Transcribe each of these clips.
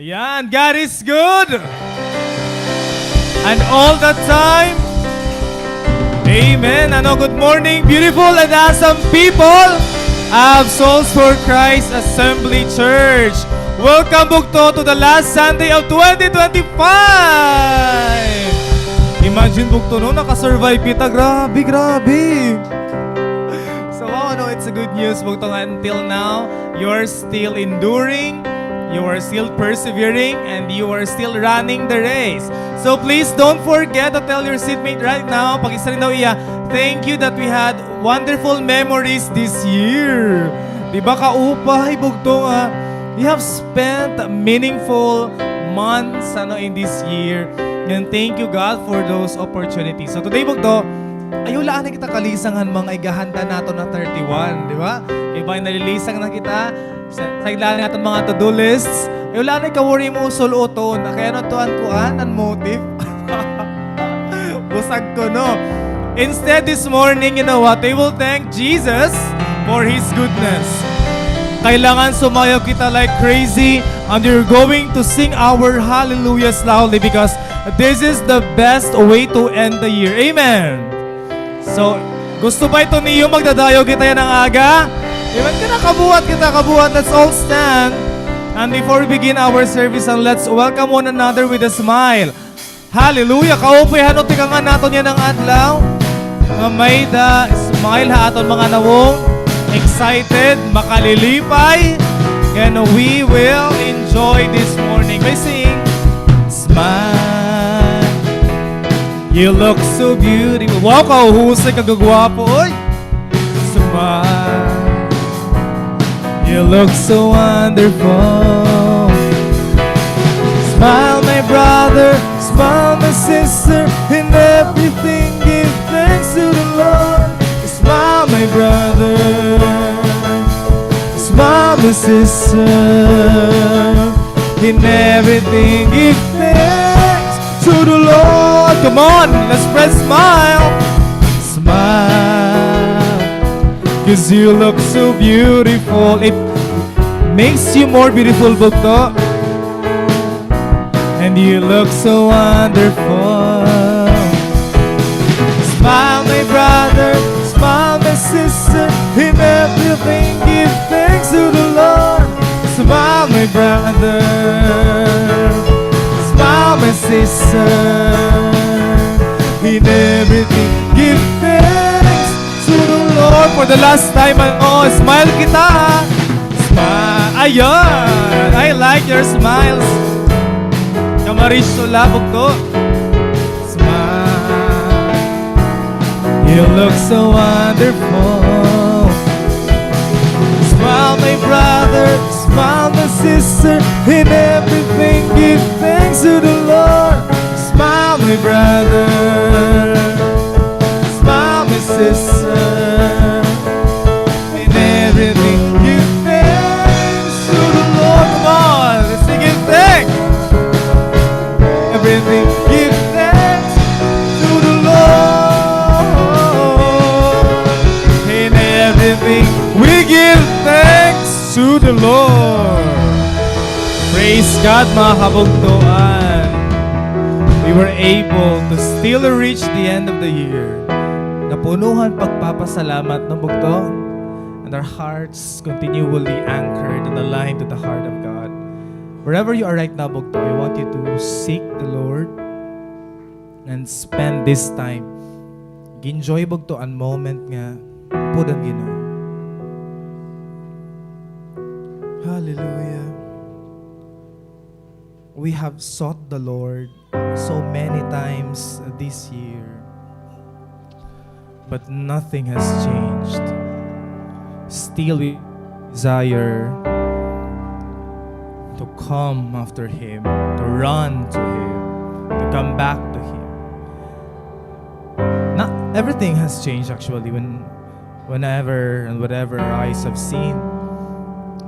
Ayan, God is good. And all the time. Amen. Ano, good morning, beautiful and awesome people of Souls for Christ Assembly Church. Welcome Bugto to the last Sunday of 2025. Imagine Bugto no, nakasurvive kita. Grabe. So wow, no, it's a good news Bugto until now. You're still enduring. You are still persevering and you are still running the race. So please don't forget to tell your seatmate right now, pag-isa rin daw iya, thank you that we had wonderful memories this year. Diba kaupay, bugto nga. We have spent meaningful months in this year. And thank you God for those opportunities. So today, bugto, ayulaan na kita kalisangan mga igahanda nato na 31, di ba? Iba yung nalilisang na kita. Sa ilan natin mga to-do lists. Wala na ikaw mo suluton. Kaya natuan ko an motive. Busag ko no. Instead this morning, you know what? We will thank Jesus for His goodness. Kailangan sumayaw kita like crazy. And you're going to sing our hallelujahs loudly because this is the best way to end the year. Amen. So, gusto ba ito niyo magdadayo kita yan ng aga? Even kita kabuhat, let's all stand. And before we begin our service, and let's welcome one another with a smile. Hallelujah! Kaupay hanot ka nga nato niya ng adlaw. May da smile ha aton mga nawong. Excited, makalilipay. And we will enjoy this morning by sing. Smile. You look so beautiful. Wow, kauhusay kagagwapo. Oy! Smile. You look so wonderful. Smile, my brother. Smile, my sister. In everything, give thanks to the Lord. Smile, my brother. Smile, my sister. In everything, give thanks to the Lord. Come on, let's spread smile. Smile. 'Cause you look so beautiful. It makes you more beautiful, Bugto. And you look so wonderful. Smile, my brother. Smile, my sister. In everything, give thanks to the Lord. Smile, my brother. Smile, my sister. In everything, give thanks to the Lord. For the last time, smile kita. Smile. Ayun. I like your smiles. Kamarish sulabog to. Smile. You look so wonderful. Smile, my brother. Smile, my sister. In everything, give thanks to the Lord. Smile, my brother. Smile, my sister. In everything, give thanks to the Lord. Come on, let's sing it. Thanks. Everything, give thanks to the Lord. In everything, we give thanks to the Lord. Praise God, mga kabugtuan. We were able to still reach the end of the year. Napunuhan pagpapasalamat ng bugto, and our hearts continually anchored and aligned to the heart of God. Wherever you are right now, bugto, I want you to seek the Lord and spend this time. Enjoy bugto an moment nga po ng Ginoo. Hallelujah. We have sought the Lord so many times this year, but nothing has changed. Still we desire to come after Him, to run to Him, to come back to Him. Not everything has changed actually whenever and whatever eyes have seen.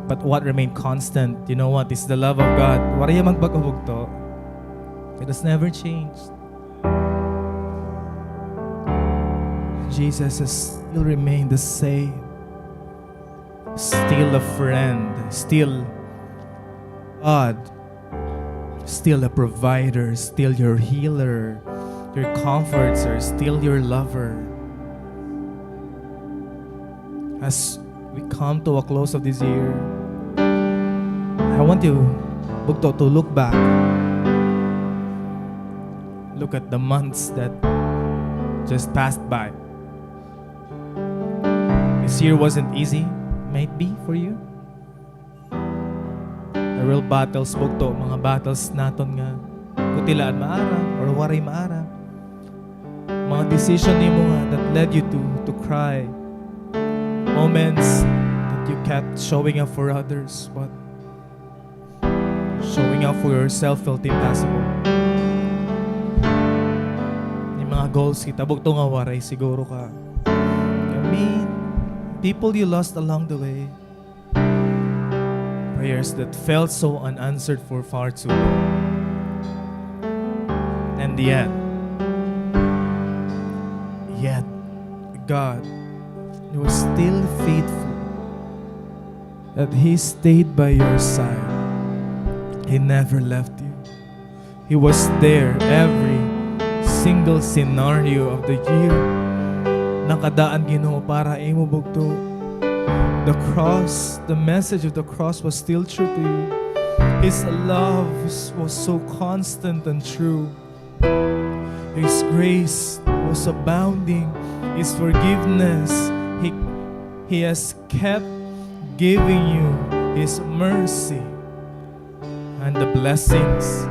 But what remained constant, you know what, is the love of God. Wala magbago-bugto. It has never changed. Jesus has still remained the same. Still a friend. Still God still a provider, still your healer, your comforter, still your lover. As we come to a close of this year, I want you, Bugto, to look back. Look at the months that just passed by. This year wasn't easy, might be for you. The real battles, Bugto, mga battles naton nga kutilaan maara or waray maara. Mga decision ni mo nga that led you to cry. Moments that you kept showing up for others, but showing up for yourself felt impossible. Yung mga goals kita, Bugto nga waray siguro ka. I mean, people you lost along the way. Prayers that felt so unanswered for far too long. And yet, God, He was still faithful. That He stayed by your side. He never left you. He was there every single scenario of the year. Nakadaan Ginoo para imo Bugto. The cross, the message of the cross was still true to you. His love was so constant and true. His grace was abounding. His forgiveness, He has kept giving you His mercy and the blessings.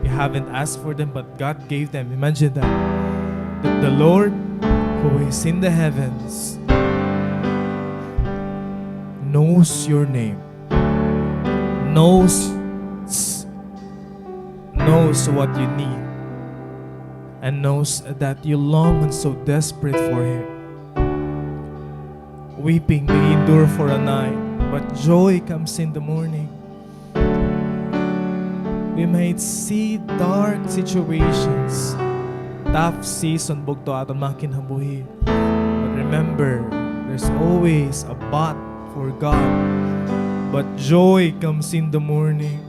You haven't asked for them, but God gave them. Imagine that. That the Lord who is in the heavens knows your name, knows what you need, and knows that you long and so desperate for Him. Weeping may endure for a night, but joy comes in the morning. We might see dark situations, tough season Bugto aton mga kinabuhi. But remember, there's always a but for God. But joy comes in the morning.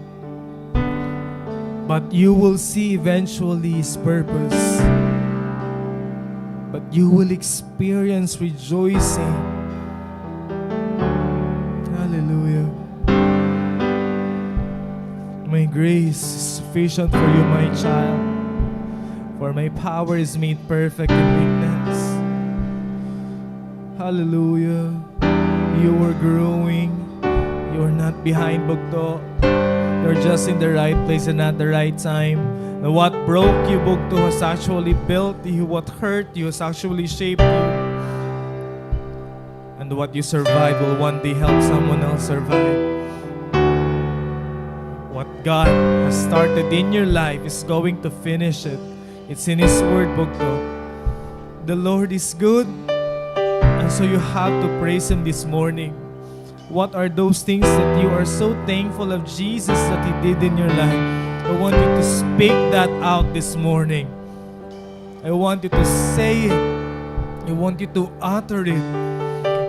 But you will see eventually His purpose. But you will experience rejoicing. Hallelujah. My grace is sufficient for you, my child. For my power is made perfect in weakness. Hallelujah. You are growing. You are not behind Bugto. You're just in the right place and at the right time. And what broke you, Bugto, has actually built you. What hurt you has actually shaped you. And what you survived will one day help someone else survive. What God has started in your life is going to finish it. It's in His word, Bugto. The Lord is good, and so you have to praise Him this morning. What are those things that you are so thankful of Jesus that He did in your life? I want you to speak that out this morning. I want you to say it. I want you to utter it.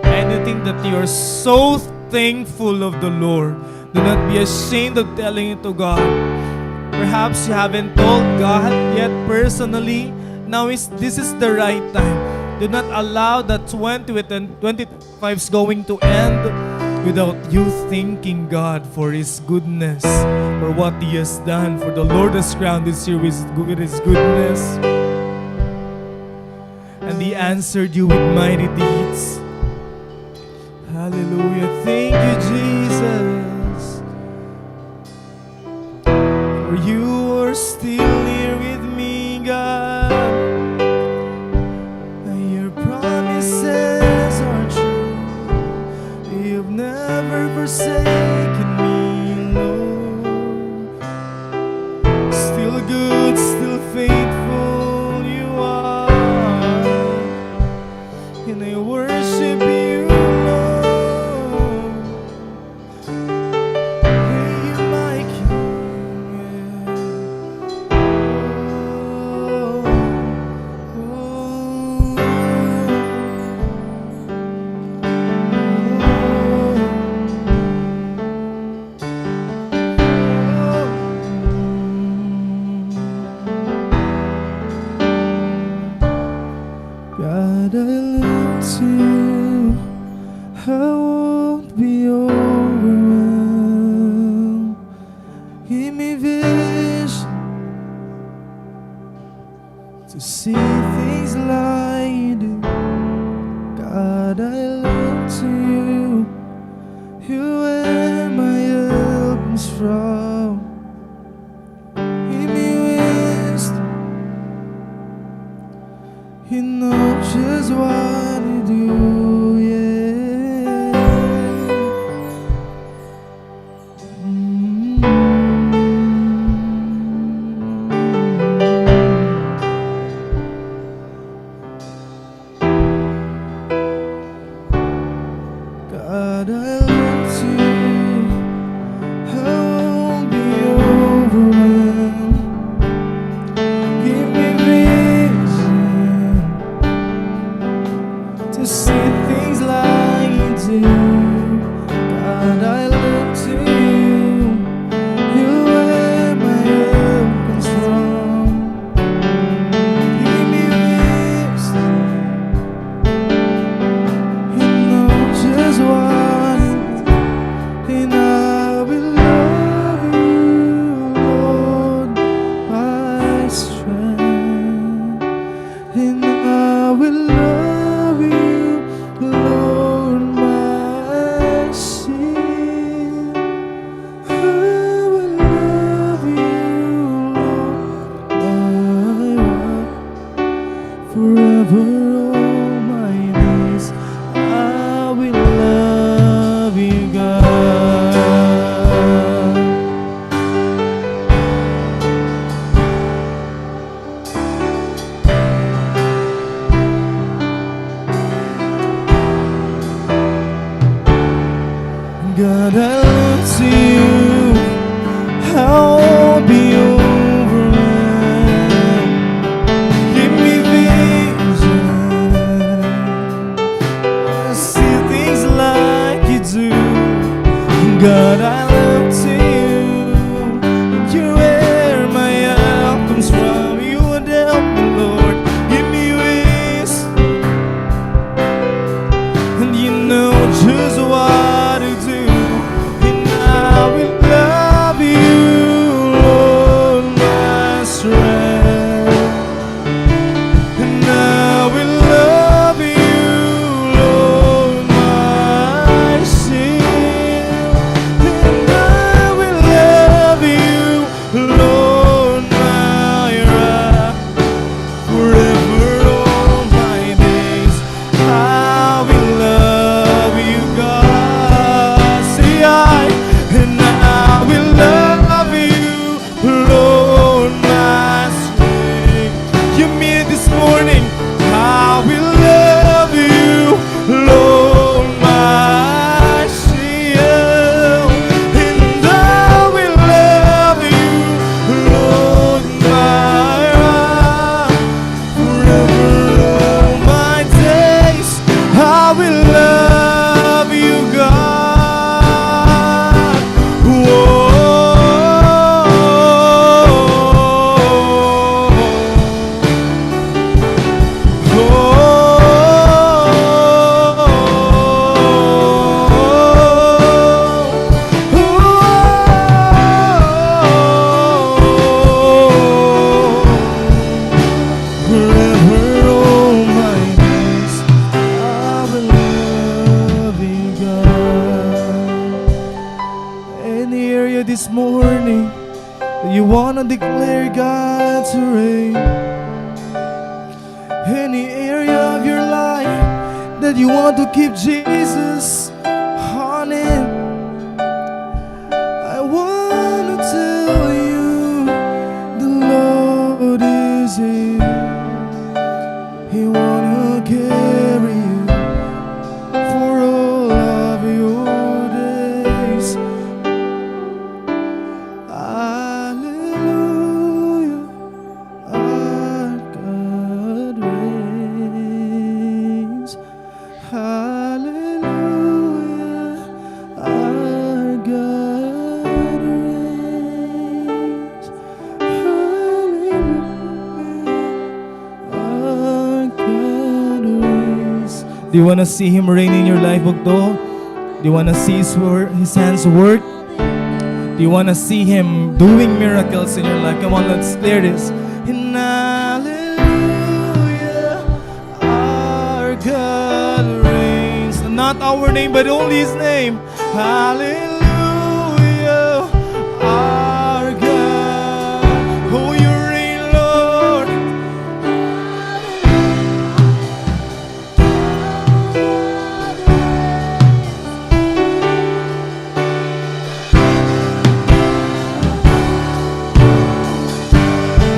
Anything that you are so thankful of the Lord, do not be ashamed of telling it to God. Perhaps you haven't told God yet personally. Now this is the right time. Do not allow that 2025 is going to end without you thanking God for His goodness, for what He has done, for the Lord has crowned this year with His goodness. And He answered you with mighty deeds. Hallelujah. Thank you, Jesus. For you are still here with me, God. And your promises are true. You've never forsaken me, Lord. Still good, still faithful you are. And I worship you, Lord. Hey, my King. to see things like you do. God, I look to you. You where my help comes from. Give me wisdom. You know just what to do, yeah. God, I look to you. I won't be overwhelmed. Give me vision to see things like you do. God, I look to you. You where my help comes from. Give me wisdom. You know just what, and I will love you, Lord, my strength. And I will love you, Lord, my shield. I will love you, Lord, my rock. Forever all my days, I will love you, God. God, I look to you. I won't be overwhelmed. Give me vision. See things like you do. God, I look to you. You where my help comes from. You would help me, Lord. Give me wisdom. And you know just what to do. And I will love you, Lord, my strength. And I will love you, Lord, my shield. And I will love you, Lord, my rock. Forever all my days, I will love you, God. Say I, and I will love you, Lord, my strength. You mean it this morning. I will love you, Lord, my shield. And I will love you, Lord, my rock. Forever all my days, I will love you, God. Forever all my days, I will love you, God. Any area this morning that you wanna declare God to reign, any area of your life that you want to keep Jesus on it, I wanna tell you the Lord is here. He wanna carry you for all of your days. Hallelujah, our God reigns. Hallelujah, our God reigns. Hallelujah, our God reigns. Do you want to see Him reign in your life, Bugto? Do you want to see His hands work? Do you want to see Him doing miracles in your life? Come on, let's clear this. And hallelujah. our name, but only His name. Hallelujah, our God. Oh, you reign, Lord.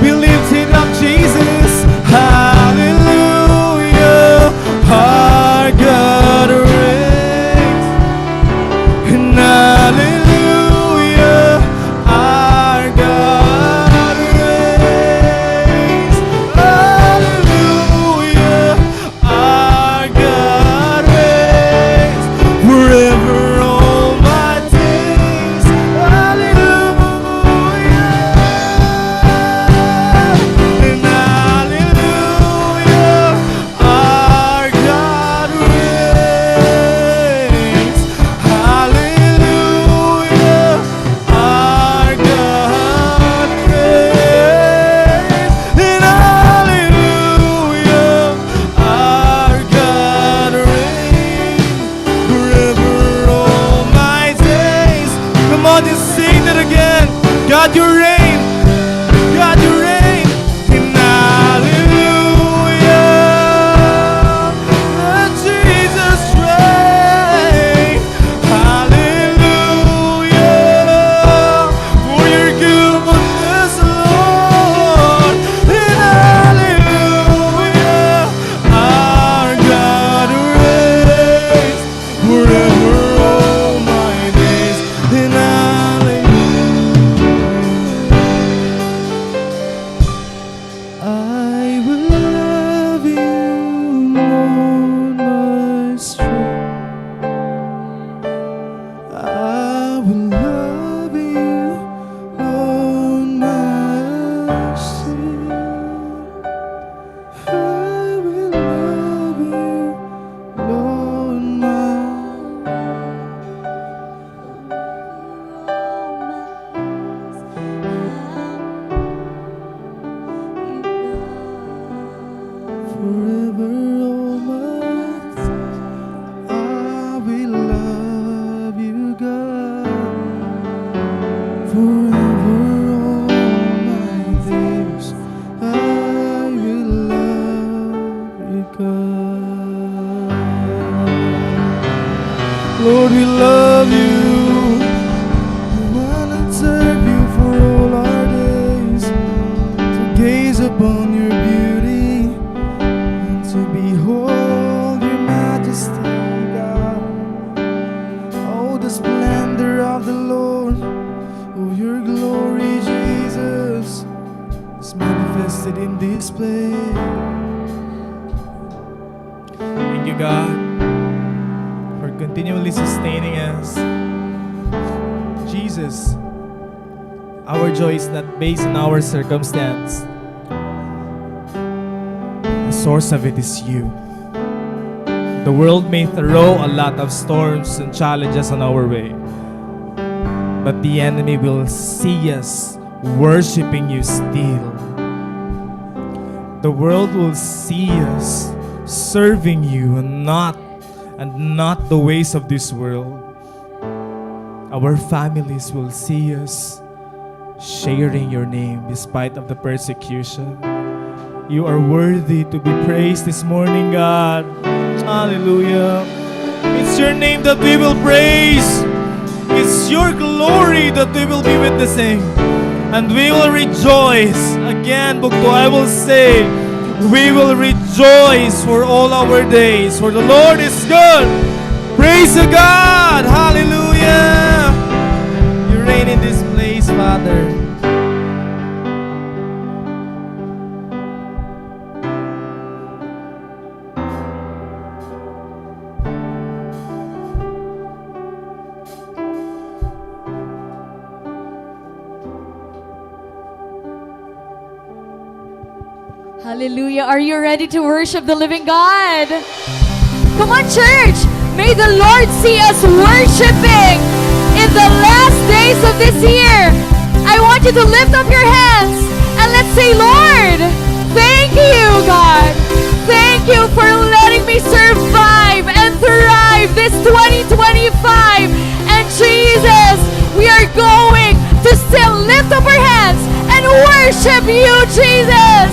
We lift it up, Jesus. Hallelujah, our God reigns. And hallelujah, our God reigns. Hallelujah, our God reigns. Forever all my days. Hallelujah. And hallelujah, our God reigns. Hallelujah, our God reigns. And hallelujah, our God reigns. Forever all my days. Come on, just sing it again. God, you reign. God, you reign. And hallelujah, let Jesus reign. Hallelujah, for your goodness, Lord. And hallelujah, our God reigns. Forever all my days. And I will love you, Lord, my strength. I will love you, Lord, my strength. I will love you, Lord, forever all my I will love you, God. Forever all my days, I will love you, God. Lord, we love you. We wanna serve you for all our days, to gaze upon your beauty and to behold your majesty, God. Oh, the splendor of the Lord. Oh, your glory, Jesus, is manifested in this place. Thank you, God, for continually sustaining us. Jesus, our joy is not based on our circumstance. The source of it is you. The world may throw a lot of storms and challenges on our way, but the enemy will see us worshiping you still. The world will see us serving you and not the ways of this world. Our families will see us sharing your name despite of the persecution. You are worthy to be praised this morning, God. Hallelujah. It's your name that we will praise. It's your glory that we will be witnessing. And we will rejoice. Again, Bukto, I will say, we will rejoice for all our days. For the Lord is good. Praise to God. Hallelujah. You reign in this place, Father. Hallelujah. Are you ready to worship the living God? Come on, church. May the Lord see us worshiping in the last days of this year. I want you to lift up your hands and let's say, Lord, thank you, God. Thank you for letting me survive and thrive this still lift up our hands and worship you, Jesus.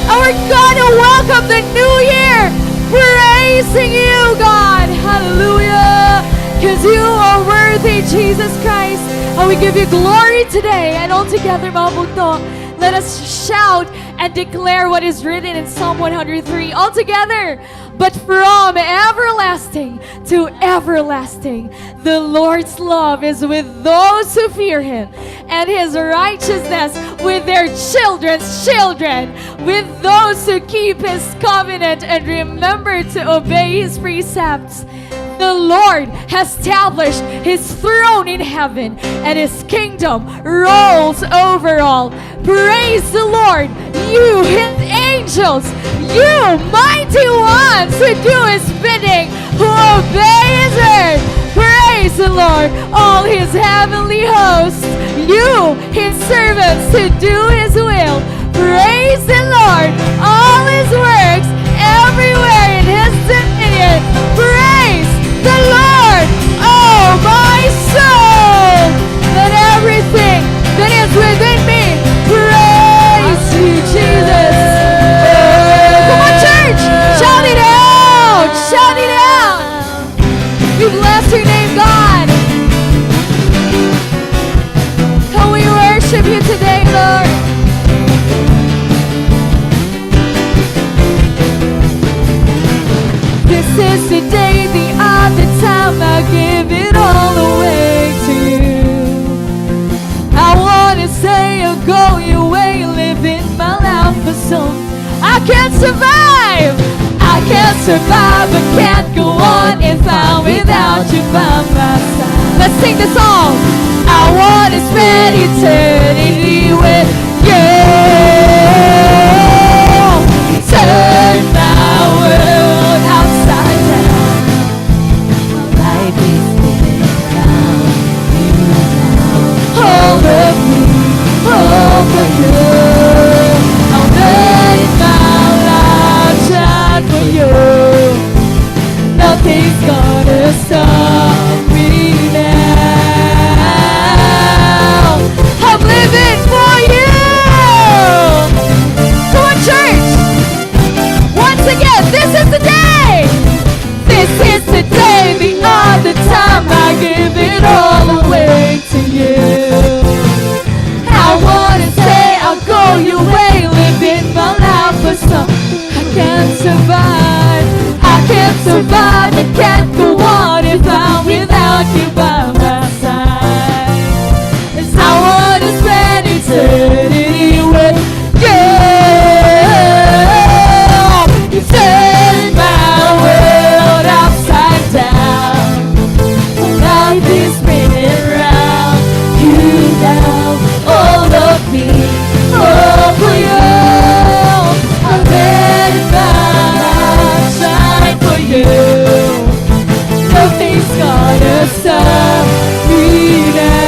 And we're gonna welcome the new year, praising you, God. Hallelujah. Because you are worthy, Jesus Christ. And we give you glory today. And all together, mga mundo, let us shout and declare what is written in Psalm 103 all together. But from everlasting to everlasting, the Lord's love is with those who fear Him, and His righteousness with their children's children, with those who keep His covenant and remember to obey His precepts. The Lord has established His throne in heaven, and His kingdom rolls over all. Praise the Lord, you His angels, you mighty ones who do His bidding, who obey His word. Praise the Lord, all His heavenly hosts, you His servants who do His will. Praise the Lord, all His works everywhere in His dominion. Praise the Lord, oh my soul, let everything that is within me praise you, Jesus. Come on, church, shout it out, shout it out. We bless your name, God. Can we worship you today, Lord? This is the day, the other time I give it all away to you. I wanna say I'll go your way, living my life for some. I can't survive, I can't survive, I can't go on if I'm without you by my side. Let's sing the song. I wanna spend eternity with you. Turn my world upside down. My life is spinning around you now. All of me, all for you. I'll let my light shine for you. Nothing's gonna stop me now. I'm living for you. Come on, church. Once again, this is the day. This is the day, the other time I give it all away to you. I wanna say I'll go your way, living my life for some. I can't survive, I can't survive, I can't go on if I'm without you by my side. 'Cause I wanna spend eternity with you. You turn my world upside down. Life is spinning round you now. All of me, all for you. I'm ready my light shine for you. Nothing's gonna stop me now.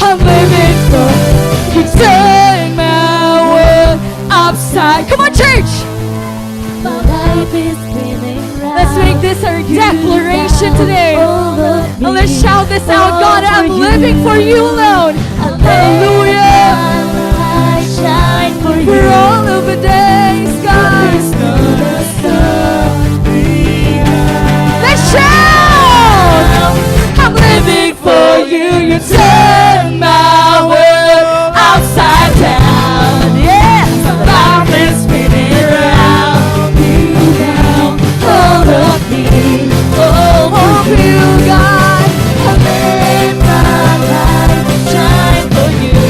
I'm living for you. Turn my world upside. Come on, church. My life is spinning round. Let's make this our declaration today. And let's shout this out. God, I'm living for you alone. Hallelujah. Shine for For you. all of the days, God. Let's shout. I'm living for you. You turn my world upside down. Yeah. Life is spinning around you now. All of me, all of you, God. I let my light shine for you.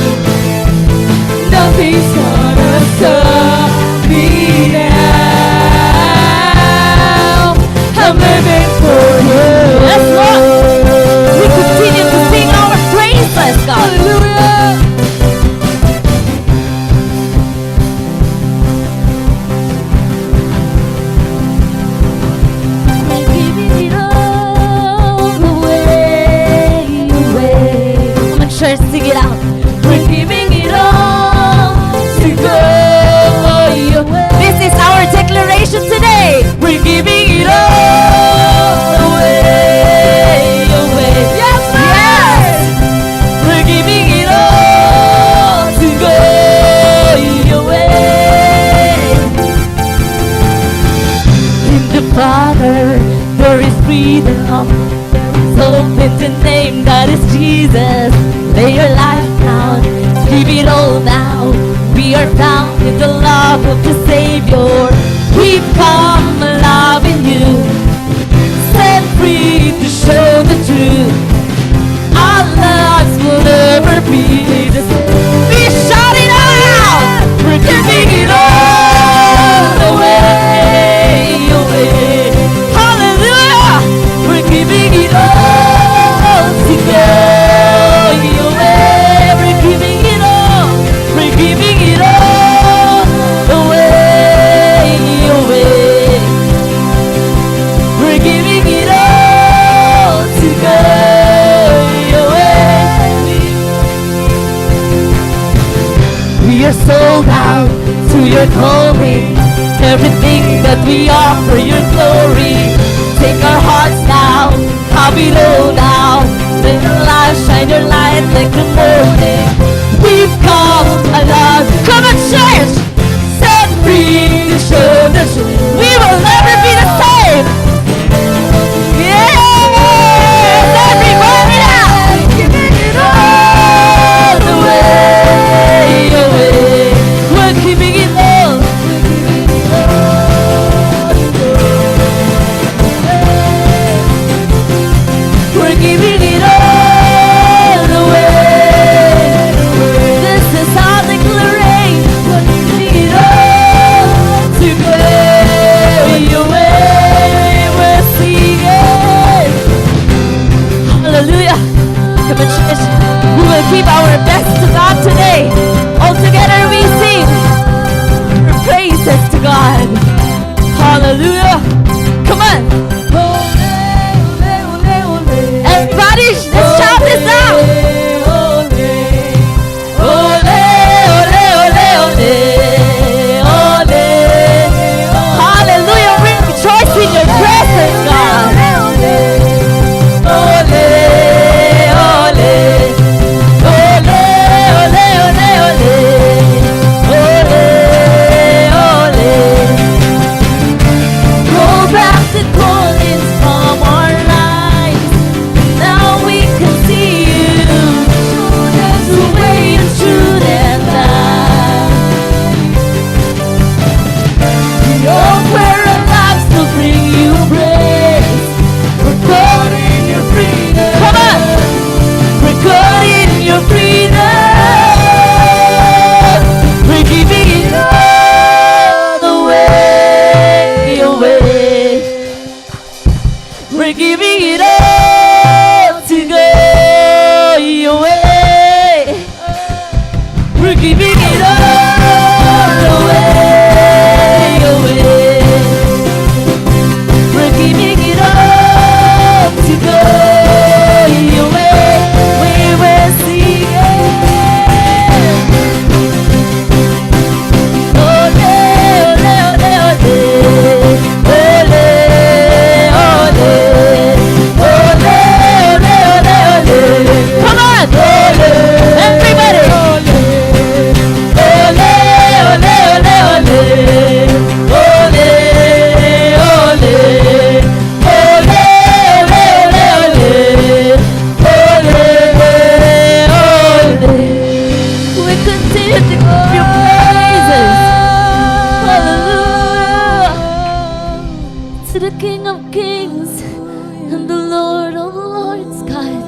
Nothing's gonna stop me now. I'm living for you. Yes, Lord. We continue to sing our praises, God. Hallelujah. We're giving it all away, away. Come on, church, sing it out. We're giving it all to go your way. This is our declaration today. We're giving it all away, away. Yes, Lord. Yes. the Savior. We've come alive in you, set free to show the truth. Our lives will never be the same. We shout it out! We're giving it all away, away. Hallelujah! We're giving it all to God away. We're giving it all. We're giving it all away, away. We're giving it all to God away. We are sold out to your calling. Everything that we offer your glory. Take our hearts now, have it all now. Let your light shine your light like the morning. We've come alive. Come on, church! Set free to show the truth. We will never be the same. Yes! Everybody now! Giving it all away, away. We're giving it all. We're giving it all away. This is our declaration. We're giving it all to go away. We're singing. Hallelujah. Come on, church. We will give our best to God today. All together we sing praises to God. Hallelujah. Come on. Everybody, let's shout this out. Hallelujah. We rejoice in your presence, God. Go back the callings from our lives. Now we can see you. There's a way to truth and life. We all wear our lives to bring you praise. We're caught in your freedom. Come on! We're caught in your freedom. We're giving it all away, away. We're giving it all to go away. We're giving it all away, away. We're giving it all to go away. We will sing ole, ole, ole, ole. Ole, ole, ole, ole. Come on! Everybody! Ole, ole, ole, ole. Ole, ole. Ole, ole, ole. Ole, ole. We continue to give you praises. Hallelujah. To the King of Kings and the Lord of Lords, God.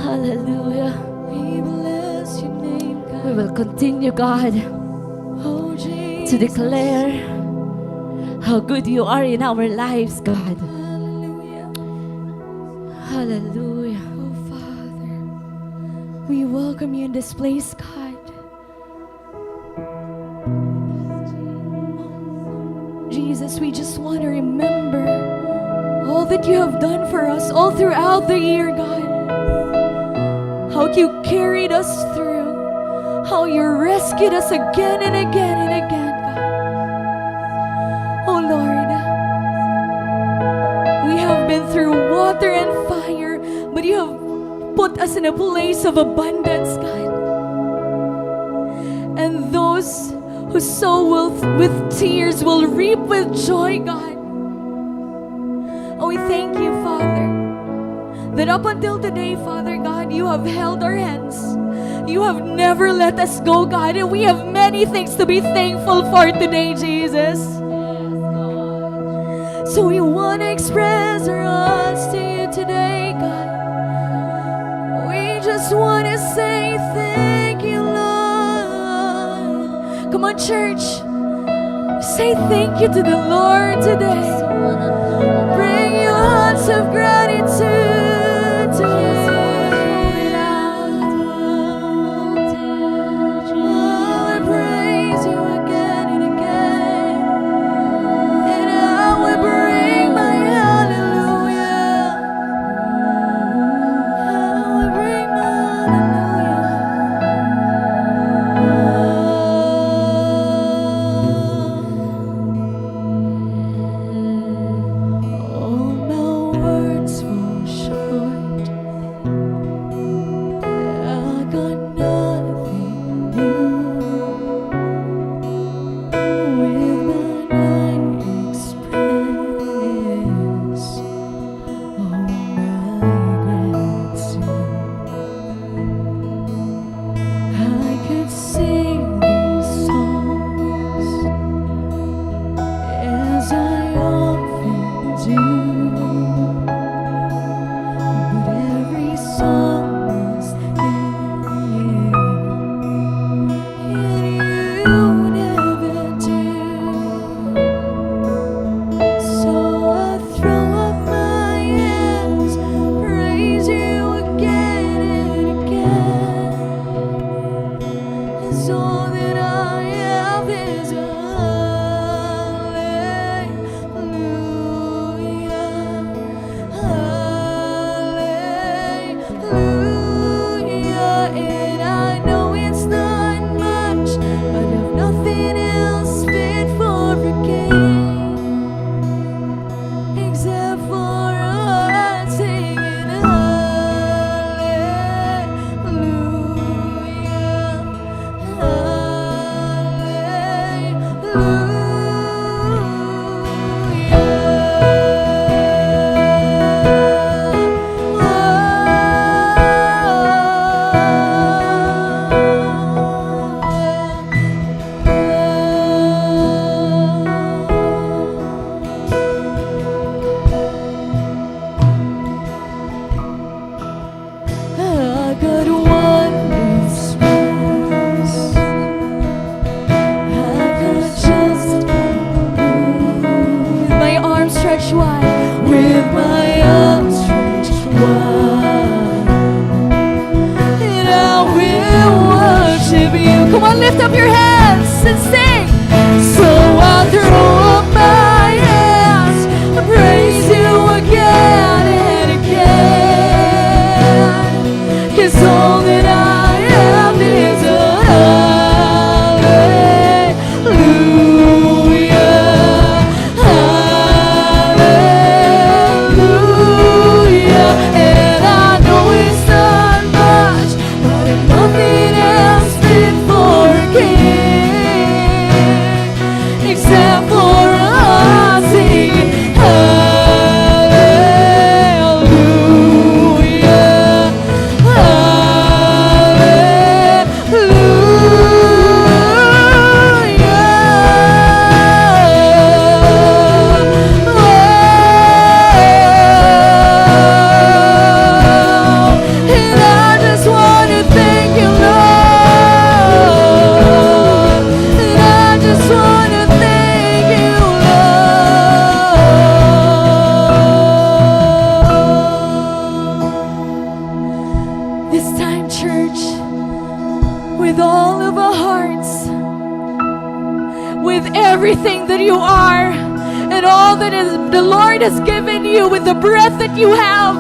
Hallelujah. We bless your name, God. We will continue, God, to declare how good you are in our lives, God. Hallelujah. Oh, Father, we welcome you in this place, God. Jesus, we just want to remember all that you have done for us all throughout the year, God. How you carried us through, how you rescued us again and again and again, God. Oh Lord, we have been through water and fire, but you have put us in a place of abundance, God. And those who sow with tears will reap with joy, God. Oh, we thank you, Father, that up until today, Father God, you have held our hands. You have never let us go, God, and we have many things to be thankful for today, Jesus. So we want to express our hearts to you today, God. We just want to say thank you, Lord. Come on, church. Say thank you to the Lord today. Bring your hearts of gratitude to Him. Oh, I praise you again and again. And I will bring my hallelujah. I will bring my hallelujah. All my words fall short. I got nothing new. With mine I express all my gratitude. I could sing these songs as I often do, but every song must end, and you never do. So I throw up my hands, praise you again and again. 'Cause all that I have is a hallelujah, hallelujah. And I know it's not much, but I've nothing else fit for a king except for us singing hallelujah, I got one response. I got just with my arms stretched wide, with my arms stretched wide, and I will worship you. Come on, lift up your hands and sing. So I throw up my hands and praise you again and again. 'Cause all that I have is a hallelujah, hallelujah. And I know it's not much, but if nothing else fit for a king except for us singing hallelujah. And I just want to thank you, Lord. And I just want to thank you, Lord. This time, church, with all of our hearts, with everything that you are, and all that the Lord has given you, with the breath that you have,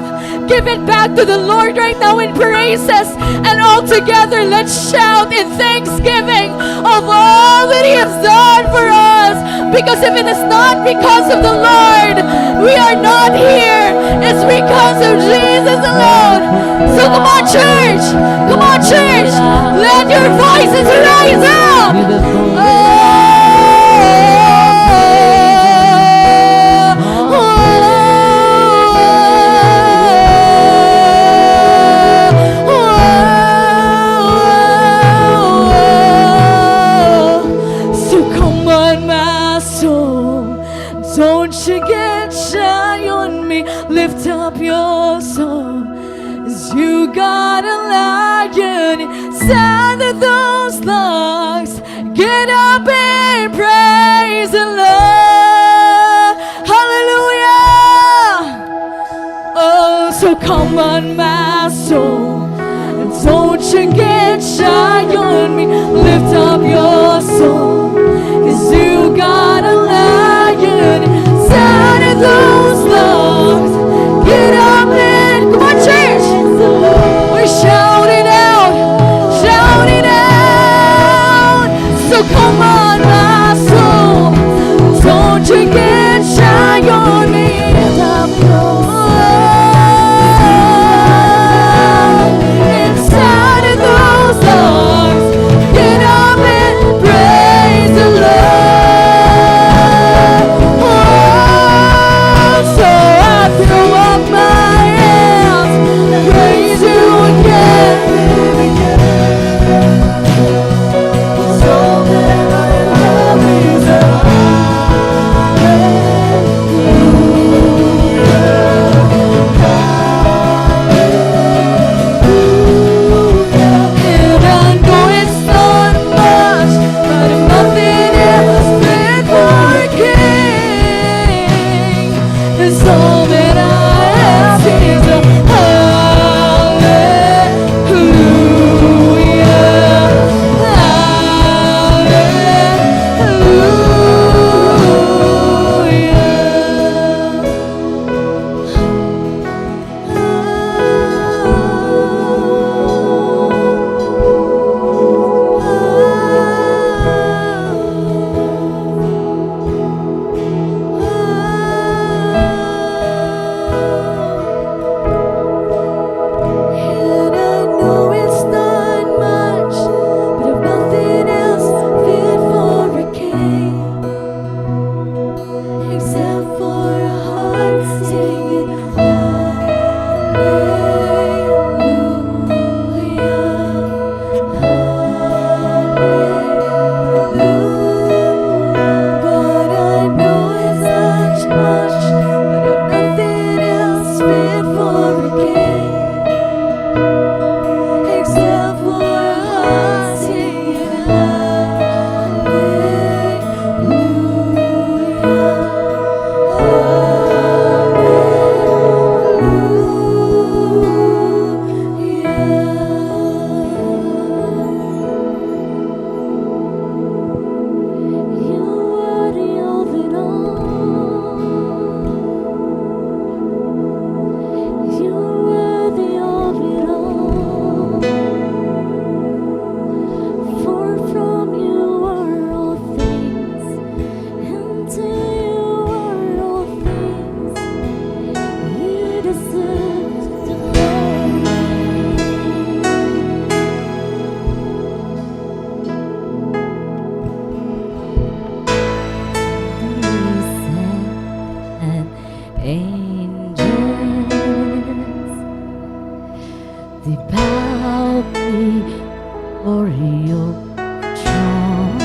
give it back to the Lord right now in praises. And all together, let's shout in thanksgiving of all that He has done for us. Because if it is not because of the Lord, we are not here. It's because of Jesus alone. So come on, church. Come on, church. Let your voices rise up. Oh, Get up and praise the Lord. Hallelujah. Oh, so come on, my soul, and don't you get shy on me. Lift up your soul, 'cause you got a lion inside of those lungs. Get up and come on, church. We're shouting out, shouting out. So come on, my soul, don't you get shy on me. Lift up your inside of those lungs. Get up and praise the Lord. Oh, so I throw up my hands and praise you again. So that I love is and I know it's not much, but if nothing else fit for a king, it's all that I ask is a And I know it's not much, but if nothing else fit for a king, except for a heart singing hallelujah. But I know it's not much, but if nothing else fit for a king, except for a heart singing You're worthy of it all. You're worthy of it all. For from you are all things, and to you are all things. You deserve the glory. And angels, they bow before your throne.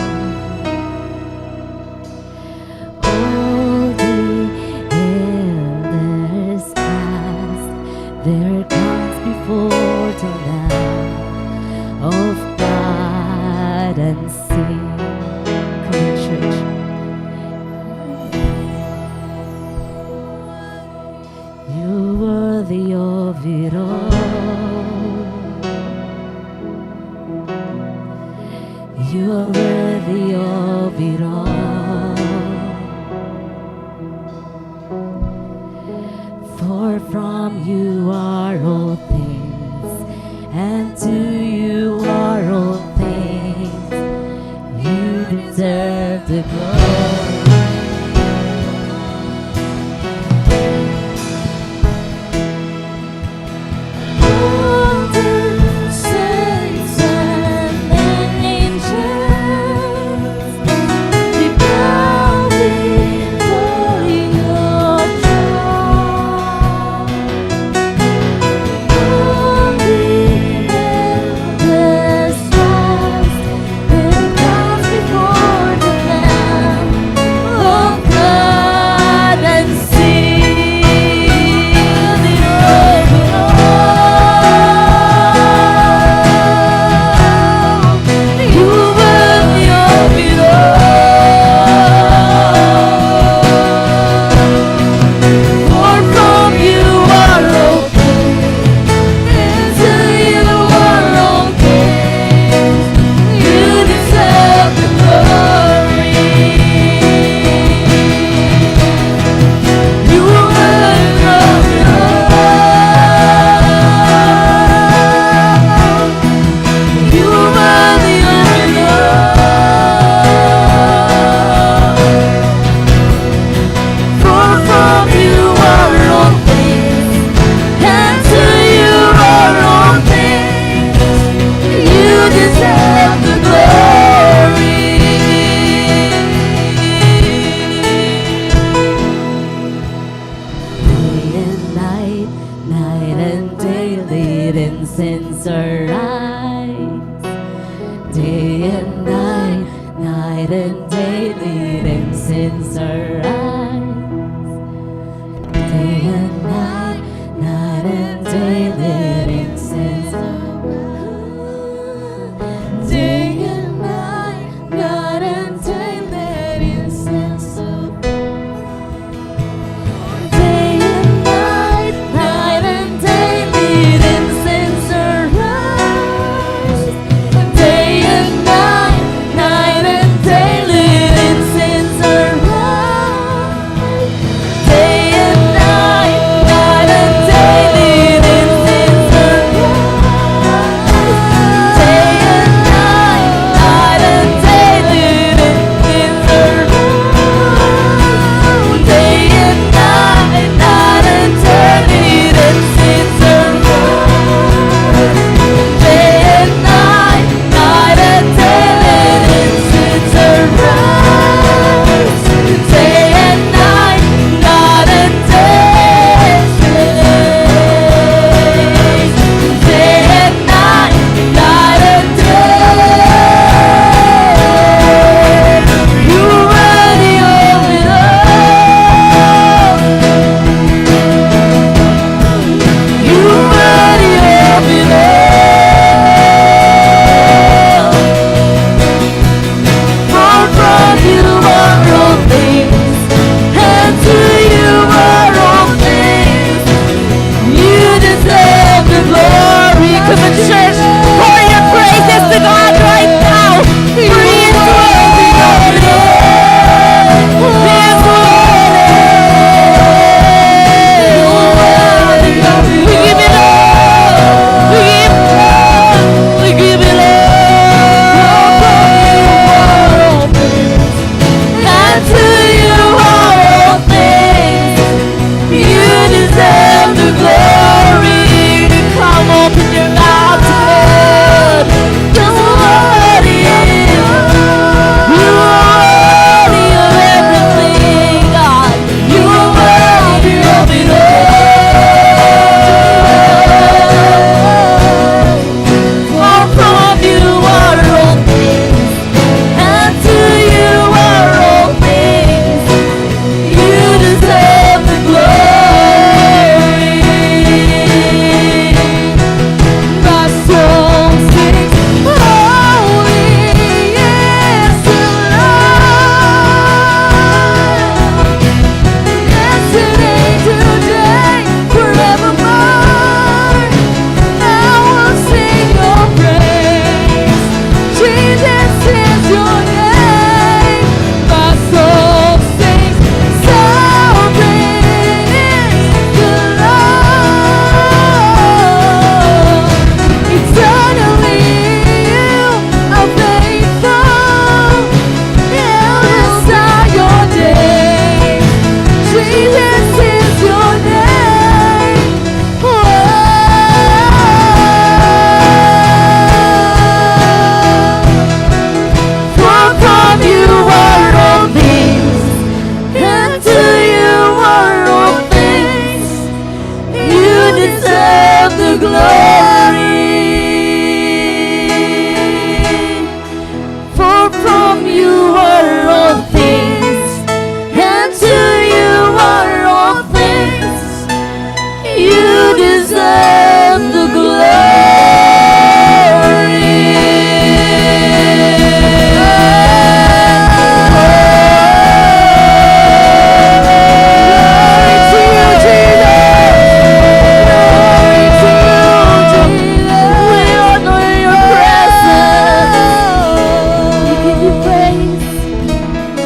All the elders cast their crowns before the Lamb of God and sing. Come on, church. You're worthy of it all. You are worthy of it all. For from you are all things, and to you are all things. You deserve the glory. All the saints and angels, they bow before your throne. All the elders cast their crowns before the Lamb night and day leading since our eyes. Day and night, night and day leading since our eyes. Day and night, night and day leading since our day and night, night and day leading since our eyes. Day and night, night and day leading since our eyes. Day and night, night and day leading since our eyes. Day and night, night and day leading since our eyes. Day and night, night and day leading since our eyes. Day and night, night and day leading since our eyes. Day and night, night and day. Day and night, night and day. You are the only love. You are the only love. For from you are all things, and to you are all things. You deserve the glory. Come on, church, pour your praises to God right now. For He is worthy of it all. He is worthy of it. We give it all. We give it all. We give it all. And to you are all things. You deserve the glory. Come open your mouth to God. Just what He is. You are worthy of everything, God. You are worthy of it all. For from you are all things, and to you are all things. You deserve the glory. My soul sings, holy is the Lord. Yesterday, today, forevermore. I will sing your praise. Jesus is your name. My soul sings, sovereign is the Lord. Eternally you are faithful. Endless are your days. Jesus is your name. For from you are all things, and to you are all things. You deserve the glory. For from you are all things, and to you are all things. You deserve the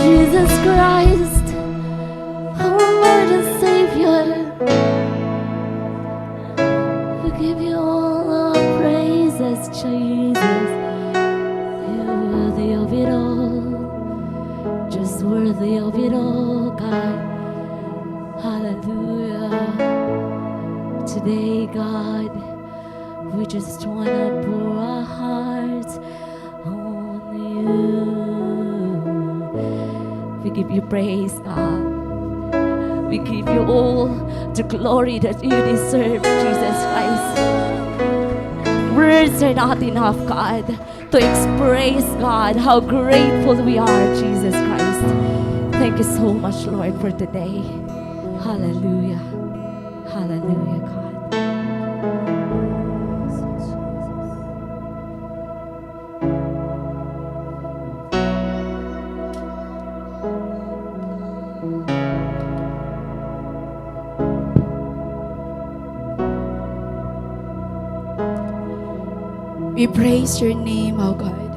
Jesus Christ, our Lord and Savior. We give you all our praises, Jesus. You're worthy of it all, just worthy of it all, God. Hallelujah. Today, God, we just want to pour our hearts on you. We give you praise, God. We give you all the glory that you deserve, Jesus Christ. Words are not enough, God, to express, God, how grateful we are, Jesus Christ. Thank you so much, Lord, for today. Hallelujah. Hallelujah, God. We praise your name, O God.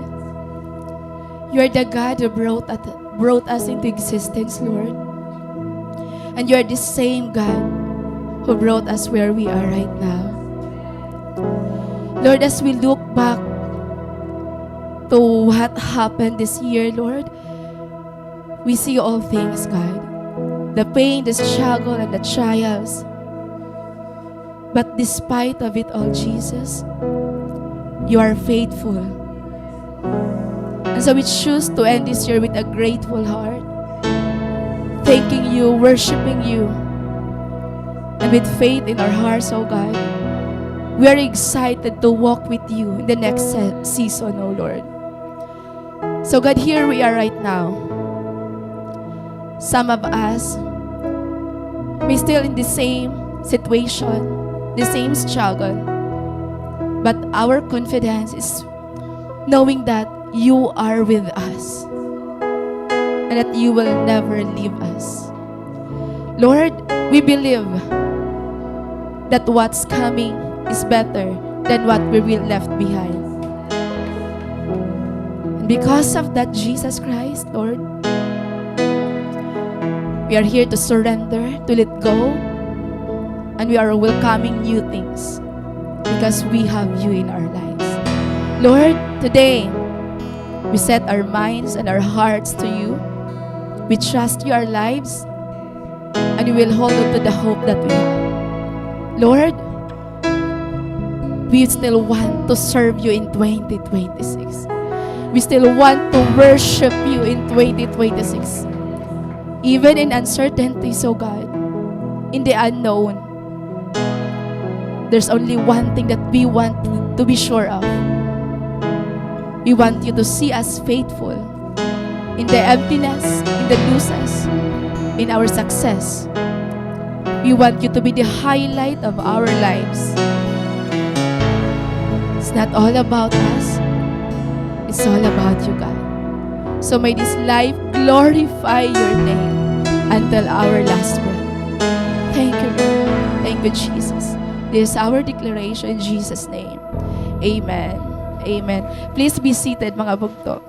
You are the God who brought us into existence, Lord. And you are the same God who brought us where we are right now. Lord, as we look back to what happened this year, Lord, we see all things, God. The pain, the struggle, and the trials. But despite of it all, Jesus, you are faithful. And so we choose to end this year with a grateful heart, thanking you, worshiping you, and with faith in our hearts, oh God. We are excited to walk with you in the next season, oh Lord. So God, here we are right now. Some of us may still in the same situation, the same struggle. But our confidence is knowing that you are with us and that you will never leave us. Lord, we believe that what's coming is better than what we will left behind. And because of that, Jesus Christ, Lord, we are here to surrender, to let go, and we are welcoming new things. Because we have you in our lives. Lord, today, we set our minds and our hearts to you. We trust you our lives, and we will hold on to the hope that we have. Lord, we still want to serve you in 2026. We still want to worship you in 2026. Even in uncertainties, oh God, in the unknown, there's only one thing that we want to be sure of. We want you to see us faithful in the emptiness, in the losses, in our success. We want you to be the highlight of our lives. It's not all about us. It's all about you, God. So may this life glorify your name until our last breath. Thank you, Lord. Thank you, Jesus. This is our declaration in Jesus' name. Amen. Amen. Please be seated, mga bugto.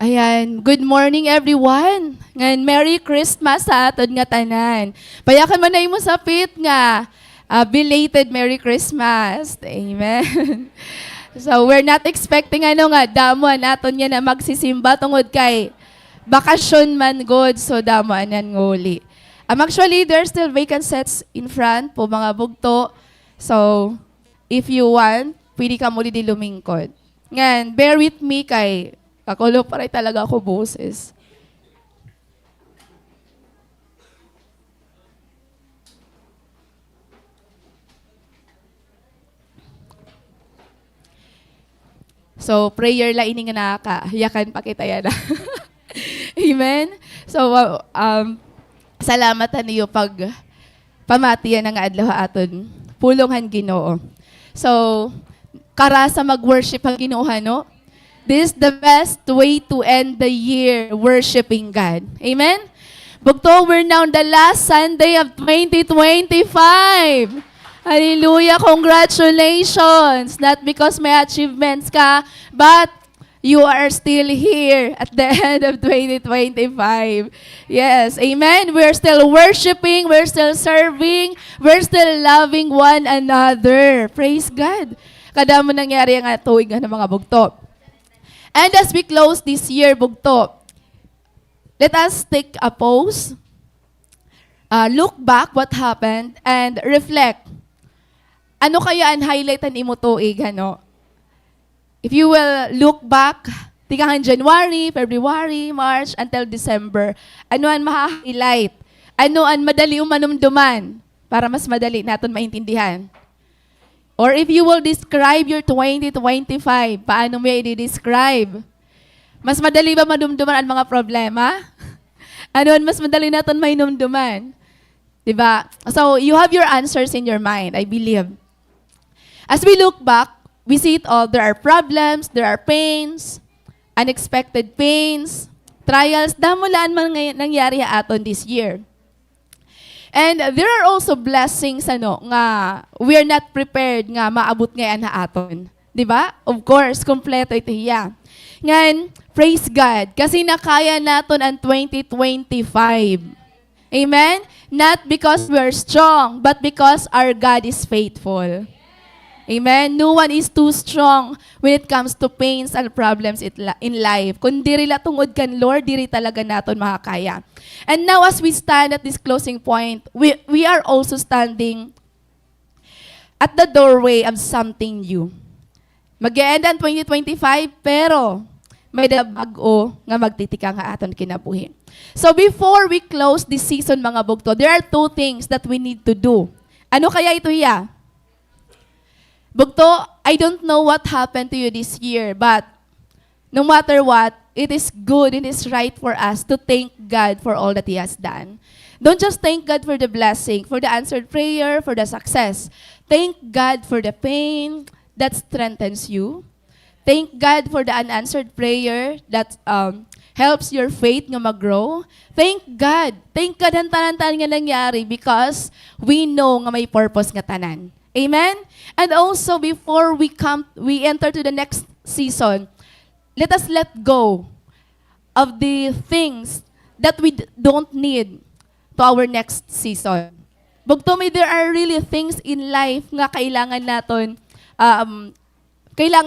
Ayan, good morning everyone. Ngan Merry Christmas sa aton nga tanan. Payakan man na mo sa pit nga. Belated Merry Christmas. Amen. So we're not expecting nga damuan naton nga na magsisimba tungod kay bakasyon man god, so damuan nan nguli. Actually there's still vacant sets in front po mga bugto. So if you want, pwede ka muli di lumingkod. Ngan, bear with me kay kakulo pa rin talaga ako boses. So, prayer la ini nga nakakayakan pa kita yan. Amen? So, salamatan niyo pag pamatiyan ng adlaw aton. Pulonghan Ginoo. So, kara sa mag-worship ang Ginoo, no? This is the best way to end the year worshiping God. Amen? Bugto, we're now on the last Sunday of 2025. Hallelujah! Congratulations! Not because may achievements ka, but you are still here at the end of 2025. Yes, amen. We're still worshiping, we're still serving, we're still loving one another. Praise God! Kada mo nangyari ang tuig ng mga bugto. And as we close this year, bugto, let us take a pause look back what happened and reflect. Ano kaya ang highlightan imo tuig, ano? If you will look back, tikahan January, February, March, until December, ano ang ma-highlight? Ano ang madali manumduman para mas madali natin maintindihan? Or if you will describe your 2025, paano mo i-describe? Mas madali ba manumduman ang mga problema? Ano ang mas madali natin mainumduman? Diba? So, you have your answers in your mind, I believe. As we look back, we see it all. There are problems, there are pains, unexpected pains, trials, damulaan man nangyari aton this year. And there are also blessings nga we are not prepared nga maabot ngayon na aton. 'Di ba? Of course, kompleto ito hiya. Ngan, praise God kasi nakaya naton ang 2025. Amen? Not because we are strong, but because our God is faithful. Amen? No one is too strong when it comes to pains and problems in life. Kung diri la tungod kan Lord, diri talaga naton makakaya. And now as we stand at this closing point, we are also standing at the doorway of something new. Mag-e-end ang 2025, pero may bago nga magtitika nga aton kinabuhi. So before we close this season, mga bugto, there are two things that we need to do. Ano kaya ito hiya? Bugto, I don't know what happened to you this year, but no matter what, it is good and it is right for us to thank God for all that He has done. Don't just thank God for the blessing, for the answered prayer, for the success. Thank God for the pain that strengthens you. Thank God for the unanswered prayer that helps your faith nga mag-grow. Thank God. Thank God ang tanan-tanan nga nangyari because we know nga may purpose nga tanan. Amen? And also, before we enter to the next season, let us let go of the things that we don't need to our next season. Bugto may there are really things in life nga kailangan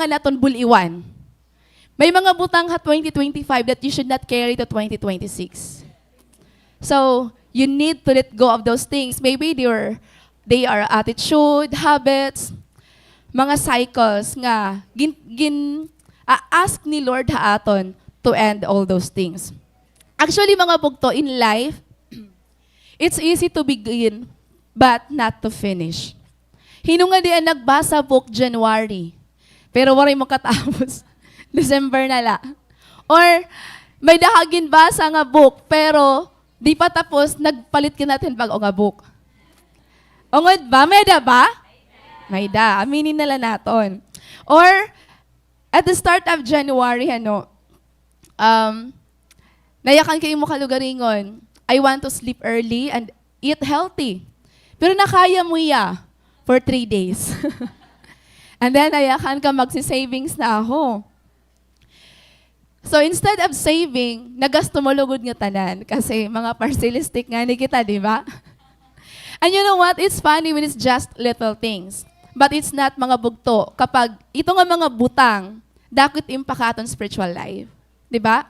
naton buliwan. May mga butang 2025 that you should not carry to 2026. So, you need to let go of those things. Maybe they are attitude, habits, mga cycles nga ask ni Lord haaton to end all those things. Actually, mga bugto, in life, it's easy to begin but not to finish. Hinunga diyan nagbasa book January, pero waray mo katapos. December na la. Or may dahagin basa nga book, pero di pa tapos, nagpalit ka natin bago nga book. Ungod ba? May da ba? May da. Aminin nila naton. Or, at the start of January, nayakan kayo mo kalugaringon, I want to sleep early and eat healthy. Pero nakaya mo for 3 days. And then, nayakan ka magsi-savings na ako. So, instead of saving, nagasto mo lugod nga tanan. Kasi mga parcelistic nga ni kita, di ba? And you know what? It's funny when it's just little things. But it's not mga bugto. Kapag ito nga mga butang, dakit impact aton spiritual life. Di ba?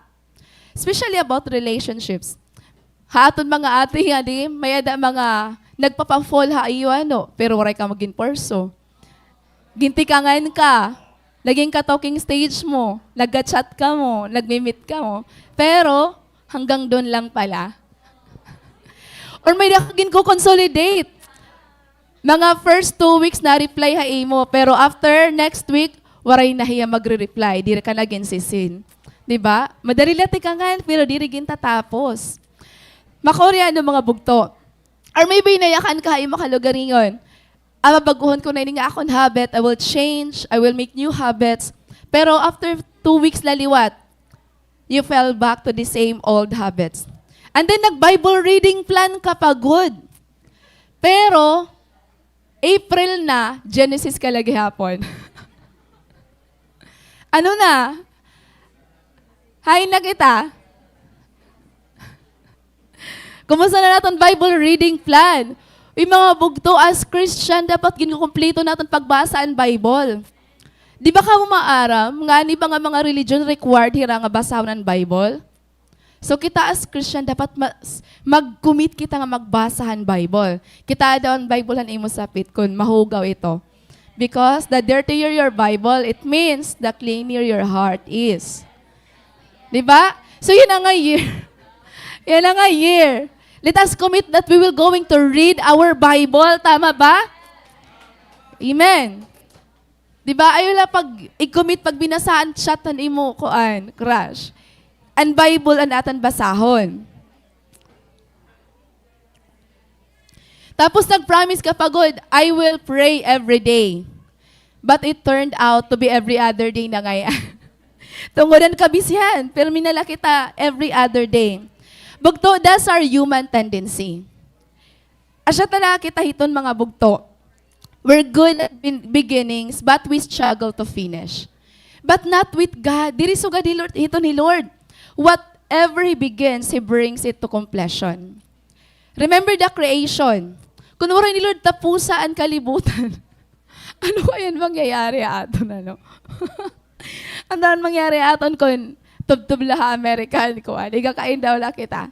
Especially about relationships. Haaton mga ate nga di, may ada mga nagpapa-fall iyo pero waray ka maging porso. Gintikangan ka, naging ka-talking stage mo, nag-chat ka mo, nag-meet ka mo, pero hanggang doon lang pala. Or may nakagin ko consolidate. Mga first 2 weeks na reply mo, pero after next week, waray na hiya magre-reply, di ka naging sisin. Diba? Madali lati ka nga, pero di rin tatapos. Makoreano mga bugto. Or maybe nayakan ka ay makalugaringon. Mabaguhon ko na nga akong habit, I will change, I will make new habits. Pero after 2 weeks laliwat, you fell back to the same old habits. And then nag-Bible reading plan ka pa, good. Pero, April na, Genesis ka lagi hapon. Ano na? Hay na kita. Kumusta na natin Bible reading plan? Yung mga bugto as Christian, dapat ginukumpleto natin pagbasa ang Bible. Di ba ka maaram? Nga ni ba nga mga religion required hira nga basahon ang Bible? So kita as Christian, dapat mag-commit kita nga magbasahan Bible. Kita daw ang Biblehan imo sapit kung mahugaw ito. Because the dirtier your Bible, it means the cleaner your heart is. Diba? So yun na nga year. Yan na nga year. Let us commit that we will going to read our Bible. Tama ba? Amen. Diba? Ayaw lang pag i-commit, pag binasaan, chatan imo, kuan, crush. Ang Bible ang atan basahon. Tapos nag-promise ka pagod, I will pray every day. But it turned out to be every other day na ngayon. Tungudan ka bisyan, pero minala kita every other day. Bugto, that's our human tendency. Asya tala kita hiton mga bugto. We're good at beginnings, but we struggle to finish. But not with God. Diri suga ito ni Lord. Whatever He begins, He brings it to completion. Remember the creation. Kunwari ni Lord, tapusaan kalibutan. Ano kayan mangyayari aton, ano? Ano ang mangyayari aton kung tubtub laha American ko, ano? Igakain daw lang kita.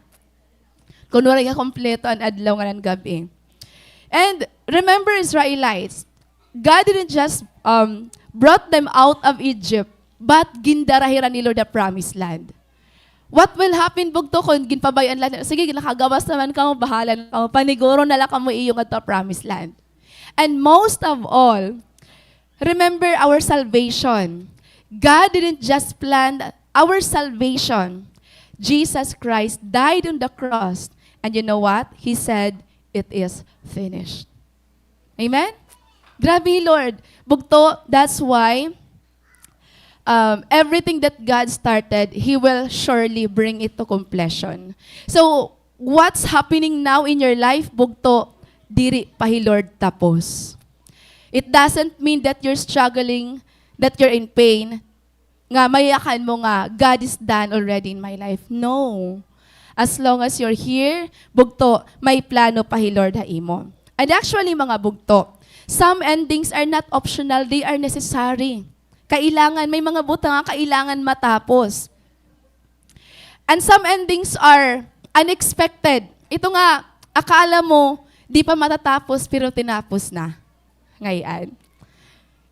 Kunwari ka kompleto ang adlaw nga ng gabi. And remember Israelites, God didn't just brought them out of Egypt, but gindarahiran ni Lord the promised land. What will happen bugto kung ginpabayan lang? Sige, nakagawas naman ka mo, bahala na ka mo, paniguro na lang ka mo iyong at promised land. And most of all, remember our salvation. God didn't just plan our salvation. Jesus Christ died on the cross. And you know what? He said, it is finished. Amen? Grabe, Lord. Bugto, that's why everything that God started, He will surely bring it to completion. So, what's happening now in your life, bugto, diri pa Hi Lord tapos. It doesn't mean that you're struggling, that you're in pain, nga mayakan mo nga, God is done already in my life. No. As long as you're here, bugto, may plano pa Hi Lord ha imo. And actually, mga bugto, some endings are not optional, they are necessary. Kailangan, may mga buta nga kailangan matapos. And some endings are unexpected. Ito nga, akala mo, di pa matatapos, pero tinapos na. Ngayon.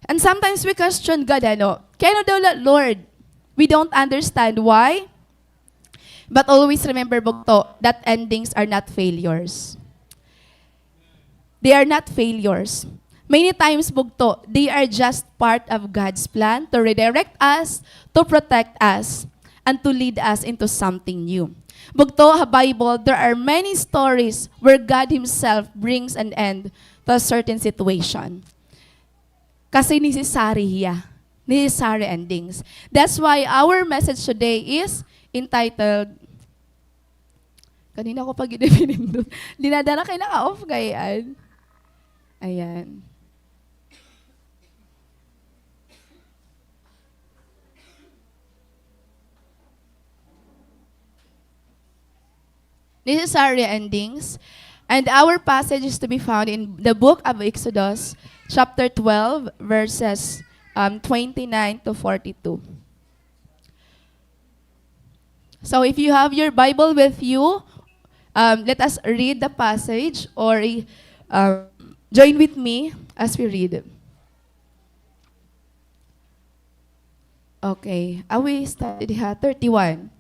And sometimes we question God, ano, kaya daw, Lord, we don't understand why, but always remember, bugto, that endings are not failures. They are not failures. Many times, bugto, they are just part of God's plan to redirect us, to protect us, and to lead us into something new. Bugto, sa Bible, there are many stories where God Himself brings an end to a certain situation. Kasi necessary hiya. Necessary endings. That's why our message today is entitled, kanina ko pag i-definin doon, dinadala kayo naka-off kayan. Ayan. Necessary endings. And our passage is to be found in the book of Exodus, chapter 12, verses 29 to 42. So if you have your Bible with you, let us read the passage or join with me as we read. Okay, we started 31.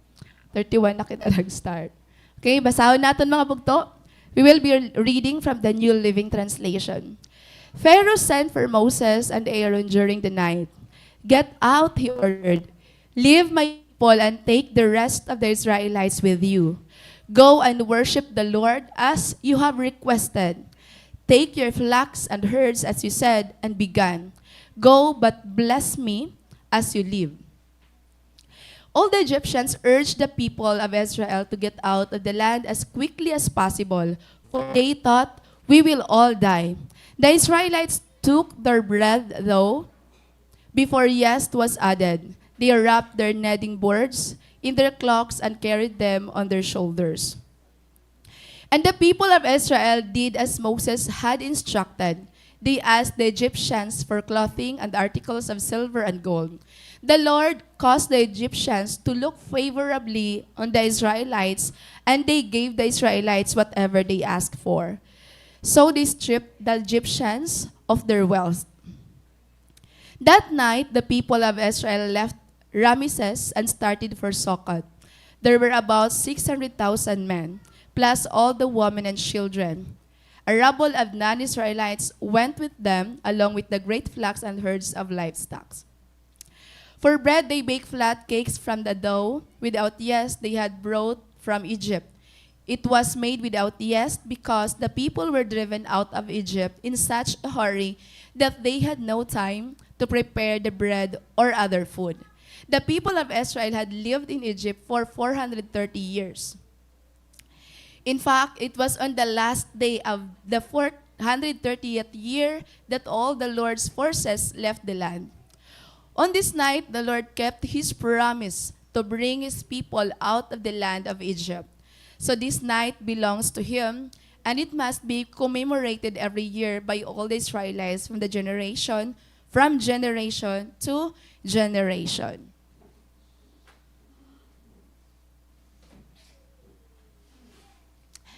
31 na kita nag-start. Okay, basahon natin mga bugto. We will be reading from the New Living Translation. Pharaoh sent for Moses and Aaron during the night. Get out, he ordered. Leave my people and take the rest of the Israelites with you. Go and worship the Lord as you have requested. Take your flocks and herds as you said and be gone. Go, but bless me as you live. All the Egyptians urged the people of Israel to get out of the land as quickly as possible, for they thought, we will all die. The Israelites took their breath, though, before yeast was added. They wrapped their kneading boards in their cloaks and carried them on their shoulders. And the people of Israel did as Moses had instructed. they asked the Egyptians for clothing and articles of silver and gold. The Lord caused the Egyptians to look favorably on the Israelites, and they gave the Israelites whatever they asked for. So they stripped the Egyptians of their wealth. That night, the people of Israel left Ramesses and started for Succoth. There were about 600,000 men, plus all the women and children. A rabble of non-Israelites went with them, along with the great flocks and herds of livestock. For bread, they baked flat cakes from the dough without yeast they had brought from Egypt. It was made without yeast because the people were driven out of Egypt in such a hurry that they had no time to prepare the bread or other food. The people of Israel had lived in Egypt for 430 years. In fact, it was on the last day of the 430th year that all the Lord's forces left the land. On this night, the Lord kept his promise to bring his people out of the land of Egypt. So this night belongs to him, and it must be commemorated every year by all the Israelites from generation to generation.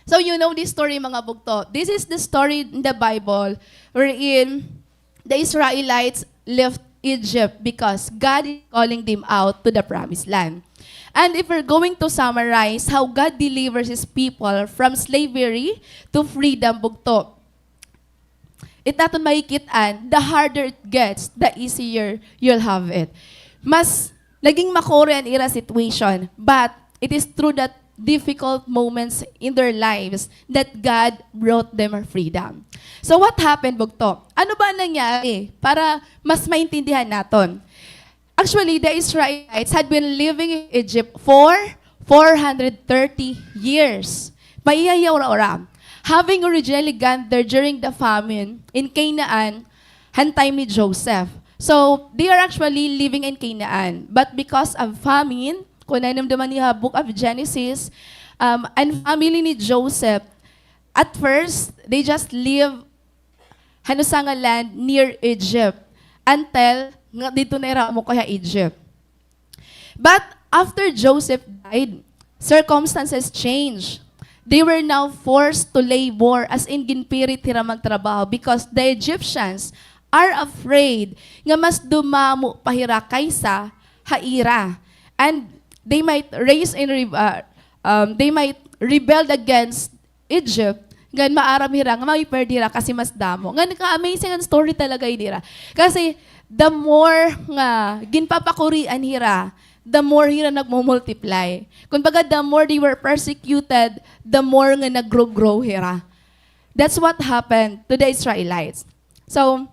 So you know this story, mga bugto. This is the story in the Bible wherein the Israelites left Egypt because God is calling them out to the promised land. And if we're going to summarize how God delivers his people from slavery to freedom, bugto, it natin makikitaan, the harder it gets, the easier you'll have it. Mas naging makorean era situation, but it is through that difficult moments in their lives that God brought them freedom. So what happened, bugto? Ano ba nangyari para mas maintindihan natin? Actually, the Israelites had been living in Egypt for 430 years. Maiyayaw-ra-ora. Having originally gathered during the famine in Canaan, hantay ni Joseph. So, they are actually living in Canaan. But because of famine, kung nainamdaman niya Book of Genesis, and family ni Joseph, at first, they just live hanusanga land near Egypt until nga dito na mo kaya Egypt. But after Joseph died, circumstances changed. They were now forced to labor as in ginpirit tira magtrabaho because the Egyptians are afraid nga mas dumamo pahira kaysa haira. And they might they might rebel against Egypt ngan maaram hira nga may perdira kasi mas damo. Ngan ka-amazing ang story talaga dira. Kasi the more nga ginpapakurian hira, the more hira nagmo-multiply. Kumbaga, the more they were persecuted, the more nga nag-grow hira. That's what happened to the Israelites. So,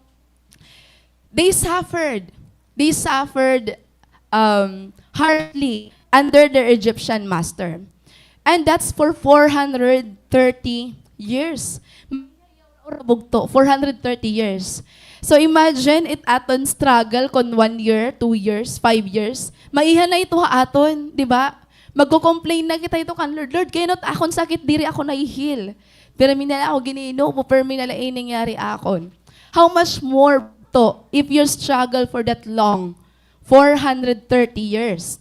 they suffered. They suffered hardly under their Egyptian master. And that's for 430 years. 430 years. So imagine it aton struggle kon 1 year, 2 years, 5 years. Maihan na ito aton, di ba? Magko-complain na kita ito kan Lord. Lord, kaya not akon sakit diri ako naihil. Pero minala ako ginino mo, pero minala ay nangyari akon. How much more to if you struggle for that long, 430 years.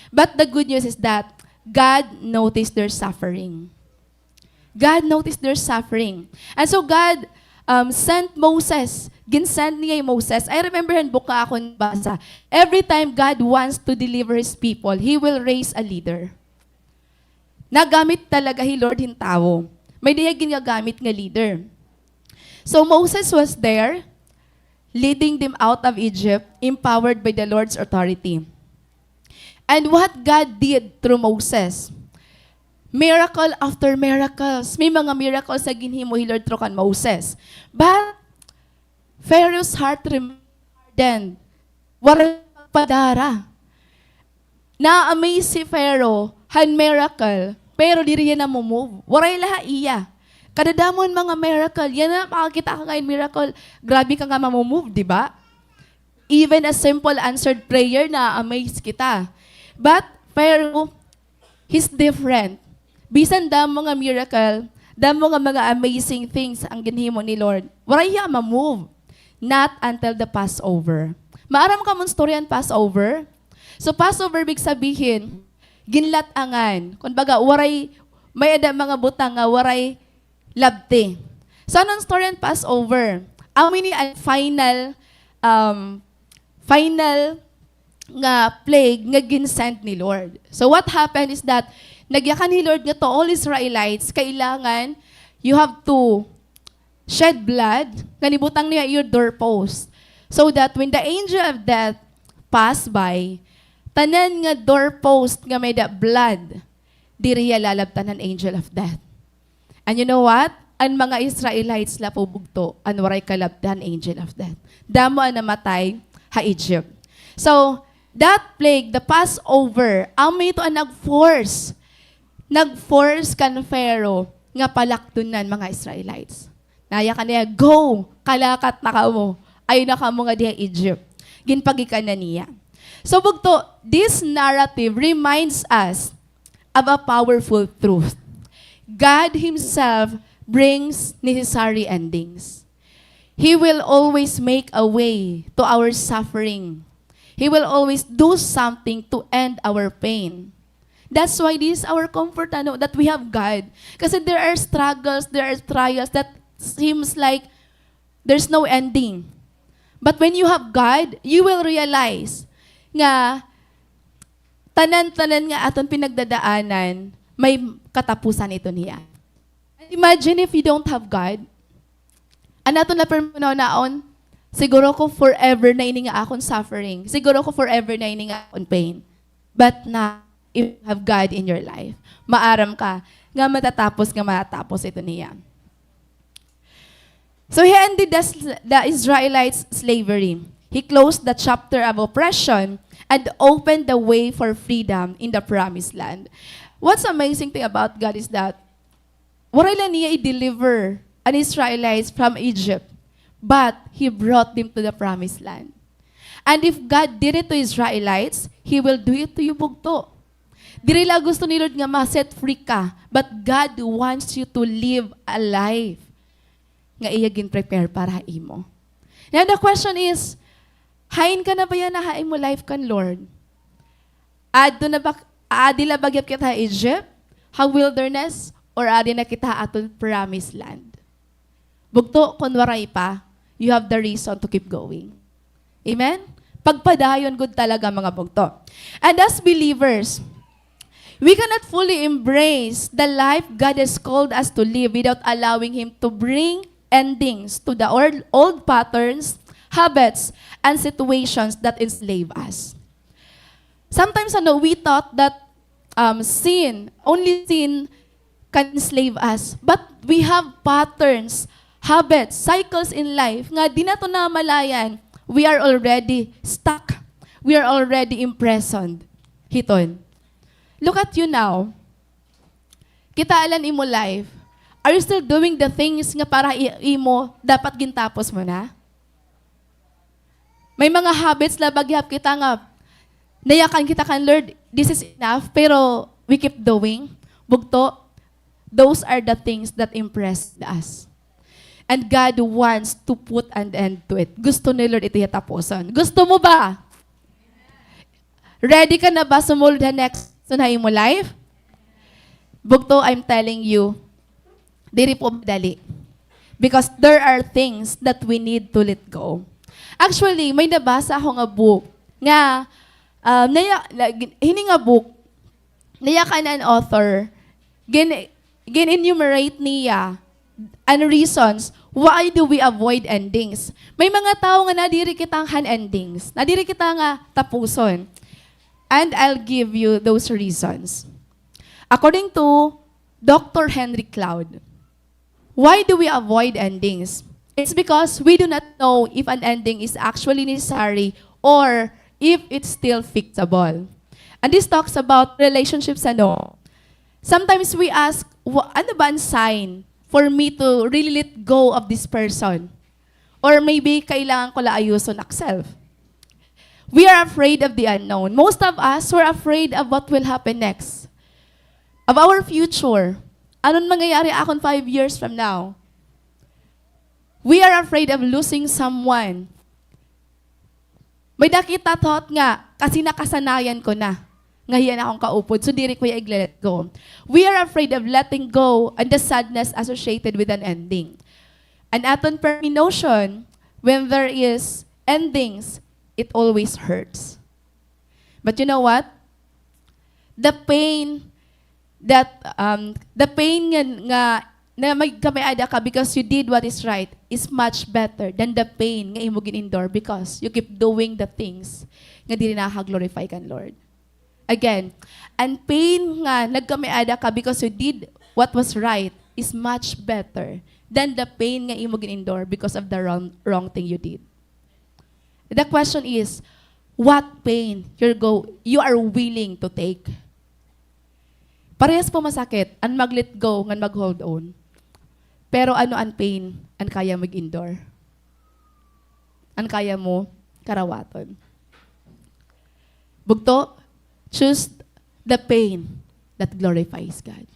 But the good news is that God noticed their suffering. God noticed their suffering. And so God sent Moses. Ginsend niya yung Moses. I remember yan buka ako basa. Every time God wants to deliver His people, He will raise a leader. Nagamit talaga He Lord yung tao. May diya ginagamit nga leader. So Moses was there, leading them out of Egypt, empowered by the Lord's authority. And what God did through Moses, miracle after miracles. May mga miracles na ginhimo He Lord through kan Moses. But Pharaoh's heart hardened. Walang padara. Na-amaze si Pharaoh, han miracle, pero diri yan na move. Waray laha iya. Kadadamon mga miracle, yan na makakita ka ngayon miracle, grabe ka nga mamumove, di ba? Even a simple answered prayer na amaze kita. But Pharaoh, he's different. Bisan da mga miracle, Damo nga mga amazing things ang ginhimo ni Lord. Waray ya ma-move. Not until the Passover. Maaram ka mong storyan Passover. So Passover, big sabihin, ginlatangan. Kung baga, waray, may ada mga butang nga waray labte. So anong storyan Passover? Amin ni ang final nga plague nga ginsend ni Lord. So what happened is that nagyakan ni Lord nga to all Israelites, kailangan you have to shed blood, kanibutang niya your doorpost. So that when the angel of death pass by, tanan nga doorpost nga may da blood, diriya lalabtan ng angel of death. And you know what? Ang mga Israelites la pubugto, anwaray kalabtan angel of death. Damo ang namatay ha Egypt. So, that plague, the Passover, amo ito ang nag-force kan Pharaoh nga palaktunan mga Israelites. Naya ka niya, go, kalakat na ka mo. Ay na ka mo nga diya Egypt. Ginpagikan na niya. So bugto, this narrative reminds us of a powerful truth. God Himself brings necessary endings. He will always make a way to our suffering. He will always do something to end our pain. That's why this is our comfort, that we have God. Kasi there are struggles, there are trials that seems like there's no ending. But when you have God, you will realize nga tanan-tanan nga aton pinagdadaanan, may katapusan ito niya. Imagine if you don't have God, anato na permunaon, siguro ko forever na ini nga akong suffering. Siguro ko forever na ini nga akong pain. But na, if you have God in your life, maaram ka, nga matatapos ito niya. So he ended the Israelites' slavery. He closed the chapter of oppression and opened the way for freedom in the promised land. What's amazing thing about God is that waray lang niya i-deliver an Israelites from Egypt, but He brought them to the promised land. And if God did it to Israelites, He will do it to you bugto. Diri lang gusto ni Lord nga ma-set free ka, but God wants you to live a life nga iya gin-prepare para imo. Now the question is, hain ka na ba yan na hain mo life kan Lord? Adi la bagyap kita Egypt, ha wilderness, or adi na kita aton promised land? Bugto, kung waray pa, you have the reason to keep going. Amen? Pagpadayon good talaga mga bugto. And as believers, we cannot fully embrace the life God has called us to live without allowing Him to bring endings to the old patterns, habits, and situations that enslave us. Sometimes we thought that only sin can enslave us. But we have patterns, habits, cycles in life nga di na to na malayan. We are already stuck. We are already imprisoned. Hiton. Look at you now. Kita alan imo life. Are you still doing the things nga para imo dapat gintapos mo na? May mga habits la bagyap kita nga nayakan kita kan Lord, this is enough, pero we keep doing. Bugto, those are the things that impress us. And God wants to put an end to it. Gusto ni Lord ito yatapusan. Gusto mo ba? Ready ka na ba sumulod the next na imo life? Bugto, I'm telling you, diri po madali. Because there are things that we need to let go. Actually, may nabasa ako nga book nga hininga book nayakan an author enumerate niya and reasons why do we avoid endings. May mga tao nga nadiri kitang endings, nadiri kita nga tapuson. And I'll give you those reasons. According to Dr. Henry Cloud, why do we avoid endings? It's because we do not know if an ending is actually necessary or if it's still fixable. And this talks about relationships Sometimes we ask, ano ba ang sign for me to really let go of this person? Or maybe kailangan ko la ayuson self. We are afraid of the unknown. Most of us were afraid of what will happen next. Of our future. Anong mangyayari akon 5 years from now? We are afraid of losing someone. May nakita thought nga, kasi nakasanayan ko na. Ngayon akong kaupod, so diri ko i-let go. We are afraid of letting go and the sadness associated with an ending. And aton per notion, when there is endings, it always hurts. But you know what? The pain nga na may kamiada ka because you did what is right is much better than the pain nga imo gin-endure because you keep doing the things nga dili nakaka-glorify kan Lord. Again, and pain nga nagkamiada ka because you did what was right is much better than the pain nga imo gin-endure because of the wrong thing you did. The question is, what pain you are willing to take? Parehas po masakit, ang mag-let go, ngan mag-hold on. Pero ano ang pain, ang kaya mag-endure? Ang kaya mo karawaton. Bugto, choose the pain that glorifies God.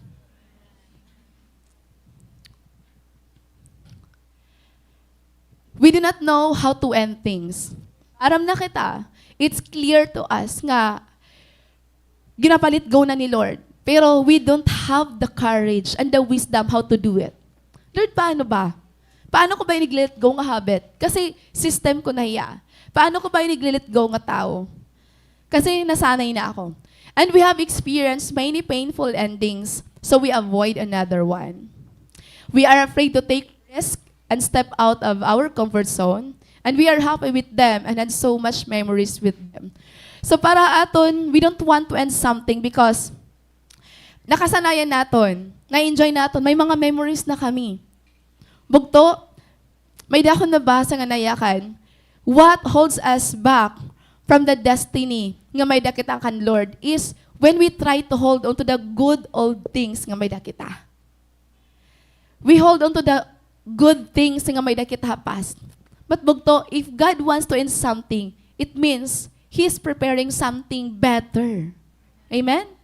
We do not know how to end things. Aram na kita, it's clear to us nga ginapalit go na ni Lord. Pero we don't have the courage and the wisdom how to do it. Lord, paano ba? Paano ko ba i-let go nga habit? Kasi system ko na hiya. Paano ko ba i-let go nga tao? Kasi nasanay na ako. And we have experienced many painful endings, so we avoid another one. We are afraid to take risk and step out of our comfort zone, and we are happy with them and had so much memories with them. So para aton, we don't want to end something because nakasanayan naton, na-enjoy naton, may mga memories na kami. Bugto, may dakon nabasa nga nayakan, what holds us back from the destiny nga may dakita kan Lord is when we try to hold on to the good old things nga may dakita. We hold on to the good things nga may dakita past. But bugto, if God wants to end something, it means He is preparing something better. Amen?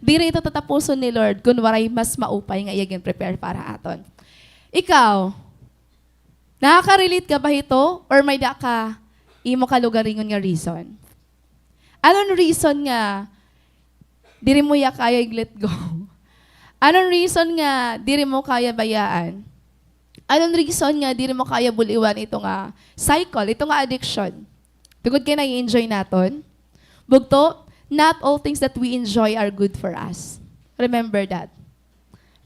Di rin ito tatapuson ni Lord kung waray mas maupay nga iyagin prepare para aton. Ikaw, nakaka-relate ka ba ito? Or may da ka imo kalugaringon nga reason? Anong reason nga diri mo ya kaya i-let go? Anong reason nga diri mo kaya bayaan? Anong reason nga diri mo kaya buliwan ito nga cycle, ito nga addiction? Tugod kay na-enjoy naton? Bugto, not all things that we enjoy are good for us. Remember that.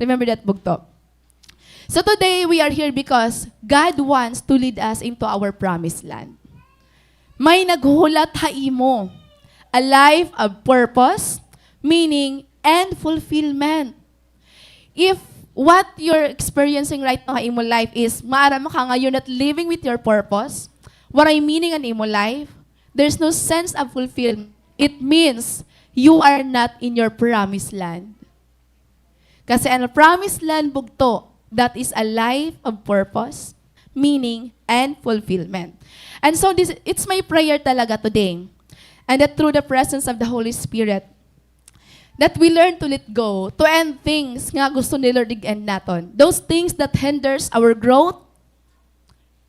Remember that, bugto. So today, we are here because God wants to lead us into our promised land. May naghulat haimo, a life of purpose, meaning, and fulfillment. If what you're experiencing right now in imo life is, maarama ka nga, you're not living with your purpose, what I meaning an imo life, there's no sense of fulfillment. It means you are not in your promised land. Kasi ang promised land bugto, that is a life of purpose, meaning, and fulfillment. And so it's my prayer talaga today. And that through the presence of the Holy Spirit, that we learn to let go, to end things nga gusto ni Lord i-end naton. Those things that hinders our growth,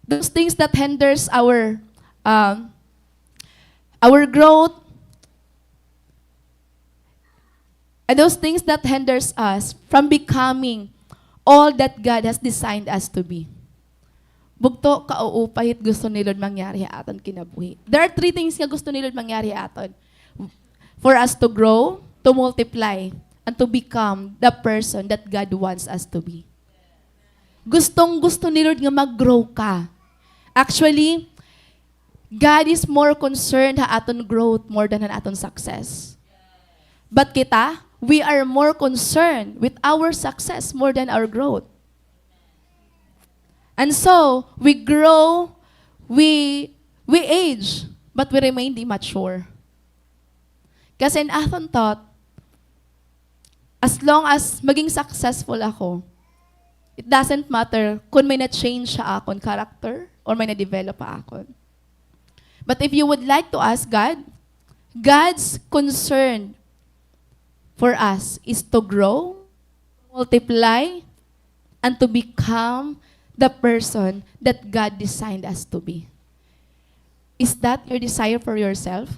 those things that hinders our growth, and those things that hinders us from becoming all that God has designed us to be. Bugto, kauupahit gusto ni Lord mangyari aton kinabuhi. There are 3 things nga gusto ni Lord mangyari aton. For us to grow, to multiply, and to become the person that God wants us to be. Gustong-gusto ni Lord nga mag-grow ka. Actually, God is more concerned ha aton growth more than ha aton success. But kita, we are more concerned with our success more than our growth. And so, we grow, we age, but we remain immature. Kasi in aton thought, as long as maging successful ako, it doesn't matter kung may na-change sa akon character or may na-develop pa akon. But if you would like to ask God, God's concern for us is to grow, multiply, and to become the person that God designed us to be. Is that your desire for yourself?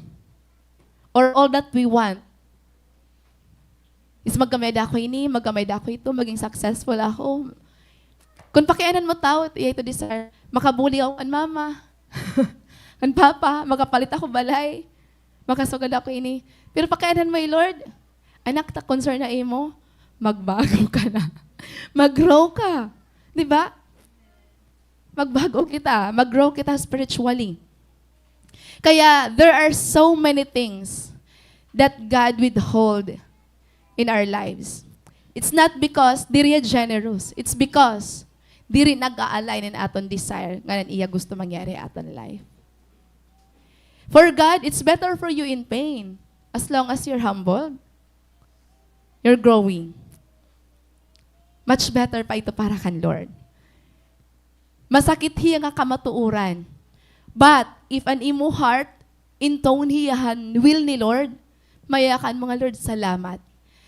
Or all that we want is magkamay ako ini, magkamay ako ito, maging successful ako. Kung pakianan mo tao, ito desire, makabuli ako kan mama, kan papa, makapalit ako balay, makasugad ako ini. Pero pakianan mo, Lord, anak, ta concern na imo, magbago ka na. Mag-grow ka. Di ba? Magbago kita. Mag-grow kita spiritually. Kaya, there are so many things that God withhold in our lives. It's not because diri generous. It's because diri nag-a-align in aton desire nga iya gusto mangyari aton life. For God, it's better for you in pain as long as you're humble. You're growing. Much better pa ito para kan Lord. Masakit hiya nga kamatuuran. But, if an imo heart, in tone hiyahan, will ni Lord, mayakan mga Lord, salamat.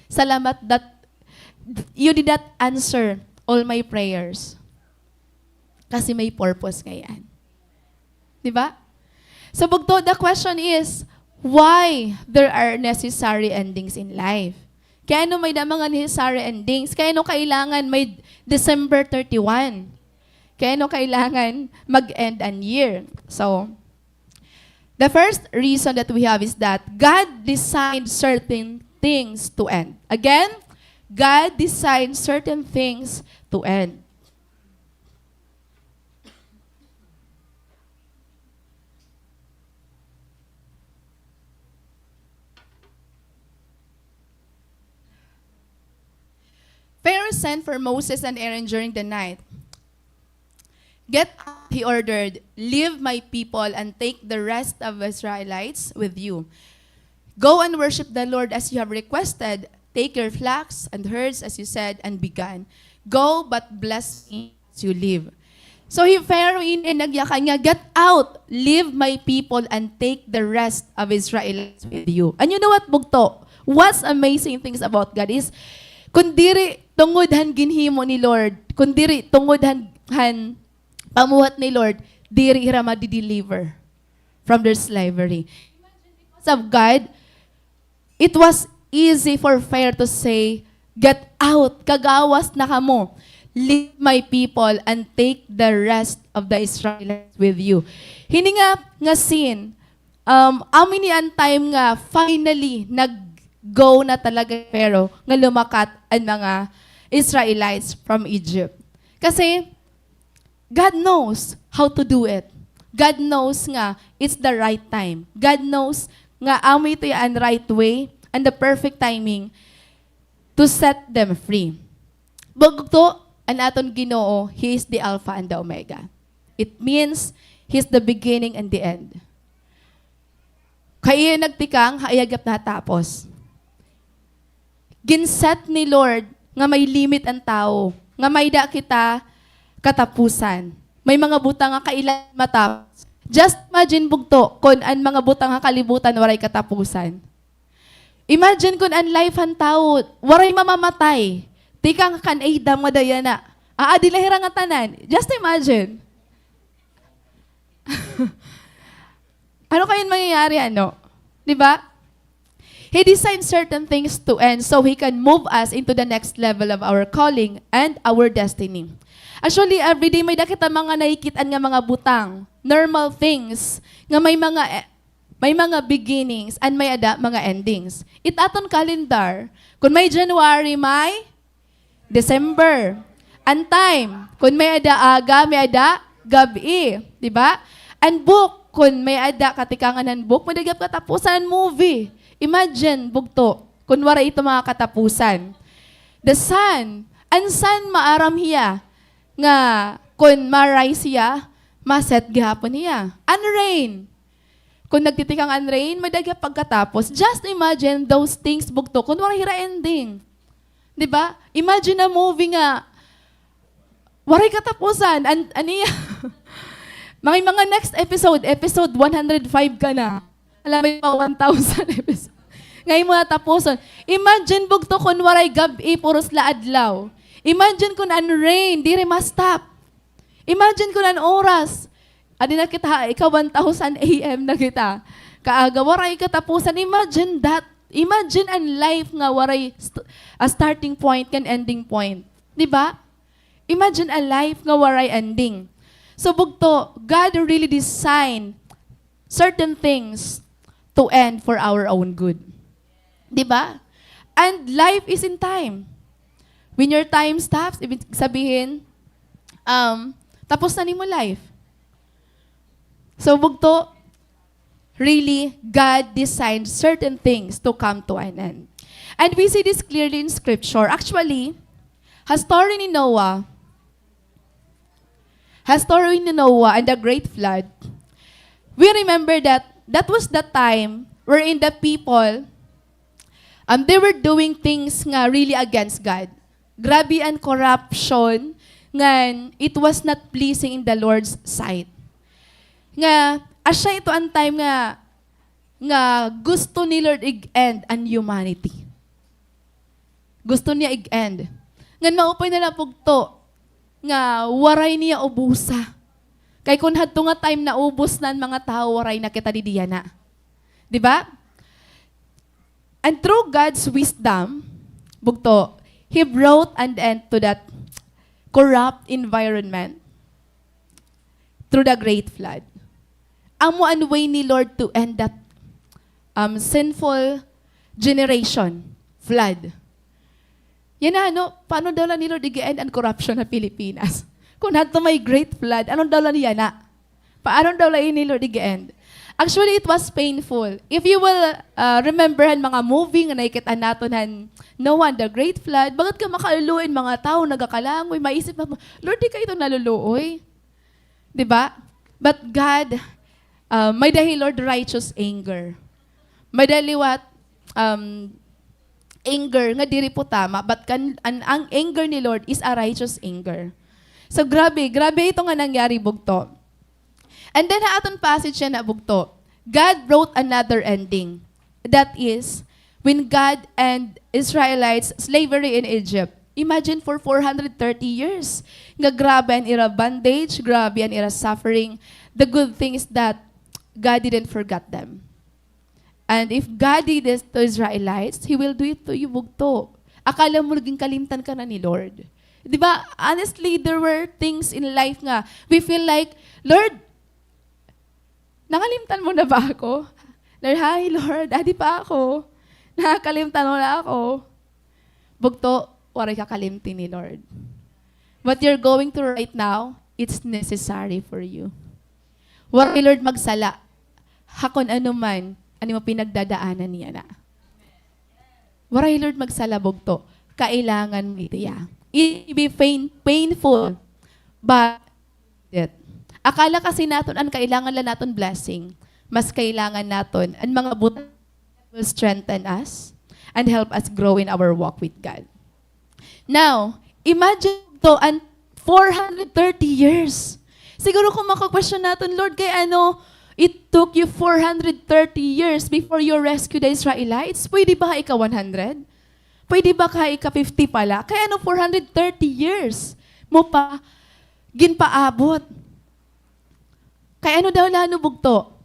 Salamat that you did not answer all my prayers. Kasi may purpose ngayon. Di ba? So, bugto, the question is, why there are necessary endings in life? Kaya ano may mga necessary endings? Kaya ano kailangan may December 31? Kaya ano kailangan mag-end an year? So, the first reason that we have is that God designed certain things to end. Again, God designed certain things to end. Pharaoh sent for Moses and Aaron during the night. Get up, he ordered, leave my people and take the rest of the Israelites with you. Go and worship the Lord as you have requested. Take your flocks and herds as you said and began. Go, but bless me as you live. So Pharaoh nagyakan nga, get out, leave my people and take the rest of Israelites with you. And you know what, bugto? What's amazing things about God is, kung diri tungodhan ginhimo ni Lord, kung diri tungodhan pamuhat ni Lord, diri ira ma-deliver from their slavery. Because of God, it was easy for Pharaoh to say, get out, kagawas na kamo. Leave my people and take the rest of the Israelites with you. Hini nga scene, amin ni ang time nga finally nag-go na talaga Pharaoh nga lumakat ang mga Israelites from Egypt. Kasi God knows how to do it. God knows nga it's the right time. God knows nga amin ito yung right way and the perfect timing to set them free. Bugto, ang aton Ginoo, He is the Alpha and the Omega. It means He's the beginning and the end. Kaya nagtikang, hayagap na tapos. Ginset ni Lord nga may limit ang tao, nga may da kita katapusan. May mga butang nga kailan matapos. Just imagine bugto, kung ang mga butang nga kalibutan, waray katapusan. Imagine kung ang life ang tao, waray mamamatay. Tikang kan ay dam nga dayana. Dilahira nga tanan. Just imagine. Ano kayong mangyayari, ano? Diba? He designed certain things to end so He can move us into the next level of our calling and our destiny. Actually, everyday may dakita mga nakikitaan nga mga butang, normal things, nga may mga beginnings and may mga endings. Itaton calendar, kung may January, may December. And time, kung may aga, may gabi. Diba? And book, kung may katikangan ng book, madagap katapusan movie. Imagine, bugto, kunwara ito mga katapusan. The sun, ang sun maaram hiya, nga kung ma-rise hiya, ma-set gihapon hiya. And rain, kung nagtitikang ang rain, madagap pagkatapos. Just imagine those things, bugto, kunwara hira ending. Diba? Imagine a movie nga, waray katapusan, aniya. mga next episode 105 ka na. Alam mo pa 1,000 episode. Ngayon mo natapuson. Imagine bugto kung waray gabi, puros la adlaw. Imagine kung an rain, di rin ma-stop. Imagine kung an oras. Adi na kita, ikaw 1,000 AM na kita. Kaaga, waray katapusan. Imagine that. Imagine an life nga waray a starting point can ending point. Di ba? Imagine a life nga waray ending. So bugto, God really designed certain things to end for our own good. Di ba? And life is in time. When your time stops, ibig sabihin, tapos na ni mo life. So bugto, really, God designed certain things to come to an end. And we see this clearly in Scripture. Actually, story ni Noah and the great flood, we remember that that was the time wherein the people, they were doing things nga really against God. Grabe ang corruption nga it was not pleasing in the Lord's sight. Nga, asya ito ang time nga gusto ni Lord i-end ang humanity. Gusto niya i-end. Nga maupay na pugto, nga waray niya ubusa. Kay kung hadto nga time na ubos na ang mga tao, waray na kita di diya na. Diba? And through God's wisdom, bugto, He brought an end to that corrupt environment through the great flood. Amo an way ni Lord to end that sinful generation, flood. Yan na, paano daw lang ni Lord i-end ang corruption na Pilipinas? Kung hadto may great flood, anong daw lang niya na? Paano daw lang ni Lord i-end? Actually, it was painful. If you will remember han mga movie nga nakikita naton han Noah, the great flood, bakit ka makaluluin mga tao, nagakalangoy, maisip mo, Lord, di ka ito naluluoy. Diba? But God, may dahil Lord righteous anger. May daliwat anger nga diri po tama, but ang anger ni Lord is a righteous anger. So grabe ito nga nangyari bugto. And then aton passage siya na bugto. God wrote another ending. That is, when God and Israelites slavery in Egypt. Imagine for 430 years. Nga grabe ang ira bondage, grabe ang ira suffering. The good thing is that God didn't forget them. And if God did this to Israelites, He will do it to you, bugto. Akala mo naging kalimtan ka na ni Lord. Di ba? Honestly, there were things in life nga, we feel like, Lord, nakalimtan mo na ba ako? Lord, hi Lord, adi pa ako. Nakakalimtan mo na ako. Bugto, waray kakalimti ni Lord. What you're going through right now, it's necessary for you. Waray Lord magsala. Hakon ano man, ano mo pinagdadaanan niya na. Waray Lord magsala bugto. Kailangan mo ito ya. It be painful, but it. Akala kasi naton ang kailangan lang naton blessing. Mas kailangan naton ang mga buta will strengthen us and help us grow in our walk with God. Now, imagine to ang 430 years. Siguro kung maka-question natin, Lord, kay ano, it took you 430 years before you rescued the Israelites? Pwede ba ka ika 100? Pwede ba ka ika 50 pala? Kaya ano 430 years mo pa ginpaabot? Kaya ano daw lano bugto?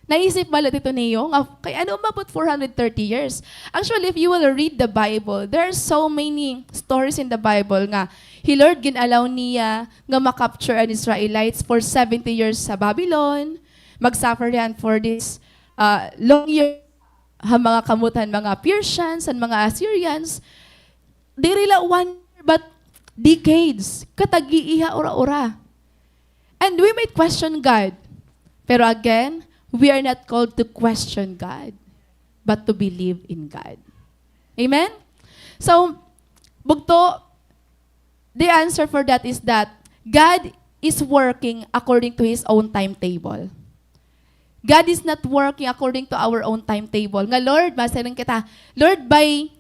Naisip ba ito niyo? Kaya ano umabot 430 years? Actually, if you will read the Bible, there are so many stories in the Bible nga Lord ginalaw niya nga makapture an Israelites for 70 years sa Babylon, magsuffer yan for this long year, mga kamutan, mga Persians and mga Assyrians. Diri la 1 year, but decades. Katag-iiha ora-ora. And we might question God. Pero again, we are not called to question God, but to believe in God. Amen? So, bugto, the answer for that is that God is working according to His own timetable. God is not working according to our own timetable. Nga, Lord, masalang kita, Lord, by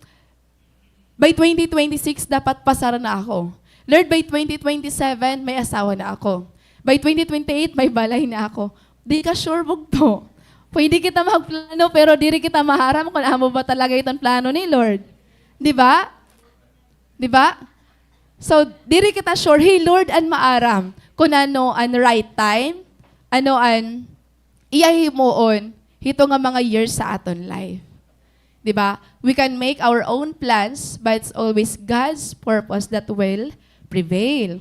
2026, dapat pasara na ako. Lord, by 2027, may asawa na ako. By 2028, may balay na ako. Di ka sure bugto. Pwede kita magplano pero diri kita maharam kung amo ba talaga itong plano ni Lord. Di ba? Di ba? So, diri kita sure, hey Lord, an maaram kung ano an right time, ano an iyahimuon, hito nga mga years sa aton life. Di ba? We can make our own plans, but it's always God's purpose that will prevail.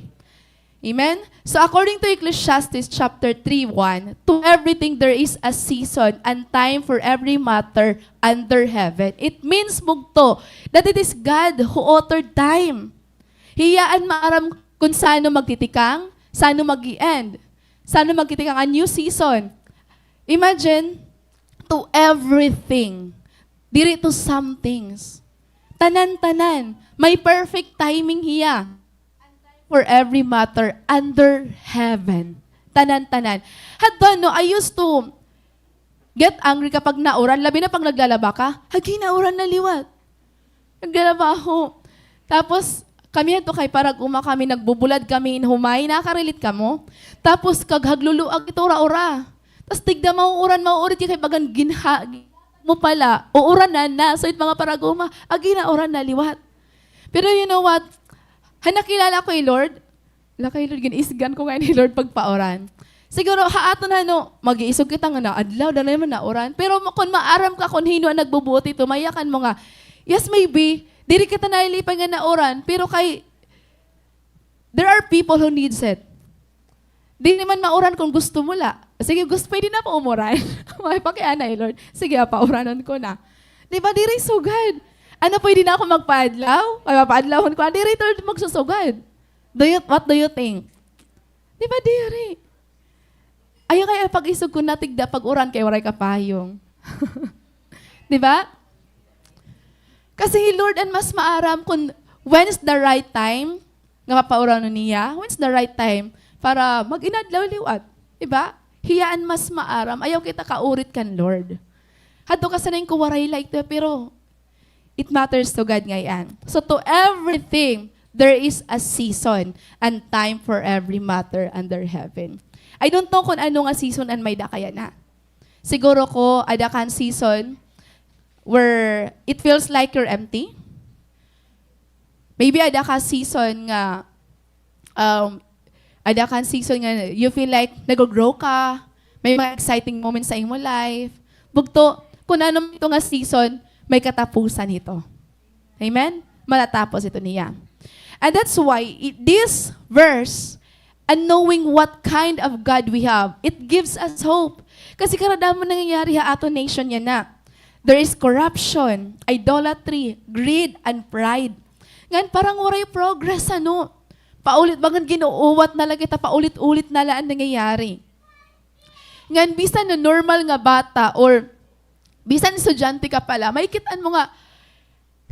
Amen? So according to Ecclesiastes chapter 3:1, to everything there is a season and time for every matter under heaven. It means mugto that it is God who authored time. Hiyaan maaram kung sano magtitikang, sano mag-i-end, sano magtitikang a new season. Imagine, to everything, diri to some things. Tanan-tanan, may perfect timing hiya for every matter under heaven. Tanan-tanan. Hadto, no, I used to get angry kapag nauran. Labi na pag naglalaba ka, hagi nauran na liwat. Naglalaba ako. Tapos, kami ito kay parag kami, nagbubulad kami, humay, nakarilit ka mo. Tapos, kaghagluluag ito ora-ora. Tapos, tigda mauuran, mauurit kay bagan ginha mo pala. Uuran na. So, it mga paraguma, agi na oran na liwat. Pero you know what? Nakilala ko kay Lord. Kay Lord, ginisgan ko nga ni Lord pagpaoran. Siguro, haato na, mag-iisog kita nga na, adlaw, na naman na oran. Pero kung maaram ka, kung hino ang nagbubuti, tumayakan mo nga, yes, maybe, diri kita nailipan nga na oran, pero there are people who needs it. Di naman mauran kung gusto mo la. Sige, pwede na pa umuran. May pakiana Lord. Sige, pauranan ko na. Di ba, diri sugad. Ano, pwede na ako magpaadlaw? Ay, mapaadlawon ko. Diri, Lord, magsusugad. What do you think? Di ba, diri? Ayaw kaya pag-isog ko natigda pag-uran kay waray kapayong. Di ba? Kasi Lord, ang mas maaram kung when's the right time, nga mapauran niya, when's the right time para mag-inadlaw liwat. Di ba? Hiyaan mas maaram. Ayaw kita kaurit kan Lord. Hadto ka sanay ko waray like to, pero it matters to God ngayon. So to everything, there is a season and time for every matter under heaven. I don't know kung ano nga season and may dakaya na. Siguro ko, ada kan season where it feels like you're empty. Maybe ada ka season nga, ada kan season nga you feel like nag-grow ka, may mga exciting moments sa imo life. Bugto, kung ano ito nga season, may katapusan ito. Amen? Matatapos ito niya. And that's why this verse, and knowing what kind of God we have, it gives us hope. Kasi karadamo nangyayari ha ato nation yan na. There is corruption, idolatry, greed, and pride. Ngayon, parang waray progress, ano? Paulit, bagan ginuuwat na lang kita, paulit-ulit na lang nangyayari. Ngayon, bisan na normal nga bata, or bisan estudyante ka pala, may kitaan mo nga,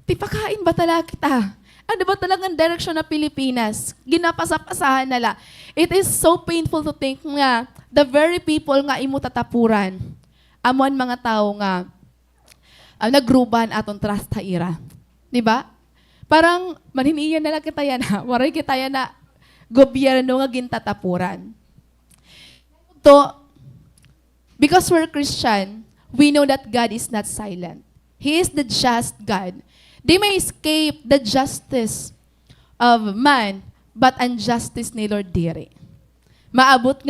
tipakain ba talaga kita? Ano ba talagang direction na Pilipinas? Ginapasa-pasahan nala. It is so painful to think nga, the very people nga imo tatapuran, amon mga tao nga, nagruban atong trust ha ira. Diba? Parang maniniyan na lang kita yan ha. Waray kita yan na gobyerno nga gintatapuran. So, because we're Christian, we know that God is not silent. He is the just God. They may escape the justice of man, but injustice ni Lord diri. Maabot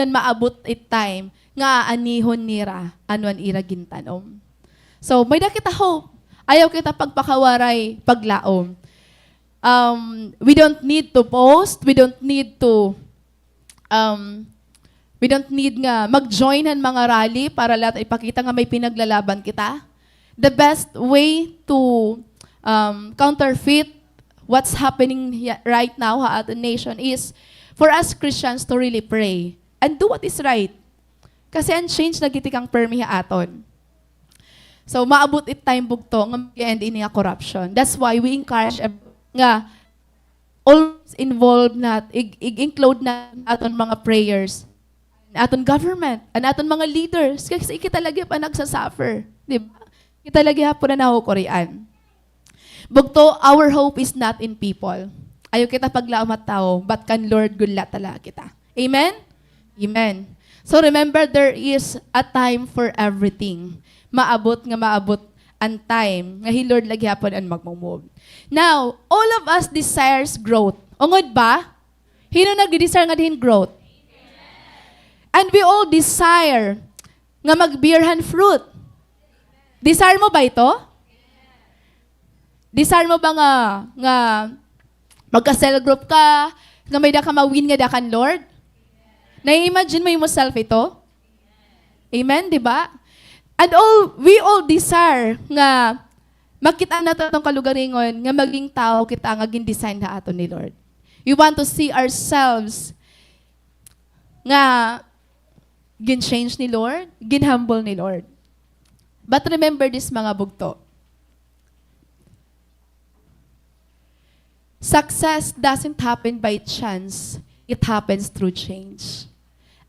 it time nga anihon nira anuan ira gintanom. So, may kita hope. Ayaw kita pagpakawaray paglaom. We don't need to post. We don't need nga mag-joinan mga rally para lahat ipakita nga may pinaglalaban kita. The best way to counterfeit what's happening right now at the nation is for us Christians to really pray and do what is right. Kasi unchanged na gitikang permi aton. So, maabot it time bugto nga mag-end ini nga corruption. That's why we encourage nga always involved na, include na aton mga prayers, aton government, and aton mga leaders. Kasi kita lagi pa nagsasuffer. Diba? Kita lagi po na nahukurian. Bugto, our hope is not in people. Ayaw kita paglaom at tao, but kan Lord gula tala kita. Amen? Amen. So remember, there is a time for everything. Maabot nga maabot ang time nga hi Lord lagi hapon ang magmumove. Now, all of us desires growth. Ungod ba? Hino nag-desire nga din growth? And we all desire nga mag-bearhan fruit. Desire mo ba ito? Desire mo ba nga magka-cell group ka, nga may da ka ma-win nga da kan Lord? Na-imagine mo yung self ito? Amen, di ba? And we all desire nga makita nato itong kalugaringon nga maging tao kita nga gin-design na ato ni Lord. We want to see ourselves nga gin-change ni Lord, gin-humble ni Lord. But remember this, mga bugto. Success doesn't happen by chance. It happens through change.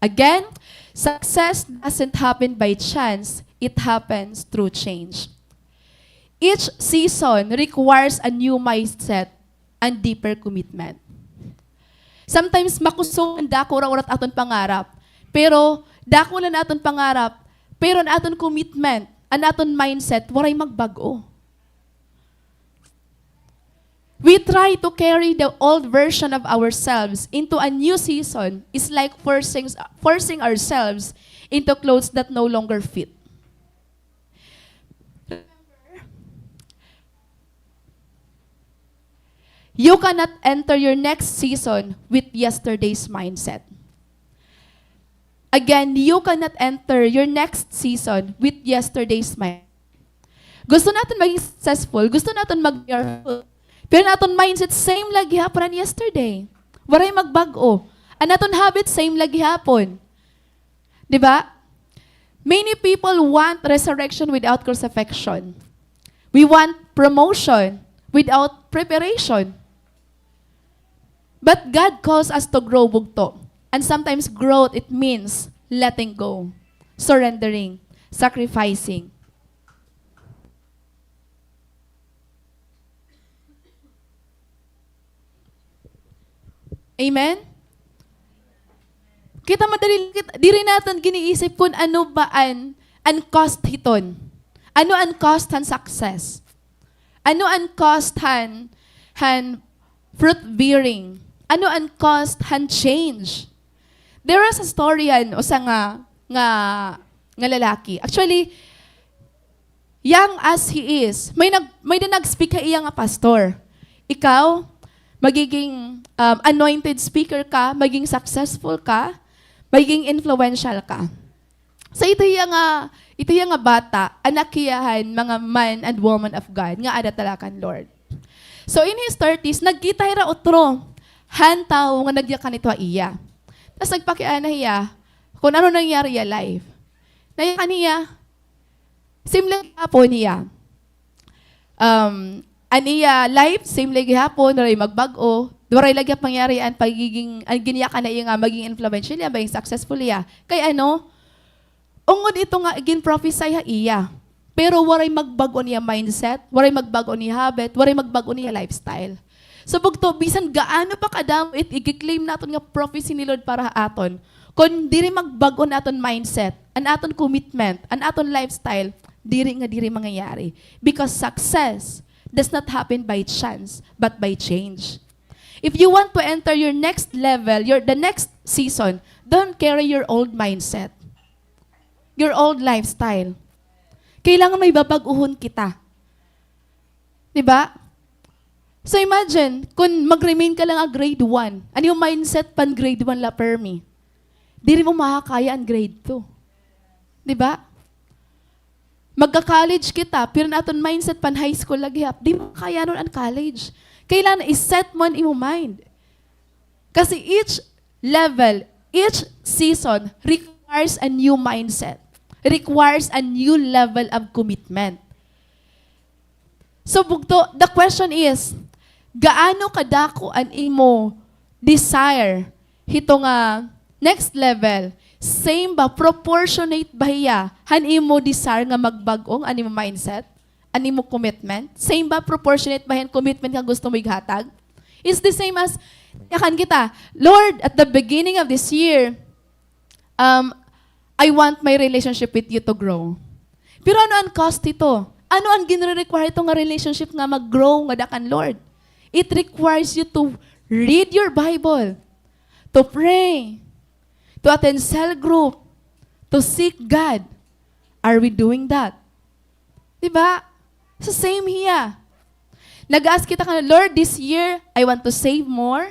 Again, success doesn't happen by chance. It happens through change. Each season requires a new mindset and deeper commitment. Sometimes makusong ang dako ra urat aton pangarap. Pero dako na naton pangarap, pero na aton commitment, ang aton mindset waray magbago. We try to carry the old version of ourselves into a new season. It's like forcing ourselves into clothes that no longer fit. You cannot enter your next season with yesterday's mindset. Again, you cannot enter your next season with yesterday's mindset. Gusto natin maging successful, gusto natin mag-fearful, pero naton mindset, same lagi hapon ang yesterday. Waray magbago. Ang naton habit, same lagi hapon. Di ba? Many people want resurrection without crucifixion. We want promotion without preparation. But God calls us to grow, bugto. And sometimes growth, it means letting go, surrendering, sacrificing. Amen? Kita madali, di rin natin giniisip kung ano ba ang cost hiton. Ano ang cost han success? Ano ang cost han fruit bearing? Ano ang cost han change? There is a story yan, usa nga lalaki. Actually, young as he is, may nag-speak ka iya nga pastor. Ikaw, magiging anointed speaker ka, maging successful ka, magiging influential ka. So ito yung nga bata, anak kiyahan, mga man and woman of God, nga ada talakan Lord. So in his 30s, nagkita hira otro, hantaw nga nagyakan ito iya. Tapos nagpakiana hiya, kung ano nangyari ya life. Nayakan niya, simple po niya. Aniya life, same lagi hapon, waray magbago, waray lagi pangyarian, pagiging, giniya ka na iya nga, maging influential ya, maging successful ya. Kaya ungod ito nga, gin-prophesy ha iya. Pero waray magbago niya mindset, waray magbago niya habit, waray magbago niya lifestyle. So bugto, bisan gaano pa kadamo i-claim natin nga prophecy ni Lord para aton, kung diri magbago naton mindset, an aton commitment, an aton lifestyle, diri mangyayari. Because success does not happen by chance, but by change. If you want to enter your next level, the next season, don't carry your old mindset, your old lifestyle. Kailangan may babaguhon kita. Diba? So imagine, kung mag-remain ka lang grade 1, ano yung mindset pan grade 1 la permi? Di rin mo makakaya ang grade 2. Diba? Magka-college kita, pero naton mindset pan high school lagi hap, di mo kaya nun ang college. Kailangan i-set mo in your mind. Kasi each level, each season requires a new mindset. Requires a new level of commitment. So bugto, the question is, gaano kadako an imo desire hito nga next level? Same ba, proportionate ba hiya han imo desire nga magbag-ong animo mindset, animo commitment? Same ba, proportionate ba yan commitment nga gusto mo ihatag? It's the same as yakan kita, Lord, at the beginning of this year, I want my relationship with you to grow. Pero ano ang cost ito? Ano ang ginre-require ito nga relationship nga mag-grow nga dakan Lord? It requires you to read your Bible, to pray, to attend cell group, to seek God. Are we doing that? Diba? So same here. Nag-ask kita ka, Lord, this year, I want to save more.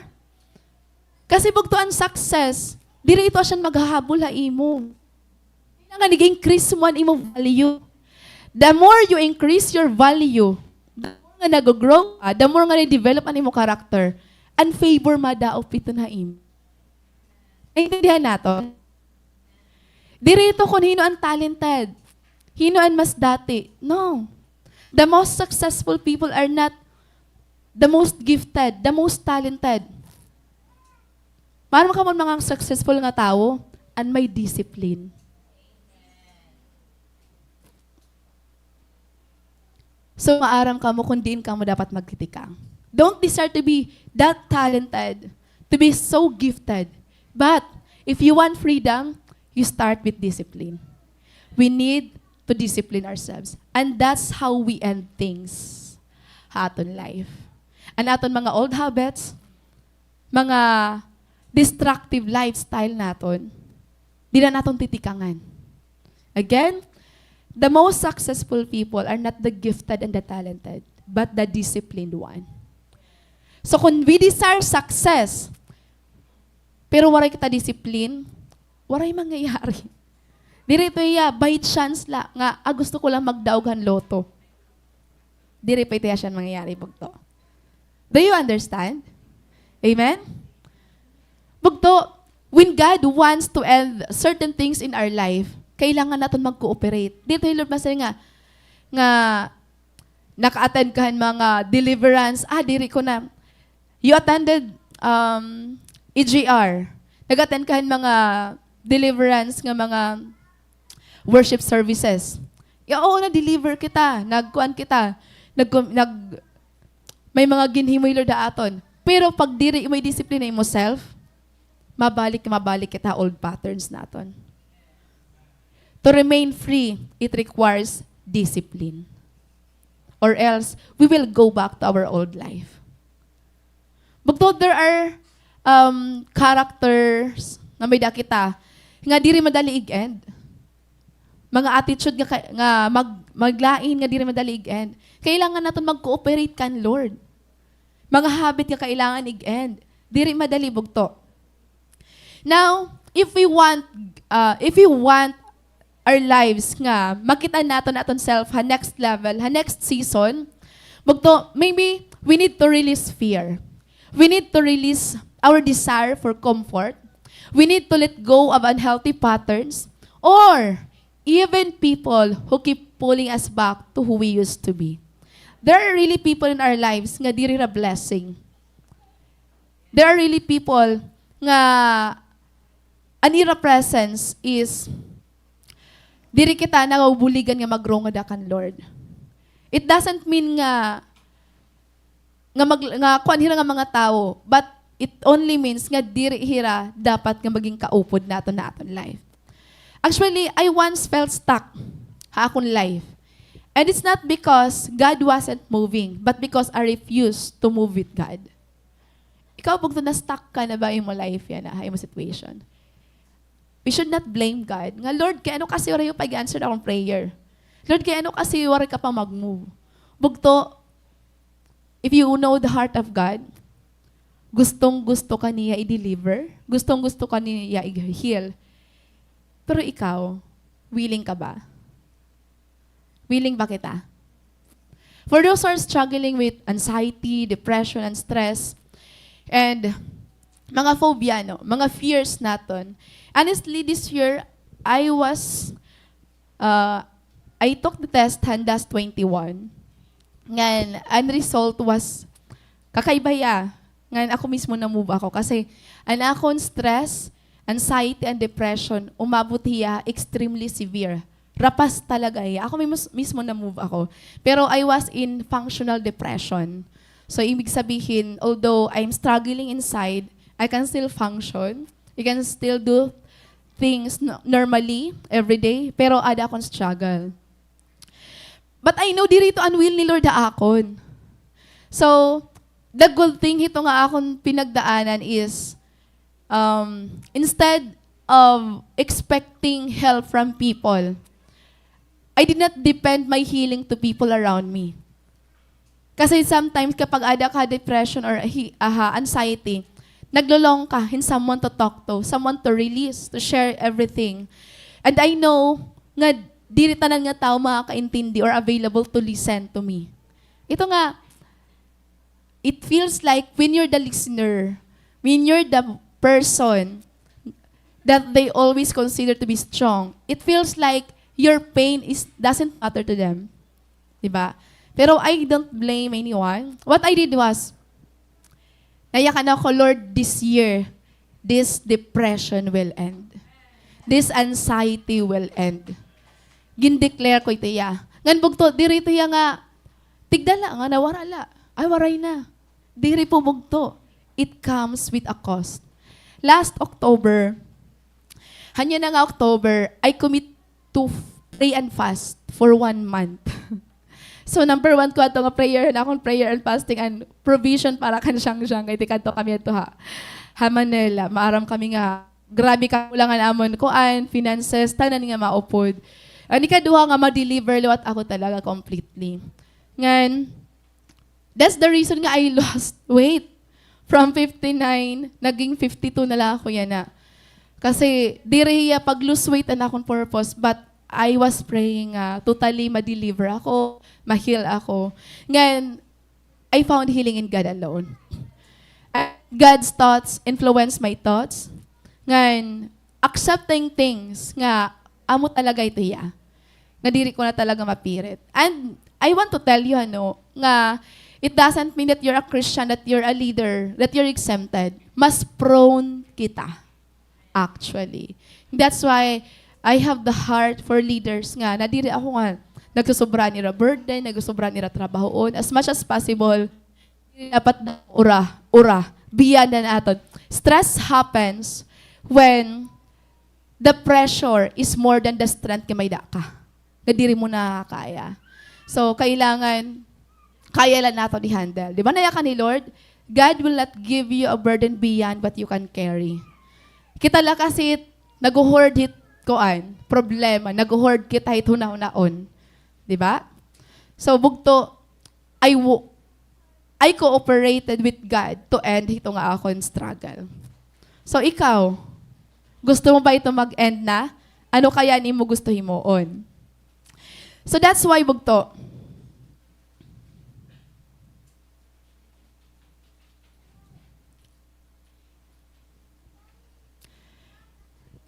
Kasi bugto ang success, diri ito siya maghahabol ha imo. Kailangan nag-increase mo ang imo value. The more you increase your value, the more nga nag-grow, the more nga na-develop ang imo character, and favor madaop ito na imo. Naintindihan nato? Diri ito kung hino ang talented. Hino ang mas dati. No. The most successful people are not the most gifted, the most talented. Maram ka mo mga successful nga tao and may discipline. So maaram ka mo kung diin ka mo dapat magkitikang. Don't desire to be that talented, to be so gifted. But if you want freedom, you start with discipline. We need to discipline ourselves. And that's how we end things aton life. And aton mga old habits, mga destructive lifestyle naton, di na naton titikangan. Again, the most successful people are not the gifted and the talented, but the disciplined one. So kung we desire success, pero waray kita discipline, waray mangyayari. Diri iya, by chance la, nga, gusto ko lang magdaogan loto. Diri pa ito siya mangyayari bugto. Do you understand? Amen? Bugto, when God wants to end certain things in our life, kailangan natin mag-cooperate. Dito yung Lord Master nga naka-attend ka mga deliverance. Diri ko na. You attended EGR. Nag-attend ka mga deliverance nga mga worship services. Oo, na-deliver kita. Nagkuan kita. May mga ginhimoy Lord aton. Pero pag diri may discipline mo self, mabalik kita old patterns naton. To remain free, it requires discipline. Or else, we will go back to our old life. Bugtod, there are characters na may dakita nga diri madali i-end. Mga attitude nga maglain nga diri madali i-end. Kailangan naton mag-cooperate kan Lord. Mga habit nga kailangan i-end. Diri madali bugto. Now, if we want our lives nga makita naton self ha next level, ha next season, bugto, maybe we need to release fear. We need to release our desire for comfort. We need to let go of unhealthy patterns or even people who keep pulling us back to who we used to be. There are really people in our lives nga diri ra blessing. There are really people nga anira presence is diri kita nagabuligan nga mag-grow nga dakan Lord. It doesn't mean nga kuan hira nga mga tao, but it only means nga diri hira dapat nga maging kaupod naton life. Actually, I once felt stuck sa akong life. And it's not because God wasn't moving, but because I refused to move with God. Ikaw, pag na-stuck ka na ba yung mo life yan, yung mo situation? We should not blame God. Nga, Lord, kaya ano kasi wala yung pag-answer akong prayer? Lord, kaya ano kasi wala ka pa mag-move? Bugto, if you know the heart of God, gustong-gusto ka niya i-deliver, gustong-gusto ka niya i-heal, pero ikaw, willing ka ba? Willing ba kita? For those who are struggling with anxiety, depression, and stress, and mga phobia, mga fears naton. Honestly, this year, I took the test Handas 21. Ngan, ang result was, kakaibaya. Ngan, ako mismo na-move ako. Kasi, ang akong stress, anxiety, and depression, umabot hiya extremely severe. Rapas talaga hiya. Ako mismo na-move ako. Pero I was in functional depression. So, ibig sabihin, although I'm struggling inside, I can still function. I can still do things normally, every day, pero ada akong struggle. But I know dirito ang will ni Lord akon. So, the good thing ito nga akong pinagdaanan is, instead of expecting help from people, I did not depend my healing to people around me. Kasi sometimes kapag ada ka depression or anxiety, naglulong ka in someone to talk to, someone to release, to share everything. And I know nga dili tanan nga tao makakaintindi or available to listen to me. Ito nga, it feels like when you're the listener, when you're the person that they always consider to be strong, it feels like your pain doesn't matter to them. Diba? Pero I don't blame anyone. What I did was, nayakan ako, Lord, this year, this depression will end. This anxiety will end. Gindeclare ko ito ya. Ngan bugto, diri ito ya nga, tigdala nga, nawarala. Ay, waray na. Diri po bugto. It comes with a cost. Last October, hanya na nga October, I commit to pray and fast for 1 month. So number 1 ko ato nga prayer, na akong prayer and fasting and provision para kan siyang kay tikadto kami ato ha. Manila, maaram kami nga grabe ka ulangan amon kuan, finances tanan nga maupod. Ani kaduha nga ma-deliver liwat ako talaga completely. Ngan that's the reason nga I lost weight. From 59, naging 52 na lang ako yan na. Kasi diriya pag-lose weight na akong purpose, but I was praying totally ma-deliver ako, ma-heal ako. Ngayon, I found healing in God alone. God's thoughts influence my thoughts. Ngayon, accepting things nga, amo talaga ito ya. Nga diri ko na talaga mapirit. And I want to tell you, nga, it doesn't mean that you're a Christian, that you're a leader, that you're exempted. Mas prone kita, actually. That's why I have the heart for leaders nga. Nadiri ako nga, nagsusobra nila burden, nagsusobra nila trabahoon. As much as possible, dapat ura, beyond na natin. Stress happens when the pressure is more than the strength ka may ka. Nadiri mo na kaya. So, kailangan kaya lang nato i-handle. Di ba nayakan ni Lord? God will not give you a burden beyond what you can carry. Kita lang kasi nag-hoard hit koan, problema, nag-hoard kita hit hunaon. Di ba? So, bugto, I cooperated with God to end ito nga akong struggle. So, ikaw, gusto mo ba ito mag-end na? Ano kaya ni mo gusto himoon? So, that's why bugto,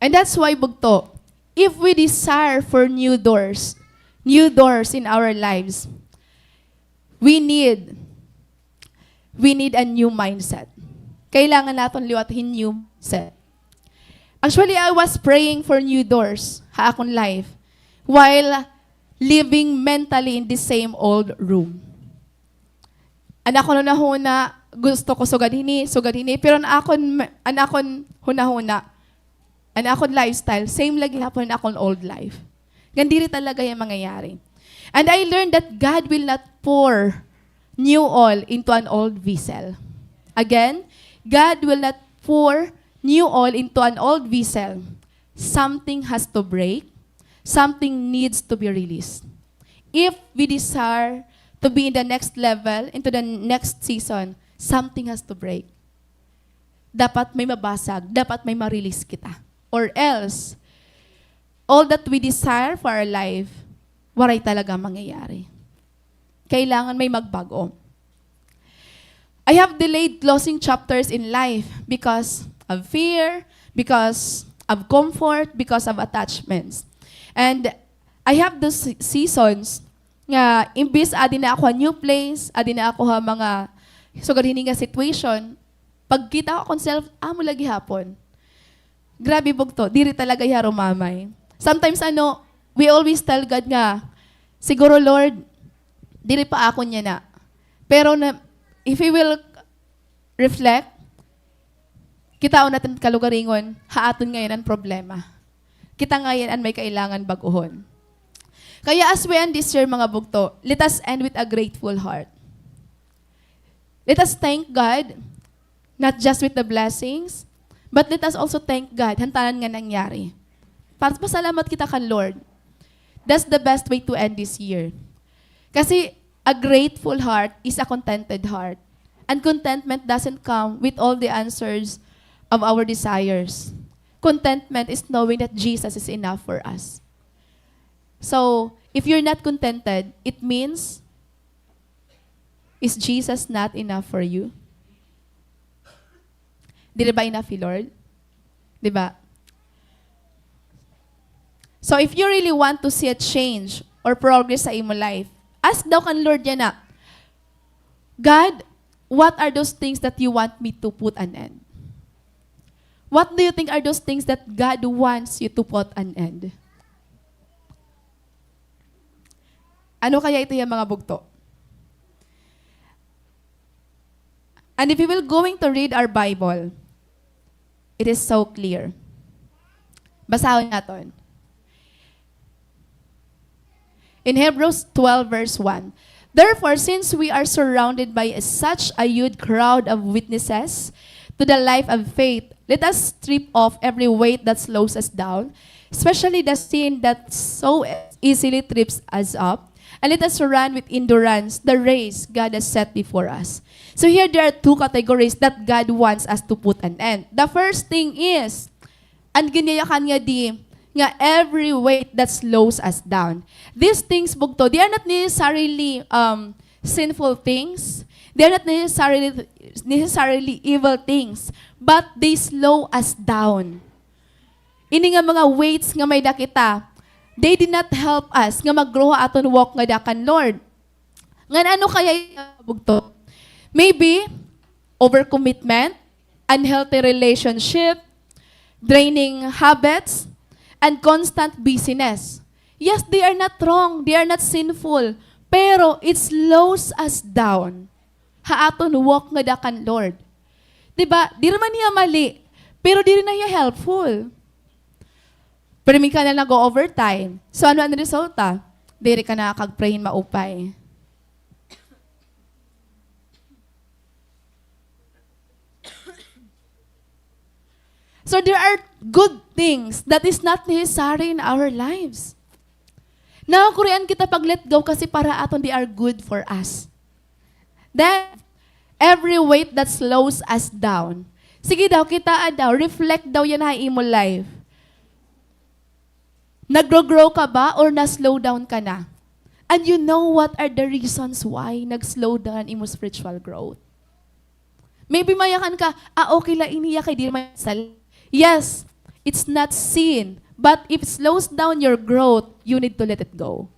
and that's why, bugto, if we desire for new doors in our lives, we need a new mindset. Kailangan natin liwatahin new mindset. Actually, I was praying for new doors sa akong life while living mentally in the same old room. Anak ko na huna, gusto ko sugad hini, pero anakon huna-huna, ang akong lifestyle, same lagi hapon akong old life. Gandiri talaga yung mangyayari. And I learned that God will not pour new oil into an old vessel. Again, God will not pour new oil into an old vessel. Something has to break. Something needs to be released. If we desire to be in the next level, into the next season, something has to break. Dapat may mabasag, dapat may ma-release kita. Or else, all that we desire for our life, waray talaga mangyayari. Kailangan may magbago. I have delayed closing chapters in life because of fear, because of comfort, because of attachments. And I have those seasons nga, imbis adi na ako a new place, adi na ako ha mga sugadini nga situation, pagkita ko akong self, amo lagi hapon. Grabe bugto, diri talaga yaro mamay. Sometimes we always tell God nga, siguro Lord, diri pa ako niya na. Pero if we will reflect, kitaon natin kalugaringon, haaton ngayon ang problema. Kita ngayon ang may kailangan baguhon. Kaya as we end this year, mga bugto, let us end with a grateful heart. Let us thank God, not just with the blessings, but let us also thank God, hantanan nga nangyari. Para pasalamat kita kan Lord. That's the best way to end this year. Kasi a grateful heart is a contented heart. And contentment doesn't come with all the answers of our desires. Contentment is knowing that Jesus is enough for us. So, if you're not contented, it means, is Jesus not enough for you? Di ba enough, Lord? Di ba? So, if you really want to see a change or progress sa imo life, ask daw kan Lord yan na, God, what are those things that you want me to put an end? What do you think are those things that God wants you to put an end? Ano kaya ito yung mga bugto? And if we will going to read our Bible, it is so clear. Basahon natin. In Hebrews 12 verse 1, therefore, since we are surrounded by such a huge crowd of witnesses to the life of faith, let us strip off every weight that slows us down, especially the sin that so easily trips us up, and let us run with endurance the race God has set before us. So here there are two categories that God wants us to put an end. The first thing is, and ginayakan nga di, nga every weight that slows us down. These things, bugto, they are not necessarily sinful things. They are not necessarily evil things, but they slow us down. Ini nga mga weights nga may dakita, they did not help us nga mag-grow aton walk nga dakan Lord. Nga ano kaya bugto? Maybe overcommitment, unhealthy relationship, draining habits, and constant busyness. Yes, they are not wrong, they are not sinful, pero it slows us down. Haaton walk nga dakan Lord. Diba? Di naman niya mali, pero di rin na niya helpful. Pero may ka na nag-overtime. So ano ang resulta? Di ka na kag-prayin maupay. So there are good things that is not necessary in our lives. Nakakurian kita pag let go kasi para aton they are good for us. Then, every weight that slows us down. Sige daw, kita daw, reflect daw yan na imo life. Nag-grow ka ba or na-slow down ka na? And you know what are the reasons why nag-slow down imo spiritual growth? Maybe mayakan ka, okay la iniya kay di man sal. Yes, it's not sin. But if it slows down your growth, you need to let it go.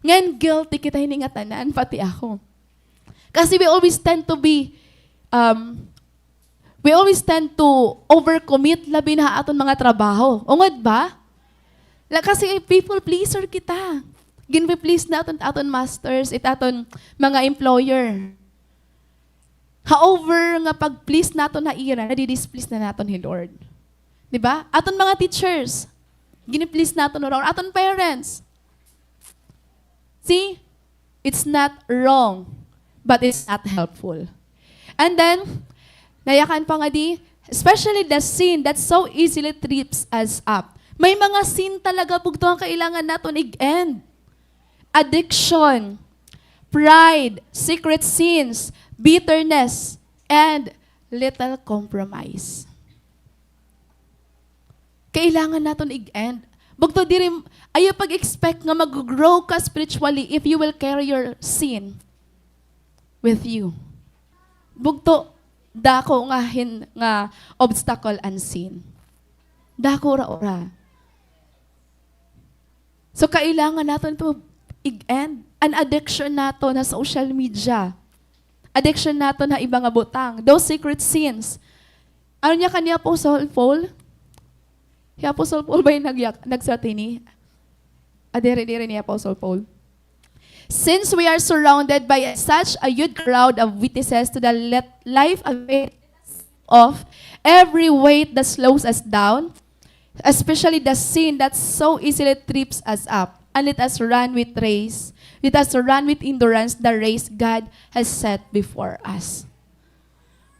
Ngayon, guilty kita hiningatanan, pati ako. Kasi we always tend to overcommit labi na aton mga trabaho. Ungod ba? Kasi people pleaser kita. Gin-please na aton masters, aton mga employer. However, nga pag-please nato na ira, nadi-displease na naton ni Lord. Diba? Aton mga teachers, gini-please nato na Lord. Aton parents. See? It's not wrong, but it's not helpful. And then, nayakan pa nga di, especially the sin that so easily trips us up. May mga sin talaga bugto ang kailangan naton i-end. Addiction, pride, secret sins, bitterness, and little compromise. Kailangan naton i-end. Bugto diri ayo pag-expect nga mag-grow ka spiritually if you will carry your sin with you. Bugto dako nga obstacle and sin. Dako ora. So kailangan naton to i-end an addiction nato na social media. Addiction nato na ibang butang. Those secret sins. Ano niya kaniya Apostle Paul? Si Apostle Paul ba yung nagsati ni? Adere-dere ni Apostle Paul. Since we are surrounded by such a huge crowd of witnesses to the life of every weight that slows us down, especially the sin that so easily trips us up. And let us run with race. Let us run with endurance the race God has set before us.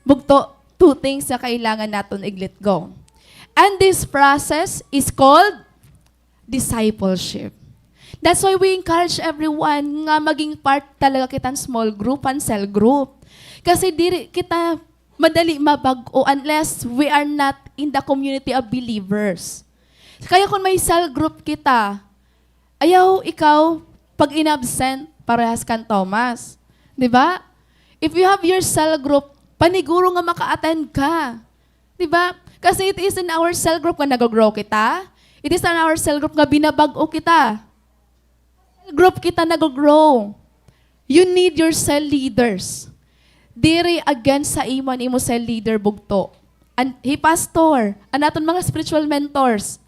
Bugto, two things na kailangan natin i-let go. And this process is called discipleship. That's why we encourage everyone nga maging part talaga kitang small group and cell group. Kasi di kita madali mabago unless we are not in the community of believers. Kaya kung may cell group kita, ayaw ikaw pag inabsent, parehas kang Thomas. Di ba? If you have your cell group, paniguro nga maka-attend ka. Di ba? Kasi it is in our cell group nga nag-grow kita. It is in our cell group nga binabago kita. Cell group kita nag-grow. You need your cell leaders. Diri against sa iman imo cell leader bugto. And he pastor, and aton mga spiritual mentors.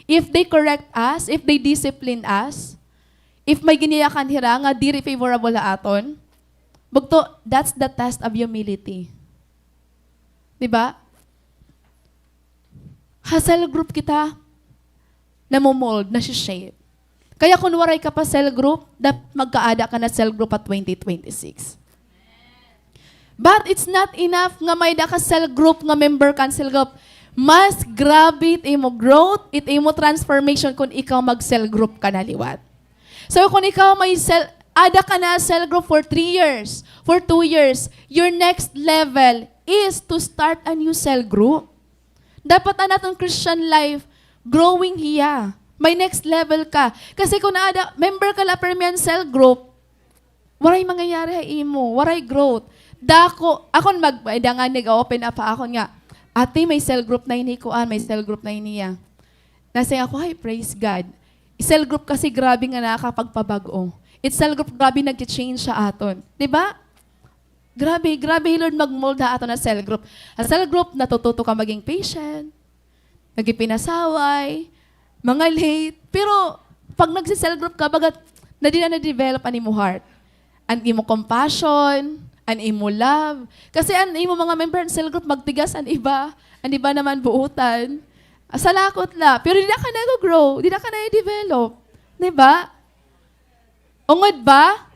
If they correct us, if they discipline us, if may giniyakan hira nga diri favorable la aton, bugto, that's the test of humility. Diba? Cell group kita, namomold, nasi-shape. Kaya kung waray ka pa cell group, dapat magkaada ka na cell group at 2026. But it's not enough nga may da ka cell group, nga member ka cell group. Mas grabe it imo growth, it imo transformation kung ikaw mag-cell group ka na liwat. So kung ikaw may ada ka na cell group for 3 years, for 2 years, your next level is to start a new cell group. Dapat na natong Christian life, growing hiya. May next level ka. Kasi kung naada, member ka la permian cell group, waray mangyayari ha imo, waray growth. Dako, akon magdangan nag-open up ako nga, ate, may cell group na inikuan, may cell group na iniya. Nasa ako, ay, praise God. Cell group kasi grabe nga nakakapagpabago. It's cell group, grabe nag-change sa aton. Diba? Grabe, Lord, mag-mold na ato na cell group. A cell group, natututo ka maging patient, nagipinasaway, mga late. Pero, pag nagsi-cell group ka, bagat, na di na na-develop ang imo heart. Ang imo compassion, ang imo love. Kasi ang imo mga member ng cell group, magtigas ang iba naman buutan. Salakot la. Pero di na ka nag-grow, di na ka na-develop. Diba? Ungod ba?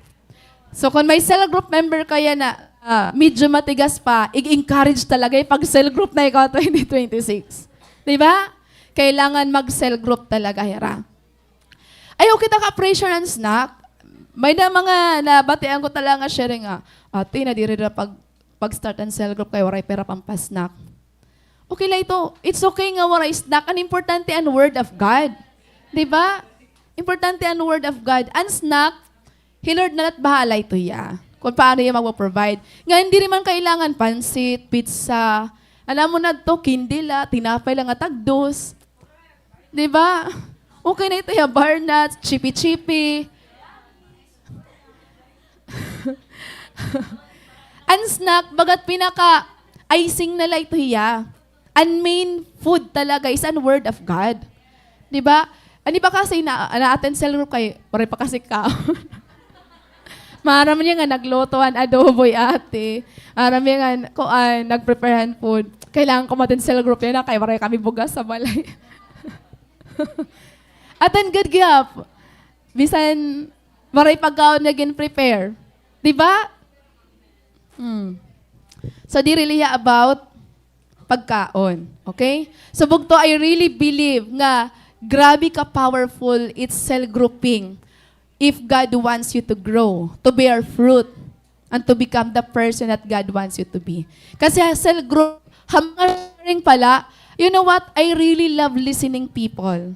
So, kung may cell group member kaya na medyo matigas pa, i-encourage talaga yung pag-cell group na ikaw 2026. Diba? Kailangan mag-cell group talaga, hira. Ayaw kita ka-pressure and snack. May na mga nabatian ko talaga sharing ate, na diri na pag-start ang cell group kayo, waray pera pampasnack. Okay lang ito. It's okay nga waray snack. Ang importante ang word of God. Diba? Importante ang word of God. Ang snack, Lord na bahala ito ya. Kung paano yung mag-provide. Nga hindi naman kailangan pansit, pizza. Alam mo na to, kindila, tinapay lang at tagdos. Diba? Okay na ito ya, bar nuts, chippy-chippy. Ang snack, bagat pinaka-icing na lang ito ya. Ang main food talaga is ang word of God. Diba? Ano ba kasi na-attend cell group kayo? Pare pa kasi ka. Maram niya nga naglutoan adoboy ate. Maram niya nga nagpreparehan food. Kailangan ko matin cell group yan na kaya maray kami bugas sa balay. At ang good gap. Bisan maray pagkaon na prepare. Diba? So di really about pagkaon. Okay? So bugto, I really believe nga grabe ka powerful it's cell grouping. If God wants you to grow, to bear fruit, and to become the person that God wants you to be. Kasi cell group, hamaring pala, you know what? I really love listening people.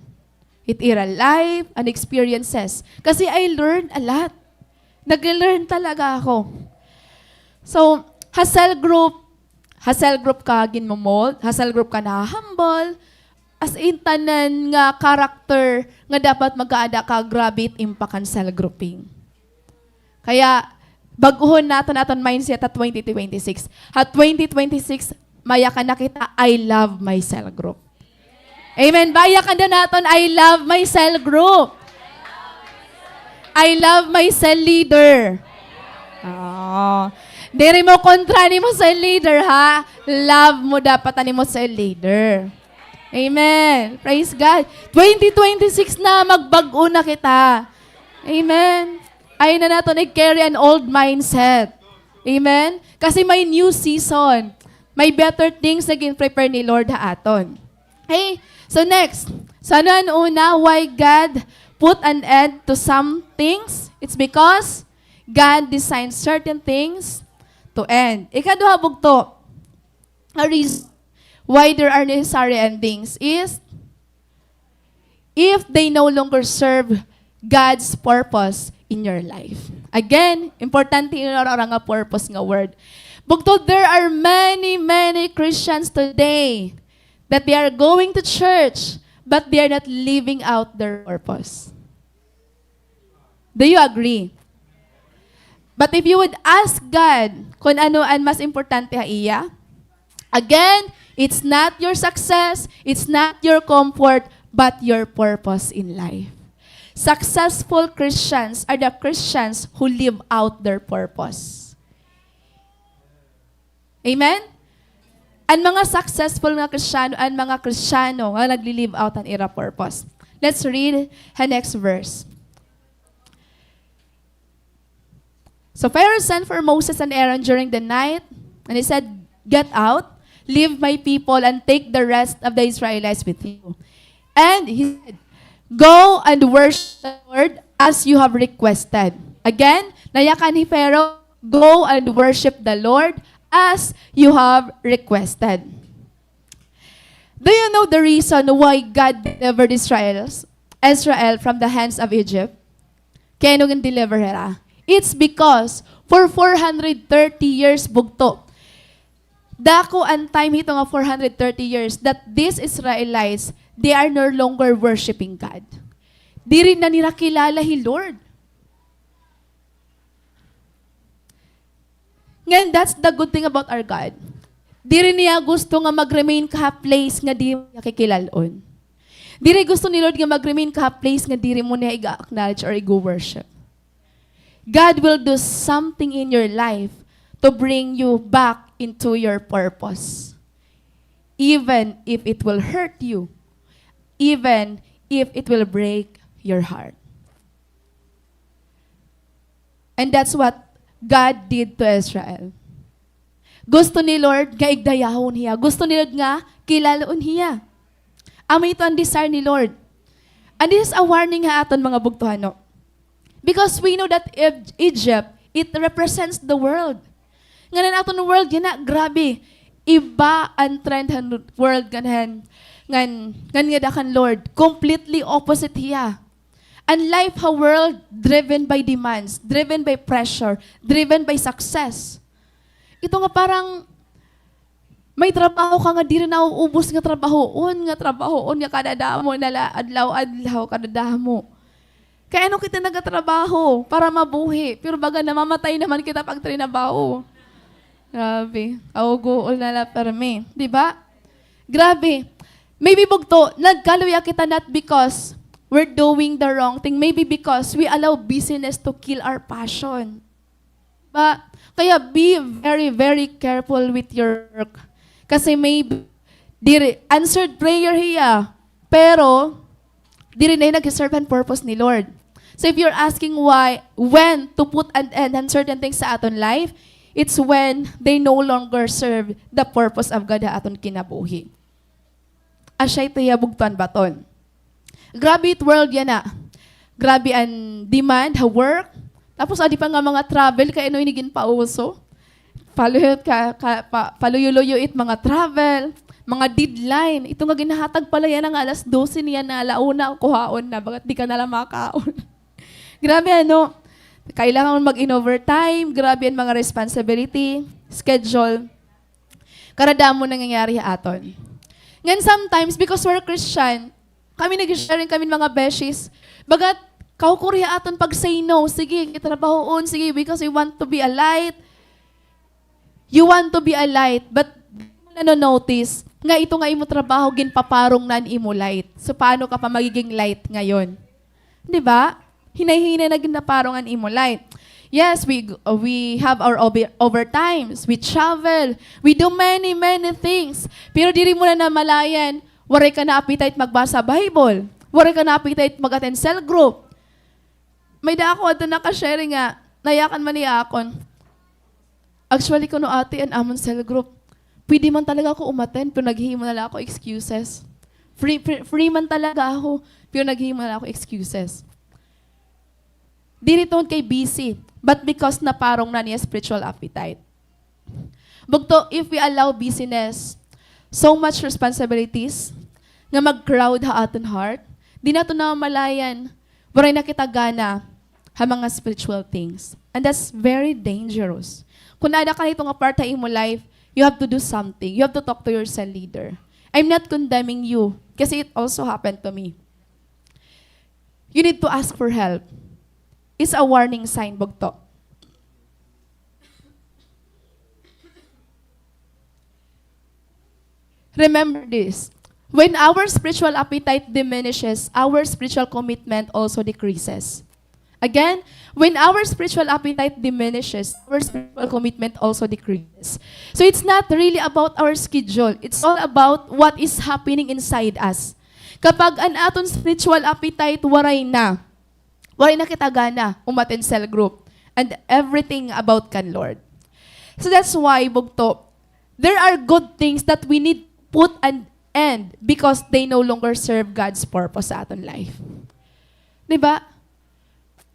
It is a life and experiences. Kasi I learned a lot. Nag-learn talaga ako. So, cell group ka ginmomold, cell group ka na humble, as in tanan nga character nga dapat mag-aada ka, grabe impact ang cell grouping. Kaya, baguhon natin mindset at 2026. At 2026, maya ka na kita, I love my cell group. Amen. Baya ka na natin, I love my cell group. I love my cell leader. Oh. Diri mo kontra ni mo cell leader, ha? Love mo dapat ani mo cell leader. Amen. Praise God. 2026 na, magbago na kita. Amen. Ayaw na nato nag-carry an old mindset. Amen? Kasi may new season. May better things na gin-prepare ni Lord ha aton. Okay? So next. So ano ang una? Why God put an end to some things? It's because God designed certain things to end. Ikaduha bugto. A reason why there are necessary endings is if they no longer serve God's purpose in your life. Again, importante yung nga purpose nga word. Bugtod, there are many Christians today that they are going to church, but they are not living out their purpose. Do you agree? But if you would ask God kung ano ang mas importante ha iya, again, it's not your success, it's not your comfort, but your purpose in life. Successful Christians are the Christians who live out their purpose. Amen? Ang mga successful nga Kristiyano, ang mga Kristiyano nga nagli-live out ang ira purpose. Let's read the next verse. So Pharaoh sent for Moses and Aaron during the night, and he said, "Get out, leave my people, and take the rest of the Israelites with you." And he said, "Go and worship the Lord as you have requested." Again, nayakan ni Pharaoh, go and worship the Lord as you have requested. Do you know the reason why God delivered Israel from the hands of Egypt? Kaya nung deliver nila? It's because for 430 years bugto. Dako ang time hito nga 430 years that these Israelites, they are no longer worshiping God. Di rin na nila kilala hi Lord. Ngayon, that's the good thing about our God. Di rin niya gusto nga mag-remain ka place nga di niya kikilalon. Di rin gusto ni Lord nga mag-remain ka place nga di rin mo niya i-acknowledge or i-worship. God will do something in your life to bring you back into your purpose. Even if it will hurt you. Even if it will break your heart. And that's what God did to Israel. Gusto ni Lord nga igdayahon hiya. Gusto ni Lord nga kilalaon hiya. Amo ito ang desire ni Lord. And this is a warning ha aton mga bugtuhano. Because we know that Egypt, it represents the world. Ngayon aton ng world, yan na, grabe. Iba ang trend ng world ganahan. Ngan nga dakan Lord, completely opposite hiya. And life a world driven by demands, driven by pressure, driven by success. Ito nga parang may trabaho ka nga di rin nauubos nga trabahoon nga kadadamo nala adlaw kadadamo. Kaya ano kita nagatrabaho para mabuhi, pero baga namamatay naman kita pag trinabaho. Grabe, augool na la perme, di ba? Grabe. Maybe bugto, nagkaluya kita not because we're doing the wrong thing. Maybe because we allow busyness to kill our passion. Kaya be very careful with your work. Kasi maybe, answered prayer hiya, pero, di rin na nag-serve ang purpose ni Lord. So if you're asking when to put an end on certain things sa aton life, it's when they no longer serve the purpose of God sa aton kinabuhi. Asya'y tiyabugtuan baton. Grabe it world yan na. Grabe ang demand, work. Tapos adi pa nga mga travel, kaya ano inigin pauso. Paluyuluyo it mga travel, mga deadline. Ito nga ginahatag pala yan ng alas 12 niya na alauna kuhaon na. Bakit di ka nalang makaon? Grabe ano. Kailangan mag-in-overtime. Grabe ang mga responsibility, schedule. Karadamo nangyayari aton. Ngayon sometimes, because we're Christian, kami nag-sharing kami mga beshies. Bagat, kaukuriya aton pag say no. Sige, kitrabahoon. Sige, because we want to be a light. You want to be a light. But, notice, nga ito nga imo trabaho, ginpaparong na imo light. So, paano ka pa magiging light ngayon? Di ba? Hinay-hinay na ginaparong ang imo light. Yes, we have our overtimes. We travel. We do many things. Pero diri mo na namalayan, Waray ka na appetite magbasa Bible. Waray ka na appetite mag-attend cell group. May da ako ato nakashare nga, nayakan man niya akon. Actually, kuno ate an amon cell group. Pwede man talaga ako umattend, pero naghihimo na lang ako excuses. Free man talaga ako, pero naghihimo na lang ako excuses. Di rito kay busy, but because na parong na niya spiritual appetite. Bugto, if we allow busyness, so much responsibilities, nga mag-crowd ha aton heart, di na ito na malayan, waray na kita gana ha mga spiritual things. And that's very dangerous. Kung nada ka nitong aparta mo life, you have to do something. You have to talk to your cell leader. I'm not condemning you, kasi it also happened to me. You need to ask for help. It's a warning sign, bugto. Remember this. When our spiritual appetite diminishes, our spiritual commitment also decreases. Again, when our spiritual appetite diminishes, our spiritual commitment also decreases. So it's not really about our schedule. It's all about what is happening inside us. Kapag an aton spiritual appetite waray na kita gana, umattend cell group, and everything about kan Lord. So that's why, bugto, there are good things that we need put an end because they no longer serve God's purpose sa aton life. Diba?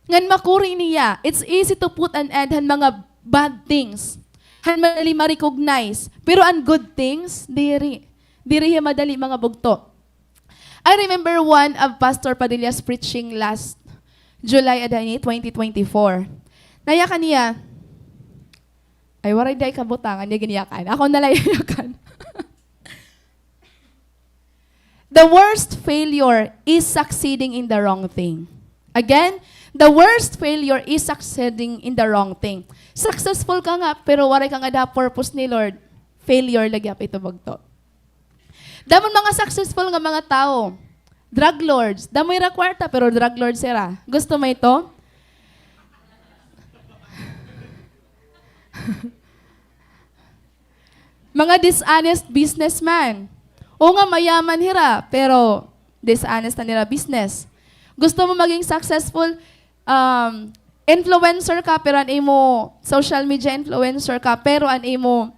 Ngan makuri niya, it's easy to put an end han mga bad things. Han madali ma-recognize. Pero an good things, diri madali mga bugto. I remember one of Pastor Padilla's preaching last July 2024. Naya kaniya, ay waray day kabutangan niya giniyakan. Ako nalayakan. The worst failure is succeeding in the wrong thing. Again, the worst failure is succeeding in the wrong thing. Successful ka nga, pero waray ka nga da purpose ni Lord. Failure lagi ito bagto. Damon mga successful nga mga tao, drug lords. Damoy ra kwarta, pero drug lords sira. Gusto mo ito? Mga dishonest businessman. O nga mayaman hira, pero dishonest na nila business. Gusto mo maging successful, influencer ka, pero an imo social media influencer ka, pero an imo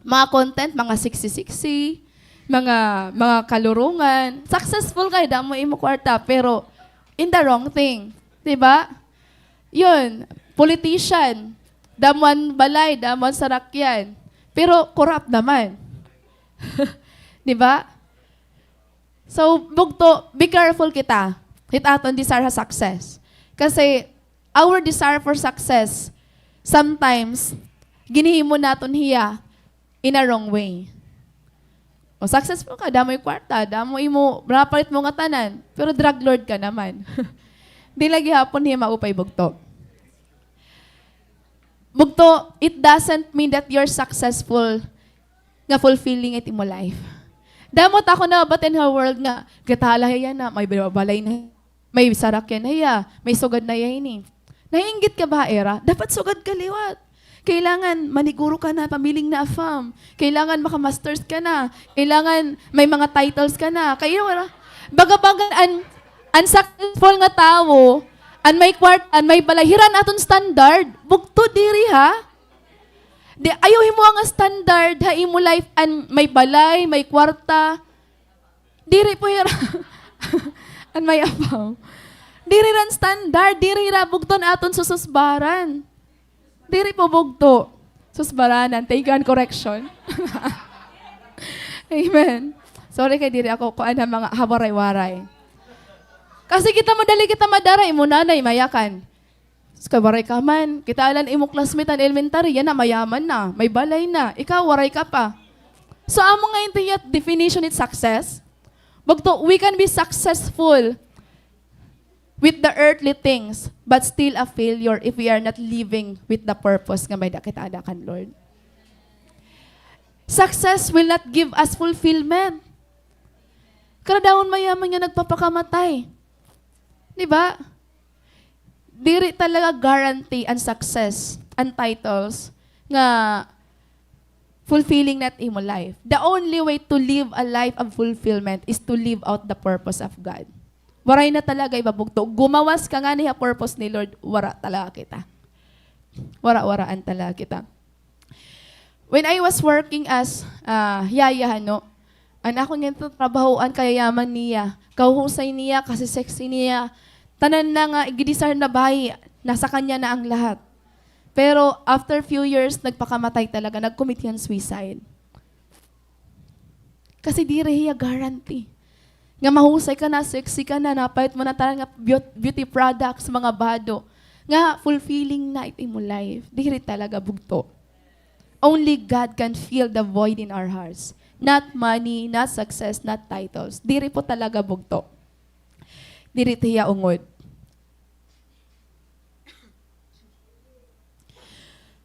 mga content, mga siksi-siksi, mga kalurungan. Successful ka, damo imo kwarta, pero in the wrong thing. Diba? Yun, politician, damuan balay, damuan sarakyan, pero corrupt naman. Diba? So, bugto, be careful kita. Hit aton desire sa success. Kasi, our desire for success, sometimes, ginihimo naton hiya in a wrong way. O, successful ka, damoy kwarta, damoy mo, rapalit mo nga tanan, pero drug lord ka naman. Di lagi hapon hiya maupay bugto. Bugto, it doesn't mean that you're successful nga fulfilling it in mo life. Damot ako na but in her world nga, gatala yan na, may balay na, may sarakyan na ya, may sugad na yan ni. Naiinggit ka ba, Era? Dapat sugad ka liwat. Kailangan maniguro ka na, pamiling na afam. Kailangan makamasters ka na. Kailangan may mga titles ka na. Kaya, bagabagan, unsuccessful nga tao, an may balay, hiran aton standard, bugto diri ha. Di, ayaw mo ang standard, ha, imo life, an may balay, may kwarta. Diri po hira. An may apaw. Diri ran standard, diri ra bugton aton sususbaran. Diri po bugto. Susbaranan, take on correction. Amen. Sorry kay diri ako kuan ang mga hawaray-waray. Kasi kita madaray mo nanay mayakan. Kay waray ka man, kita alan imo classmate an elementary, yan na mayaman na, may balay na, ikaw waray ka pa. So amo nga yung definition it success. Bagto, we can be successful with the earthly things, but still a failure if we are not living with the purpose nga may dakita kan Lord. Success will not give us fulfillment. Karadawon mayaman nga nagpapakamatay. Diba? Diri talaga guarantee ang success and titles nga fulfilling that imo life. The only way to live a life of fulfillment is to live out the purpose of God. Waray na talaga ibabugto. Gumawas ka nga niya purpose ni Lord, wara talaga kita. Wara-waraan talaga kita. When I was working as yaya, no, an ako nito trabahoan kayayaman niya. Kauhusay niya, kasi sexy niya. Tanan na nga, igidisar na bahay, nasa kanya na ang lahat. Pero after few years, nagpakamatay talaga, nag-commit yan suicide. Kasi di rehiya guarantee. Nga mahusay ka na, sexy ka na, napahit mo na talaga beauty products, mga bado. Nga fulfilling na ito mo life. Di rin talaga bugto. Only God can fill the void in our hearts. Not money, not success, not titles. Di rin po talaga bugto. Di rin tiya ungod.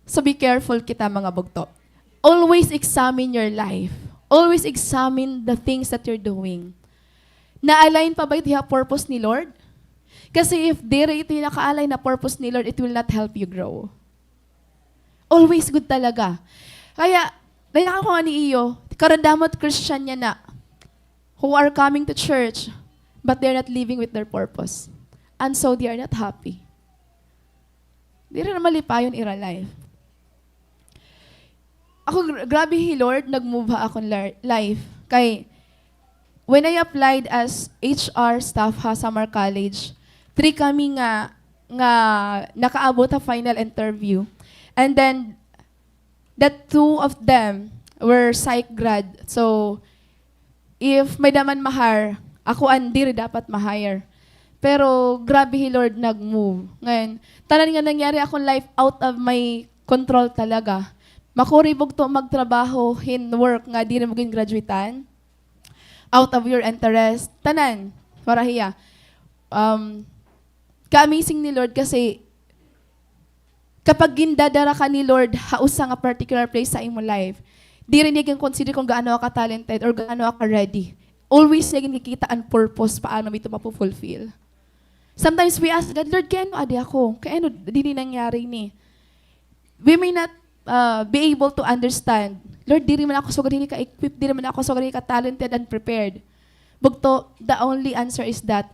So be careful kita mga bugto. Always examine your life. Always examine the things that you're doing. Na-align pa ba ito yung purpose ni Lord? Kasi if dire ito yung naka-align na purpose ni Lord, it will not help you grow. Always good talaga. Kaya, naiyak ko nga ni iyo, karandamot Christian niya na, who are coming to church, but they're not living with their purpose. And so they are not happy. Di rin malipayon ira life. Ako, grabe Lord, nag-move ha akong life. Kay, when I applied as HR staff ha Summer College, 3 kami nga nakaabot sa final interview. And then, the 2 of them were psych grad. So, if may daman mahar, ako andiri dapat mahire. Pero, grabe Lord, nag-move. Ngayon, tanan nga nangyari akong life out of my control talaga. Makuribog to magtrabaho in work nga di rin maging graduatean. Out of your interest. Tanan, parahiya. Ka-amazing ni Lord kasi kapag gindadara ka ni Lord hausa nga particular place sa imo life, di rin niya consider kung gaano ka talented or gaano ka ready. Always niya kikita ang purpose paano mo ito mapufulfill. Sometimes we ask God, Lord, kaya ano adi ako? Kaya ano di nangyari ni? We may not be able to understand. Lord, di rin man ako so ganini ka-equipped, di rin man ako so ganini ka-talented and prepared. Bugto, the only answer is that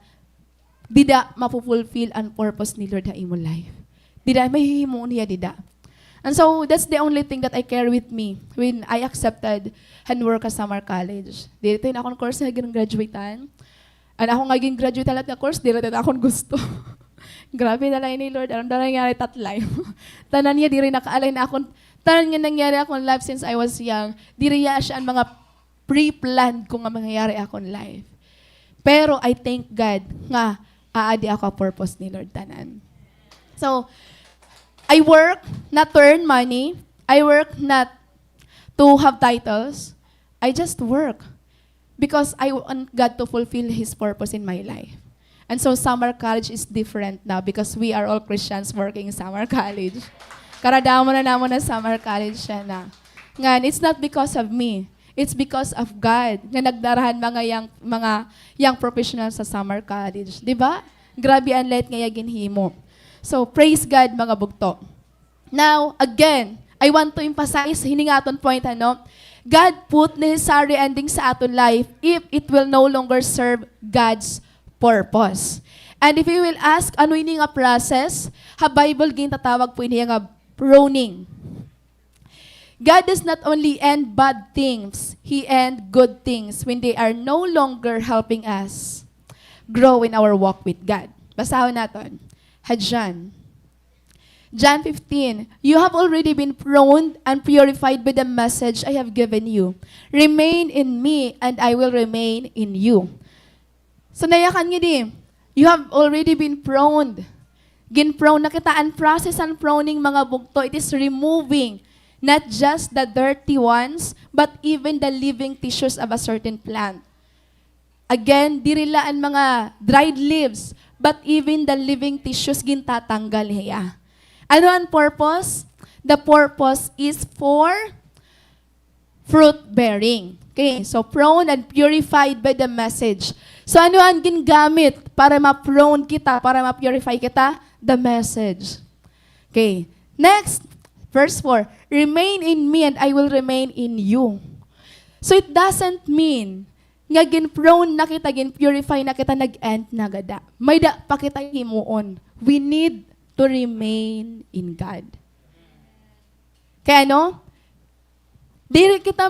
dida mapufulfill ang purpose ni Lord sa imo life. Dida, mahihimo niya dida. And so, that's the only thing that I carry with me when I accepted and work at Summer College. Dito yun akong course na graduatean. And ako nga graduate lahat na course, dito na akong gusto. Grabe na lang ni Lord. Alam na nangyari life. Tanan niya, di rin naka-align na akong, tanan nga nangyari akong life since I was young. Di rin siya ang mga pre-planned kung nga mangyayari akong life. Pero I thank God nga aadi ako ang purpose ni Lord tanan. So, I work not to earn money. I work not to have titles. I just work because I want God to fulfill His purpose in my life. And so Summer College is different now because we are all Christians working in Summer College. Karadamo na namon na Summer College siya na. Ngan, it's not because of me. It's because of God na nagdarahan mga young professionals sa Summer College. Di ba? Grabe ang light nga ginhimo. So, praise God mga bugto. Now, again, I want to emphasize, hiningaton point, God put necessary ending sa aton life if it will no longer serve God's purpose. And if you will ask, ano ini nga process? Ha Bible gin tatawag po ini nga pruning. God does not only end bad things, He end good things when they are no longer helping us grow in our walk with God. Basahon naton. John 15, you have already been pruned and purified by the message I have given you. Remain in me and I will remain in you. So nayakan nga di, you have already been pruned. Gin-prone, nakitaan process ang pruning mga bugto. It is removing not just the dirty ones, but even the living tissues of a certain plant. Again, dirila ang mga dried leaves, but even the living tissues gintatanggal hiya. Ano ang purpose? The purpose is for fruit bearing. Okay, so pruned and purified by the message. So ano ang gingamit para ma-prune kita, para ma-purify kita? The message. Okay, next, Verse 4, remain in me and I will remain in you. So it doesn't mean nga gin-prone na kita, gin-purify na kita, nag-end na gada. May da pa kita himuon. We need to remain in God. Kaya ano? Diri kita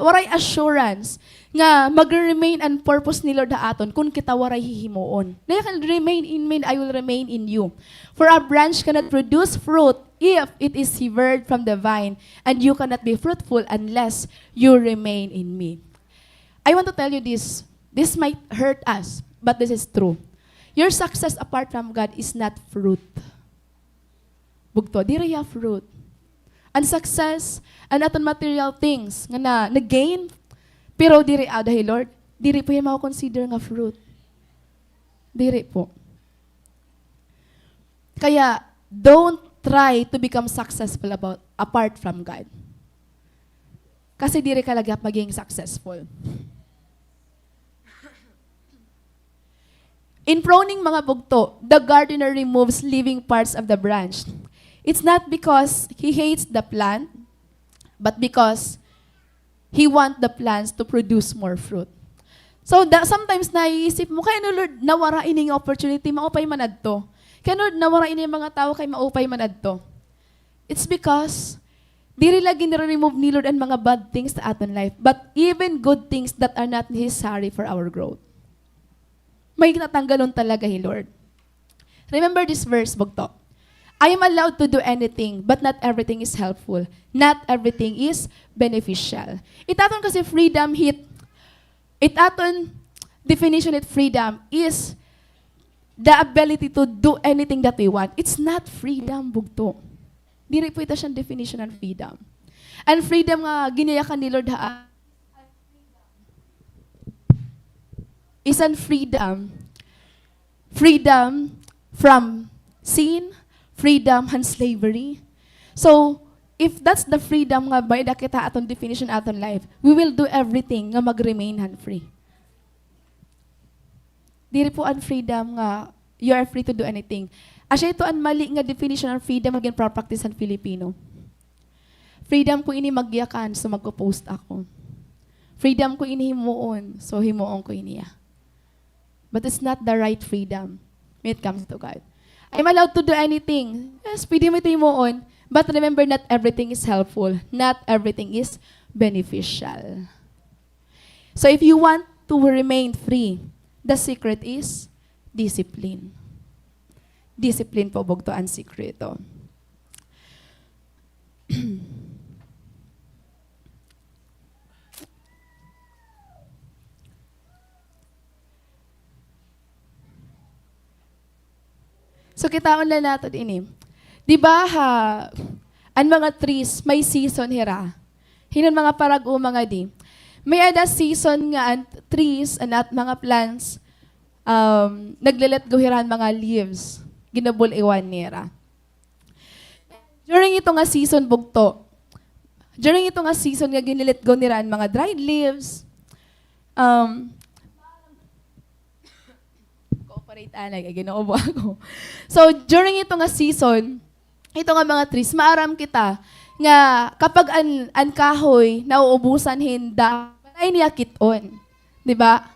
waray assurance nga mag-remain ang purpose ni Lord aton kung kita waray hihimuon. Na can remain in me, I will remain in you. For a branch cannot produce fruit if it is severed from the vine, and you cannot be fruitful unless you remain in me. I want to tell you this. This might hurt us, but this is true. Your success apart from God is not fruit. Bugto, diri ya fruit. And success, and aton material things nga na-gain, pero diri dahil Lord, diri po yung consider nga fruit. Diri po. Kaya, don't try to become successful apart from God. Kasi diri ka lagap maging successful. In pruning mga bugto, the gardener removes living parts of the branch. It's not because he hates the plant, but because he wants the plants to produce more fruit. So sometimes naiisip mo, kaya no Lord, nawara ini yung opportunity, maupay manad to. Kaya Lord, nawara ini yung mga tao, kaya maupay manad to. It's because diri lagi nire-remove ni Lord ang mga bad things sa aton life, but even good things that are not necessary for our growth. May natanggalon talaga ni Lord. Remember this verse, bugto. I am allowed to do anything, but not everything is helpful. Not everything is beneficial. Itaton kasi freedom hit. Itaton definition it freedom is the ability to do anything that we want. It's not freedom, bugto. Dili po ito siyang definition ng freedom. And freedom nga ginayakan ni Lord is an freedom. Freedom from sin, freedom and slavery. So, if that's the freedom nga ba kita aton definition aton life, we will do everything nga mag-remain free. Diri po ang freedom nga you are free to do anything. Asya ito ang mali nga definition ng freedom again para practice ang Filipino. Freedom ko ini magyakan, so magpo-post ako. Freedom ko ini himuon, so himuon ko iniya. But it's not the right freedom when it comes to God. I'm allowed to do anything. Yes, pwede mo ito himuon. But remember, not everything is helpful. Not everything is beneficial. So if you want to remain free, the secret is discipline. Discipline po, bugto ang sikreto. So kitaon na nato ini. Di ba ang mga trees may season hira. Hinon mga parago mga di. May ada season nga ang trees and at mga plants naglelet go hiran mga leaves. Ginabul iwan nira. During ito nga season bugto. During ito nga season nga ginilet go nira ang mga dried leaves. Ginoobo ako. So, during ito nga season, ito nga mga trees, maaram kita nga kapag an kahoy nauubusan hinda, ay niya kiton. Diba?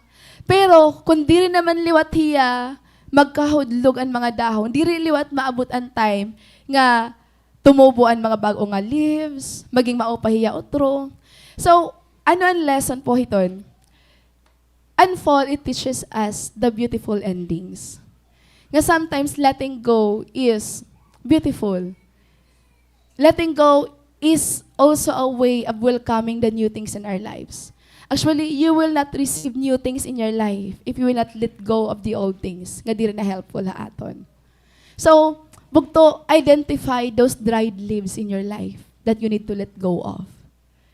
Pero, kung di rin naman liwat hiya, magkahudlog ang mga dahon, di rin liwat maabot ang time nga tumubo ang mga bago nga leaves, maging maupahiya otro. So, ano ang lesson po hiton? And fall, it teaches us the beautiful endings. Nga sometimes letting go is beautiful. Letting go is also a way of welcoming the new things in our lives. Actually, you will not receive new things in your life if you will not let go of the old things nga di rin na helpful aton. So, bugto, identify those dried leaves in your life that you need to let go of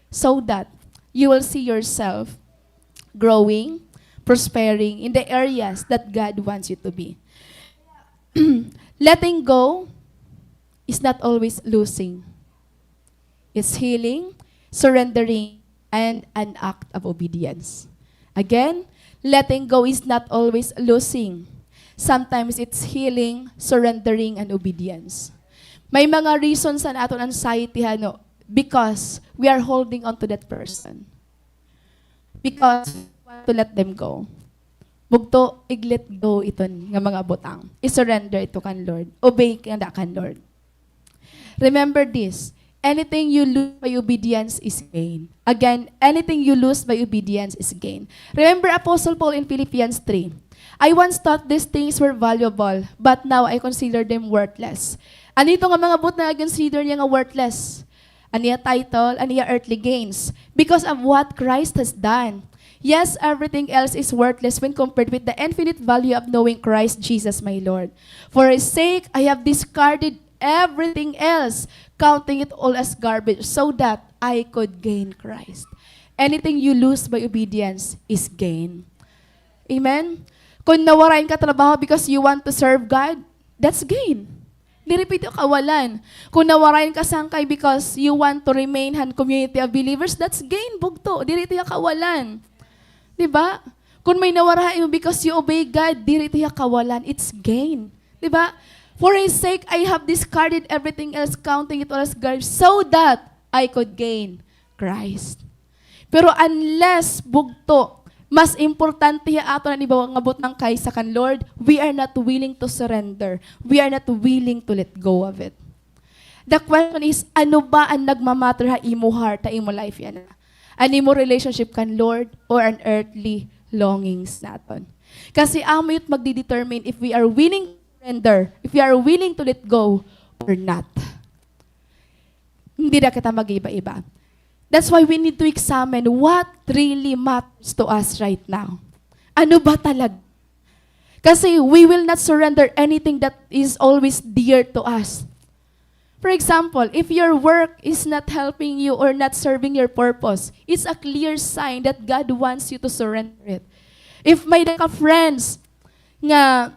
so that you will see yourself growing, prospering in the areas that God wants you to be. Letting go is not always losing. It's healing, surrendering, and an act of obedience. Again, letting go is not always losing. Sometimes it's healing, surrendering, and obedience. May mga reasons sa aton anxiety hano because we are holding on to that person. Because we want to let them go. Bugto, i-let go iton nga mga butang. I-surrender ito kan Lord. Obey kanda kan Lord. Remember this, anything you lose by obedience is gain. Again, anything you lose by obedience is gain. Remember Apostle Paul in Philippians 3. I once thought these things were valuable, but now I consider them worthless. Anito nga mga but na consider niya nga worthless? Aniya title, aniya earthly gains. Because of what Christ has done. Yes, everything else is worthless when compared with the infinite value of knowing Christ Jesus my Lord. For His sake, I have discarded everything else, counting it all as garbage, so that I could gain Christ. Anything you lose by obedience is gain. Amen? Kung nawarain ka trabaho because you want to serve God, that's gain. Di-repeat yung kawalan. Kung nawarain ka sangkay because you want to remain in community of believers, that's gain, bugto. Di-repeat yung kawalan. Diba? Kung may nawarain mo because you obey God, di-repeat yung kawalan, it's gain. Diba? For His sake, I have discarded everything else, counting it all as garbage, so that I could gain Christ. Pero unless bugto, mas importante ato na ibaw ang abot ng kaysa kan Lord, we are not willing to surrender. We are not willing to let go of it. The question is, ano ba ang nagmamatter ha imo heart, ha imo life yan? Ano imo relationship kan Lord or an earthly longings naton? Kasi amo yun magdi-determine if we are willing to surrender, if we are willing to let go or not. Hindi na kita mag-iba-iba. That's why we need to examine what really matters to us right now. Ano ba talaga? Kasi we will not surrender anything that is always dear to us. For example, if your work is not helping you or not serving your purpose, it's a clear sign that God wants you to surrender it. If may ka friends nga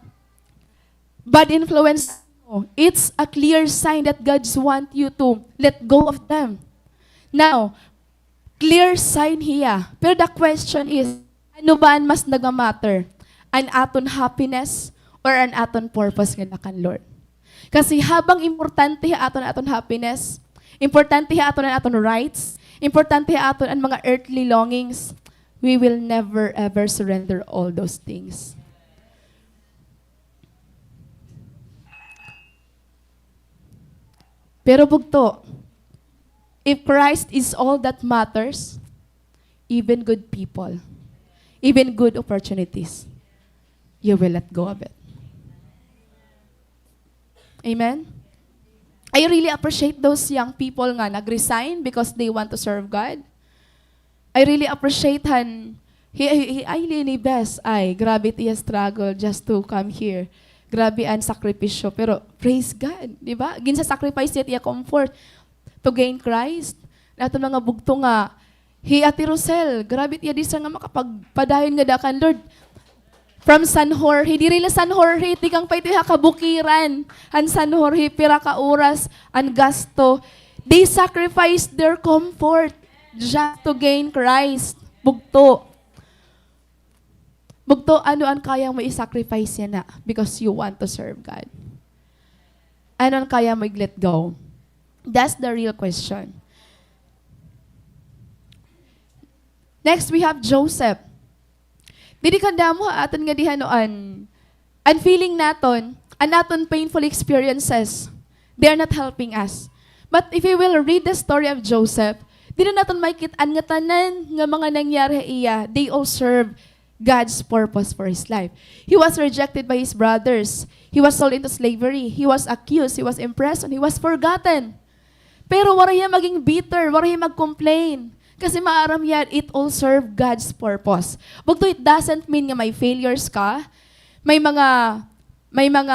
bad influence, it's a clear sign that God wants you to let go of them. Now, clear sign hiya. Pero the question is, ano ba ang mas nagmamatter? An aton happiness or an aton purpose nga kan Lord? Kasi habang importante aton happiness, importante aton rights, importante aton ang mga earthly longings, we will never ever surrender all those things. Pero bugto, if Christ is all that matters, even good people, even good opportunities, you will let go of it. Amen? I really appreciate those young people nga nag-resign because they want to serve God. I really appreciate han, I really best, grabe tiya struggle just to come here. Grabe ang sakripisyo. Pero praise God, di ba? Ginsa sacrifice niya tiya comfort to gain Christ. Nato mga bugto nga, Ate Rosel, grabe tiya di sa nga makapagpadayon nga dakan, Lord. From San Jorge, diri la San Jorge, tikang pa ito kabukiran. Han San Jorge, pira ka oras, ang gasto. They sacrificed their comfort just to gain Christ. Bugto. Bugto, ano ang kayang mo i-sacrifice yan na because you want to serve God? Ano ang kaya mo i-let go? That's the real question. Next, we have Joseph. Dili kanda mo aton nga dihanoan. Ang feeling naton, ang naton painful experiences, they are not helping us. But if you will read the story of Joseph, di na naton makita-an nga tanan nga mga nangyari iya, they all serve God's purpose for his life. He was rejected by his brothers. He was sold into slavery. He was accused. He was imprisoned. He was forgotten. Pero wala siya maging bitter. Wala siya mag-complain. Kasi maaram yan, it all serve God's purpose. Bugto, it doesn't mean nga may failures ka, may mga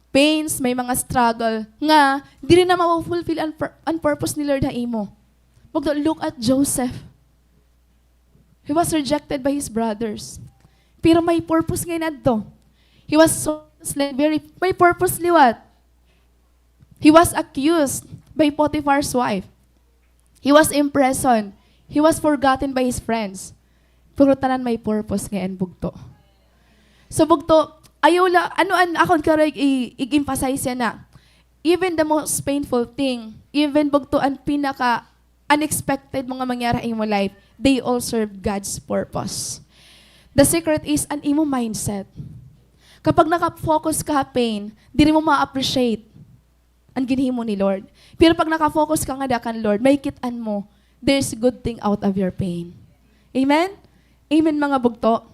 pains, may mga struggle, nga, di rin na ma-fulfill ang purpose ni Lord na imo. Bugto, look at Joseph. He was rejected by his brothers. Pero may purpose ngayon adto. He was sold into slavery. May purpose liwat. He was accused by Potiphar's wife. He was imprisoned. He was forgotten by his friends. Pero tanan may purpose ngayon bugto. So bugto, ayaw la, ano an akon karag i-emphasize yan na. even the most painful thing, even bugto ang pinaka unexpected mga mangyari sa imo life, they all serve God's purpose. The secret is an imo mindset. Kapag naka-focus ka sa pain, di mo ma-appreciate ang ginhimo ni Lord. Pero pag naka-focus ka nga kan Lord, may kitaan mo, there's good thing out of your pain. Amen? Amen mga bugto.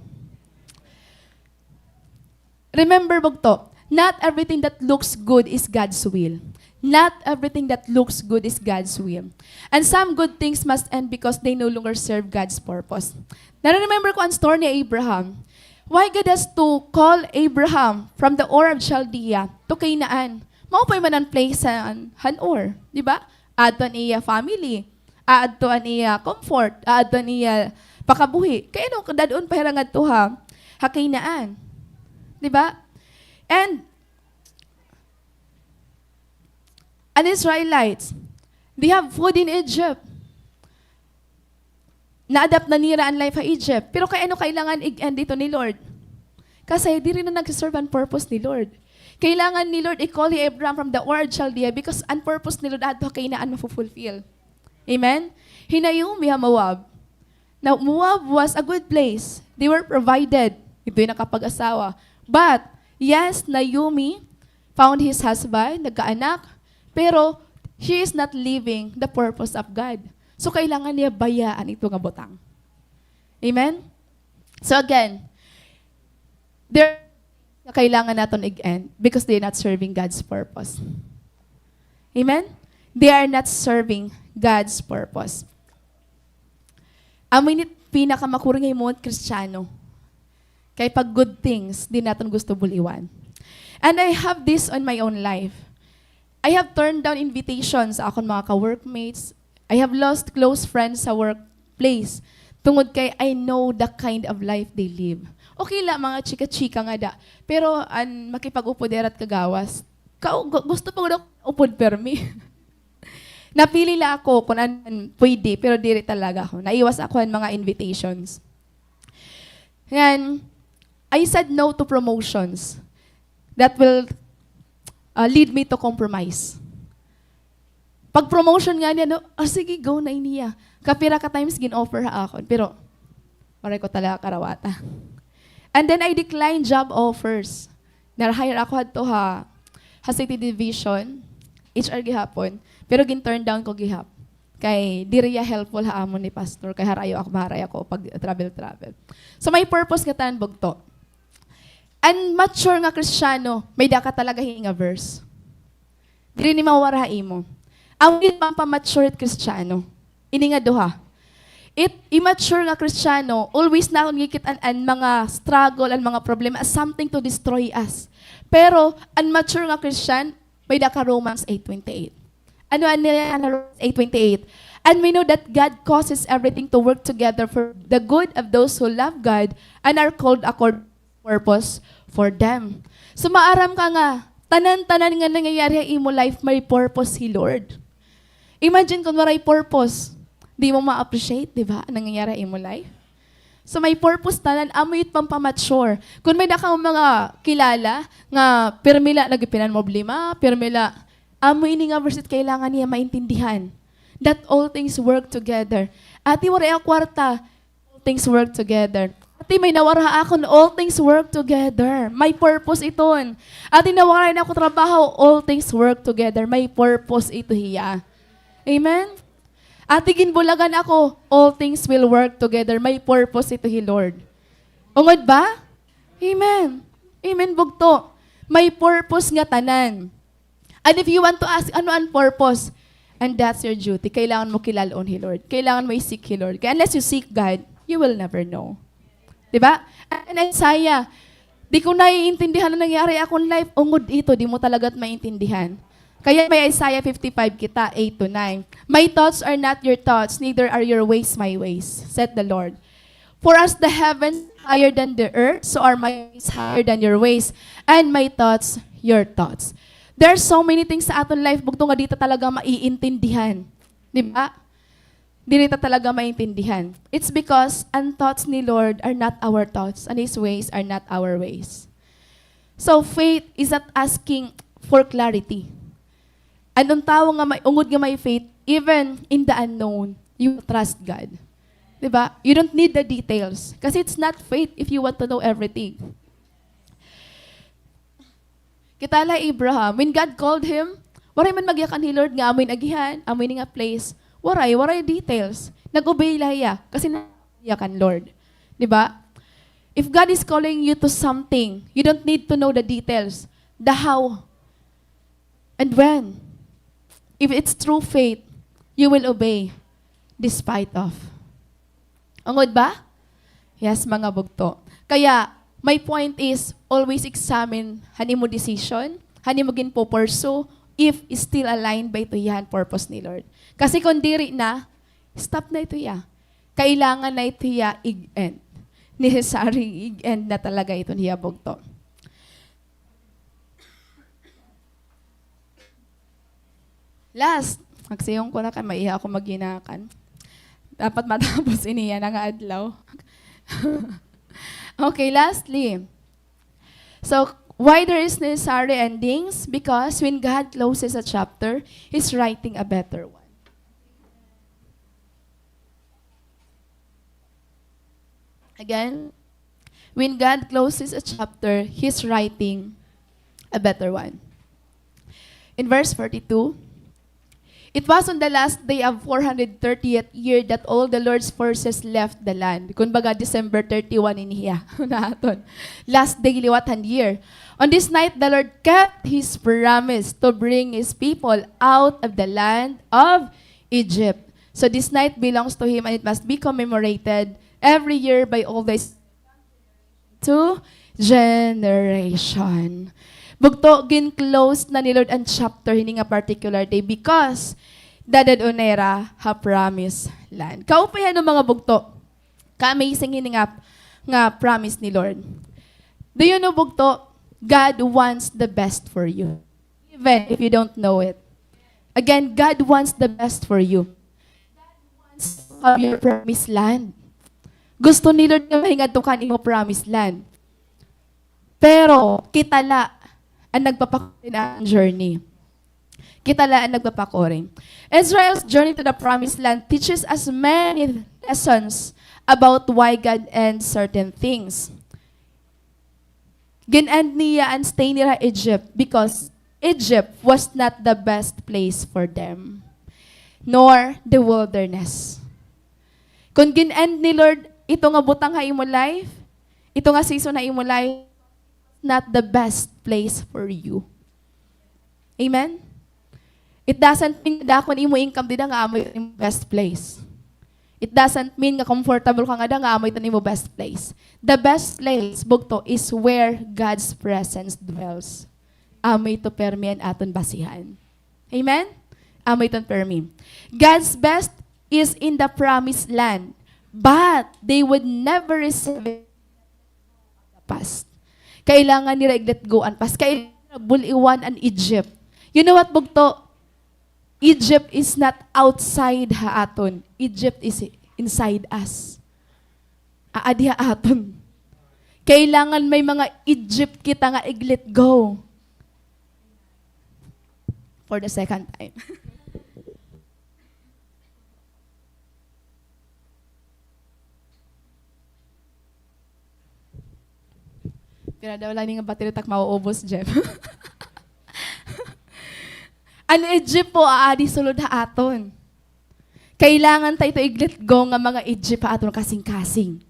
Remember bugto, not everything that looks good is God's will. Not everything that looks good is God's will. And some good things must end because they no longer serve God's purpose. Nare-remember ko ang story ni Abraham. Why God has to call Abraham from the Ur of Chaldea to Canaan? Maupay man ang place sa Hanor, di ba? Adto niya family, adto niya comfort, adto niya pakabuhi. Kaya no, dadun pahirangad to ha Canaan. Di ba? And Israelites, they have food in Egypt. Na-adapt na nila ang life sa Egypt. Pero kaya ano kailangan i-end dito ni Lord? Kasi di rin na nag-serve ang purpose ni Lord. Kailangan ni Lord i-call ni Abraham from the Ur of Chaldea because ang purpose ni Lord ato kainaan mafulfill. Amen? Hinayumi ha Moab. Now, Moab was a good place. They were provided. Ito'y nakapag-asawa. But, yes, Naomi found his husband, nagkaanak, pero she is not living the purpose of God. So, kailangan niya bayaan ito nga butang. Amen? So, again, kailangan natin i-end because they're not serving God's purpose. Amen? They are not serving God's purpose. Amin pinakamakuring ngay mo Kristiyano. Kaya pag good things, di natin gusto buliwan. And I have this on my own life. I have turned down invitations sa akong mga ka-workmates. I have lost close friends sa workplace. Tungod kay I know the kind of life they live. Okay lang mga chika-chika nga da. Pero makipag-upod at kagawas. Gusto pa ko upod permi. Napili la ako kung pwede, pero diri talaga ako. Naiwas ako ang mga invitations. And I said no to promotions that will lead me to compromise. Pag promotion nga niya, sige, go na iniya. Kapira ka times gin-offer ha ako. Pero, maray ko talaga karawata. And then I declined job offers. Na-hire ako hadto ha City Division, HR gihapon. Pero gin-turn down ko gihap. Kay diriya helpful ha amon ni pastor. Kay maharay ako pag travel. So may purpose ka tan bugto. And mature nga Kristiyano, may daka talaga hinga verse. Diri ni mawara imo. Awit mature Kristiyano. Ini nga duha. Immature nga Kristiyano, always na akong gikitan ang mga struggle, ang mga problema as something to destroy us. Pero, unmature nga Christian, may daka Romans 8:28. Ano Romans 8:28? And we know that God causes everything to work together for the good of those who love God and are called according to purpose for them. So maaram ka nga, tanan-tanan nga nangyayari sa imo life, may purpose si Lord. Imagine kung maray purpose, di mo ma-appreciate, di ba, ang nangyayari sa imo life? So may purpose tanan, amoy pampamature. Kung may nakang mga kilala, nga permila, nagipinan mo problema, permila, amoy ini nga verset kailangan niya maintindihan that all things work together. Ati waray ang kwarta, all things work together. Ati may nawara ako, all things work together. May purpose iton. Ati nawara na ako trabaho, all things work together. May purpose ito hiya. Amen? Ati ginbulagan ako, all things will work together. May purpose ito hi Lord. Ungod ba? Amen. Amen bugto. May purpose nga tanan. And if you want to ask, ano ang purpose? And that's your duty. Kailangan mo kilalaon hi Lord. Kailangan mo i-seek hi Lord. Kaya unless you seek God, you will never know. Diba? And Isaiah, di ko naiintindihan na nangyari akong life. Ungod ito, di mo talaga't maintindihan. Kaya may Isaiah 55 kita, 8-9. My thoughts are not your thoughts, neither are your ways my ways, said the Lord. For as the heavens higher than the earth, so are my ways higher than your ways, and my thoughts your thoughts. There are so many things sa aton life, bugto nga dito talaga maiintindihan. Di ba? Di dito talaga maiintindihan. It's because ang thoughts ni Lord are not our thoughts, and His ways are not our ways. So faith is not asking for clarity. Anong tao nga may ungod nga may faith, even in the unknown, you trust God. Diba? You don't need the details. Kasi it's not faith if you want to know everything. Kitala Abraham, when God called him, waray man magyakan ni Lord nga amoy agihan, amoy nga place. Waray details. Nag-obey lahiya kasi nagyakan Lord. Diba? If God is calling you to something, you don't need to know the details, the how, and when. If it's true faith, you will obey despite of. Ungod ba? Yes, mga bugto. Kaya, my point is, always examine hani mo decision, hani mo gin po pursue, if is still aligned by ito yan purpose ni Lord. Kasi kung diri na, stop na ito ya. Kailangan na ito ya i-end. Necessary i-end na talaga ito niya bugto. Last, magsiyong ko na kan, maiha ako maginakan. Dapat matapos iniya na nga adlaw. Okay, lastly. So, why there is necessary endings? Because when God closes a chapter, He's writing a better one. Again, when God closes a chapter, He's writing a better one. In verse 42, it was on the last day of 430th year that all the Lord's forces left the land. Kumbaga, December 31 iniya. Naton. Last day liwatan year. On this night, the Lord kept His promise to bring His people out of the land of Egypt. So this night belongs to Him and it must be commemorated every year by all the two generation. Bugto, gin-close na ni Lord ang chapter hindi nga particular day because dadad onera ha promise land. Kaupayan ng mga bugto. Ka-amazing hindi nga promise ni Lord. Do you know, bugto, God wants the best for you. Even if you don't know it. Again, God wants the best for you. God wants to have your promised land. Gusto ni Lord nga mahingad to kan imo promised land. Pero, kitala ang nagpapakorin ang journey. Kitala ang nagpapakorin. Israel's journey to the promised land teaches us many lessons about why God ends certain things. Gin-end niya and stay nila Egypt because Egypt was not the best place for them, nor the wilderness. Kung gin-end ni Lord, ito nga butang ha imo life, ito nga season ha imo life, not the best place for you. Amen? It doesn't mean na kung imo income dida nga amoy imo best place. It doesn't mean nga comfortable ka nga da nga amoy imo best place. The best place, bugto, is where God's presence dwells. Amoy to permi an aton basihan. Amen? Amoy ton permi. God's best is in the promised land, but they would never receive it in the past. Kailangan nila i-let go an past. Kailangan buliwan an Egypt. You know what, bugto? Egypt is not outside ha aton. Egypt is inside us. Aadi ha aton. Kailangan may mga Egypt kita nga i-let go. For the second time. Pero daw lang nga battery tak mauubos, Jeff. An Egypt po aadi sulod ha aton. Kailangan tayo ito i-let go nga mga Egypt ha aton kasing-kasing.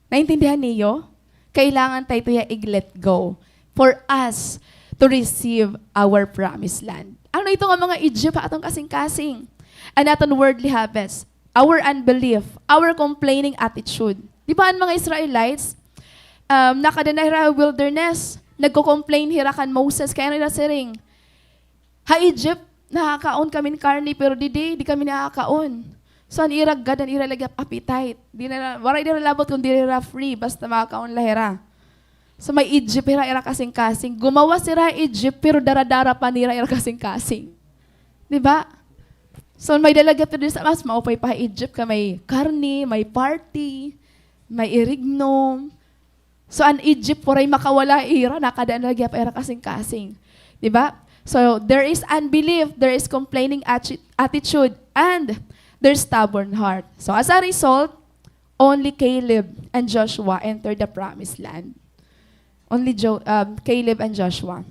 Naintindihan niyo? Kailangan tayo ito i-let go for us to receive our promised land. Ano ito nga mga Egypt ha aton kasing-kasing? An aton worldly habits, our unbelief, our complaining attitude. Di ba ang mga Israelites, nakadanay ra wilderness, nagko-complain hirakan Moses, kaya nila siring, ha Egypt, nakakaon kami ng karne, pero di kami nakakaon. So, ang irag God, ang iralagap appetite. Waray di labot kung di nila free, basta makakaon lahira. So, may Egypt, ira kasing-kasing. Gumawa sila Egypt, pero daradara pa nila ira kasing-kasing. Di ba? So, may dalagap to din sa mas, maupay pa Egypt ka, may karne, may party, may irignom. So, ang Egypt, waray makawala ira, nakadaan lagi pa ira kasing-kasing. Di ba? So there is unbelief, there is complaining attitude, and there's stubborn heart. So as a result, only Caleb and Joshua entered the promised land. Only Caleb and Joshua.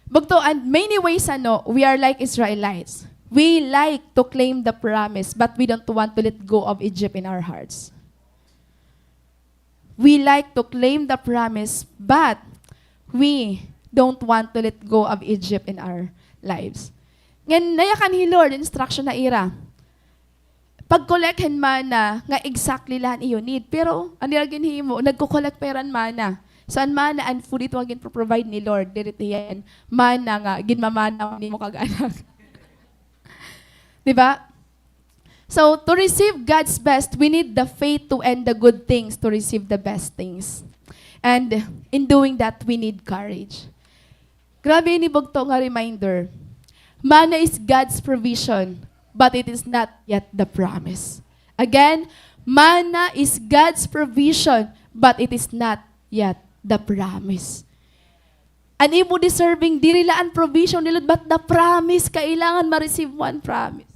Bugto, and many ways, we are like Israelites. We like to claim the promise, but we don't want to let go of Egypt in our hearts. We like to claim the promise, but we don't want to let go of Egypt in our lives. Ngayon, nayakan ni Lord, instruction na ira. Pag-collecthen mana, nga exactly lahat iyo need. Pero, ang nilagin mo, nagko-collect peran mana. Saan mana, and food ito ang provide ni Lord. Dirito yan. Mana nga, ginmamana ni mo kaganak. Diba? So, to receive God's best, we need the faith to end the good things to receive the best things. And in doing that, we need courage. Grabe ni Bugto nga reminder. Mana is God's provision, but it is not yet the promise. Again, mana is God's provision, but it is not yet the promise. An imo deserving, dili laan provision nilod, but the promise, kailangan ma-receive one promise.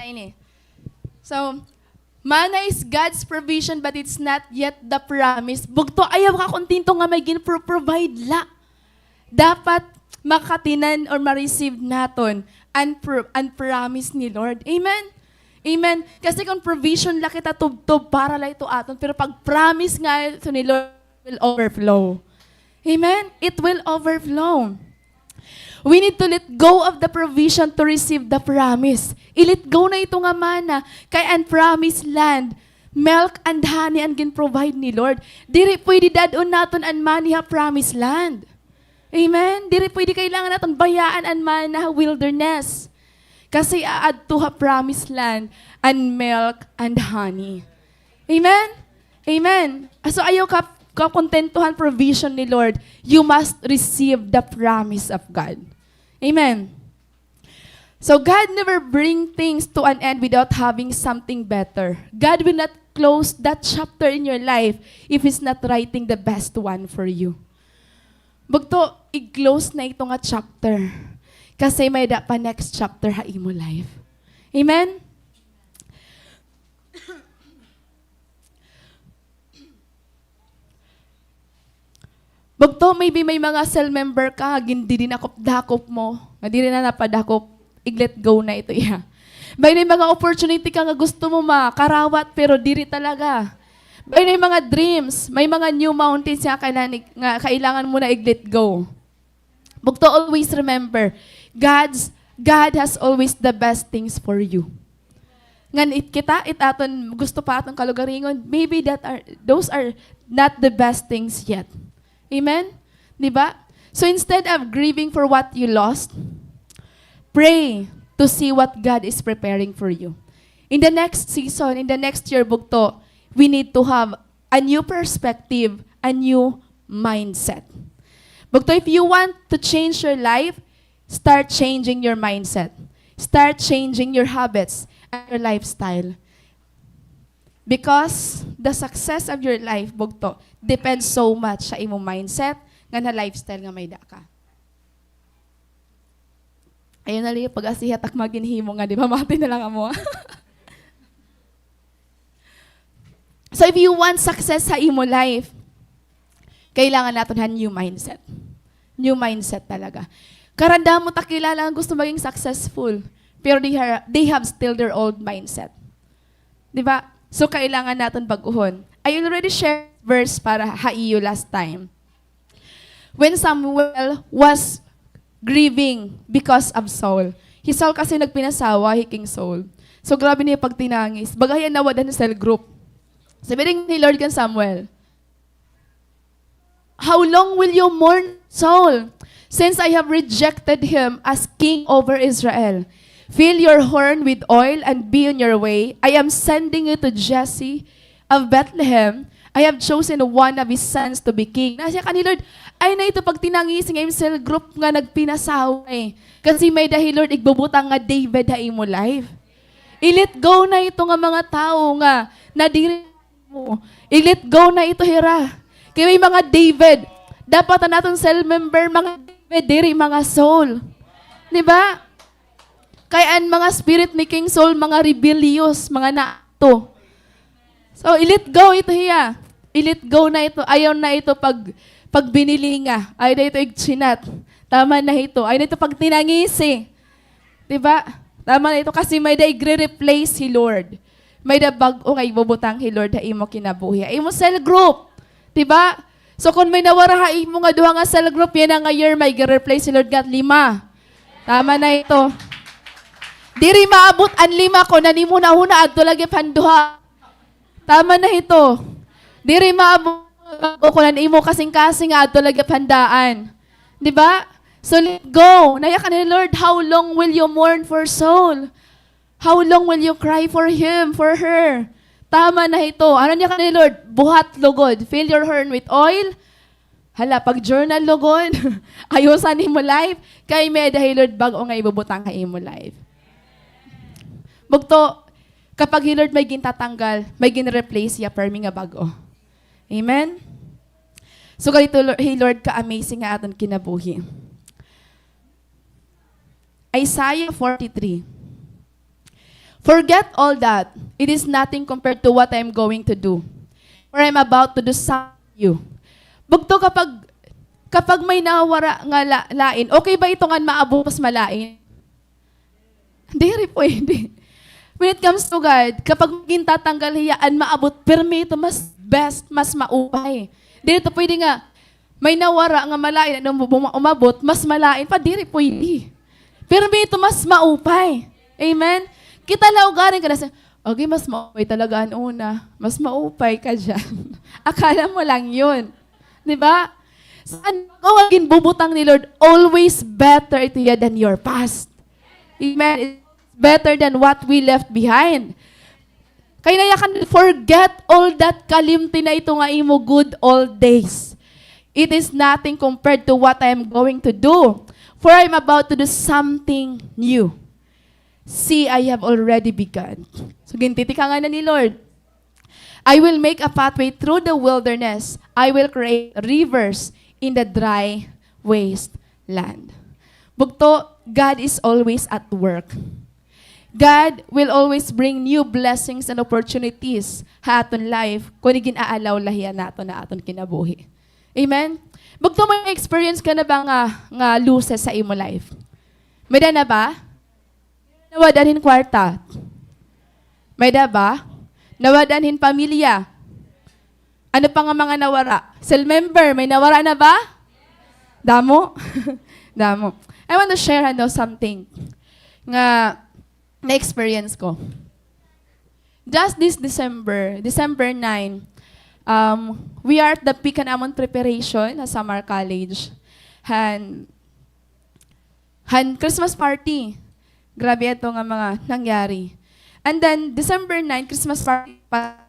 Ini. So, mana is God's provision, but it's not yet the promise. Bugto, ayaw ka kontinto nga may gin-provide la. Dapat makatinan or ma-receive naton ang promise ni Lord. Amen? Amen? Kasi kung provision la kita tubtob para la ito aton, pero pag promise nga ito ni Lord, it will overflow. Amen? It will overflow. We need to let go of the provision to receive the promise. I-let go na ito nga mana, kay ang promised land, milk and honey ang gin-provide ni Lord. Diri pwede dadon naton ang money ha promised land. Amen? Diri pwede kailangan naton bayaan ang mana ha wilderness. Kasi aad to ha promised land and milk and honey. Amen? Amen? So ayaw ka kontentuhan provision ni Lord, you must receive the promise of God. Amen. So God never bring things to an end without having something better. God will not close that chapter in your life if He's not writing the best one for you. Bugto, i-close na ito nga chapter. Kasi may da pa next chapter ha imo life. Amen? Bugto, maybe may mga cell member ka, hindi din dakop mo, hindi rin na napadakop, i-let go na ito iya. May mga opportunity ka nga gusto mo makarawat, pero diri talaga. May mga dreams, may mga new mountains nga kailangan mo na i-let go. Bugto, always remember, God has always the best things for you. Ngan aton gusto pa atong kalugaringon, maybe those are not the best things yet. Amen? Diba? So instead of grieving for what you lost, pray to see what God is preparing for you. In the next season, in the next year, Bugto, we need to have a new perspective, a new mindset. Bugto, if you want to change your life, start changing your mindset. Start changing your habits and your lifestyle. Because the success of your life, bugto, depends so much sa imong mindset nga na lifestyle nga may da ka. Ayun na liyo, pag-asihat ak maginhimo nga, di ba? Mati na lang mo. So if you want success sa imo life, kailangan natin ha new mindset. New mindset talaga. Karanda mo takilala ang gusto maging successful, pero they have still their old mindset. Di ba? So kailangan natin baguhon. I already shared verse para haiyo last time. When Samuel was grieving because of Saul. Saul kasi nagpinasawa, King Saul. So grabe niya pag tinangis. Bagayan nawadan sa cell group. Sabi rin ni Lord kan Samuel, how long will you mourn Saul, since I have rejected him as king over Israel? Fill your horn with oil and be on your way. I am sending you to Jesse of Bethlehem. I have chosen one of his sons to be king. Nasya ka ni Lord, ay na ito pag tinangis ng cell group nga nagpinasaw eh. Kasi may dahil Lord, igbubutang nga David ha imo life. I-let go na ito nga mga tao nga nadiri mo. I-let go na ito hira. Kaya may mga David, dapat na natin cell member, mga David, diri mga soul. Diba? Kaya ang mga spirit ni King Saul, mga rebellious, mga nato. So, i-let go ito hiya. I-let go na ito. Ayaw na ito pag binili nga. Ayaw na ito igchinat. Tama na ito. Ayaw na ito pag tinangisi. Diba? Tama na ito kasi may da i-replace si Lord. May da bag-o nga ibubutang si Lord ha imo kinabuhi. Imo cell group. Diba? So kung may nawara ha imo nga duha nga cell group, yan nga year may i-replace si Lord gat 5. Tama na ito. Diri maabot ang 5 ko na ni mo na huna adto lagi panduha. Tama na ito. Diri maabot ko na imo kasing-kasing adto lagi pandaan. 'Di ba? So let go. Naya ka ni Lord, how long will you mourn for Saul? How long will you cry for him, for her? Tama na ito. Ano niya ka ni Lord? Buhat lugod. Fill your horn with oil. Hala, pag journal lugod. Ayusan mo life. Kay may dahil Lord, bago nga ibubutang ka imo life. Bugto, kapag Lord may gintatanggal, may gin-replace ya per nga bago. Amen? So, ganito, Lord, ka-amazing nga aton kinabuhi. Isaiah 43. Forget all that. It is nothing compared to what I am going to do. For I am about to do something new. Bugto, kapag may nawara nga lain, okay ba ito nga maabot pas malain? Hindi rin pwede. When it comes to God, kapag gintatanggal hiyaan, maabot, permi ito mas best, mas maupay. Dito pwede nga, may nawara nga malain, umabot, mas malain pa, diri pwede. Permi ito mas maupay. Amen? Kita laugarin ka na sa, okay, mas maupay talaga ang una. Mas maupay ka dyan. Akala mo lang yun. Diba? Saan ko agin bubutang ni Lord, always better ito yan than your past. Amen? Better than what we left behind. Kaya na yakan, forget all that kalimti na ito nga imo good old days. It is nothing compared to what I am going to do. For I am about to do something new. See, I have already begun. So, gintitika nga na ni Lord. I will make a pathway through the wilderness. I will create rivers in the dry wasteland. Bugto, God is always at work. God will always bring new blessings and opportunities sa aton life kung ginaalaw lahiya nato na aton kinabuhi. Amen? Bugto may experience ka na ba nga losses sa imo life? May da na ba? Nawadanhin kwarta. May da ba? Nawadanhin pamilya. Ano pa nga mga nawara? Cell member, may nawara na ba? Damo? Damo. I want to share something nga na-experience ko. Just this December 9, we are at the Picanamon preparation sa Samar College. Han Christmas party. Grabe ito nga mga nangyari. And then, December 9, Christmas party pa.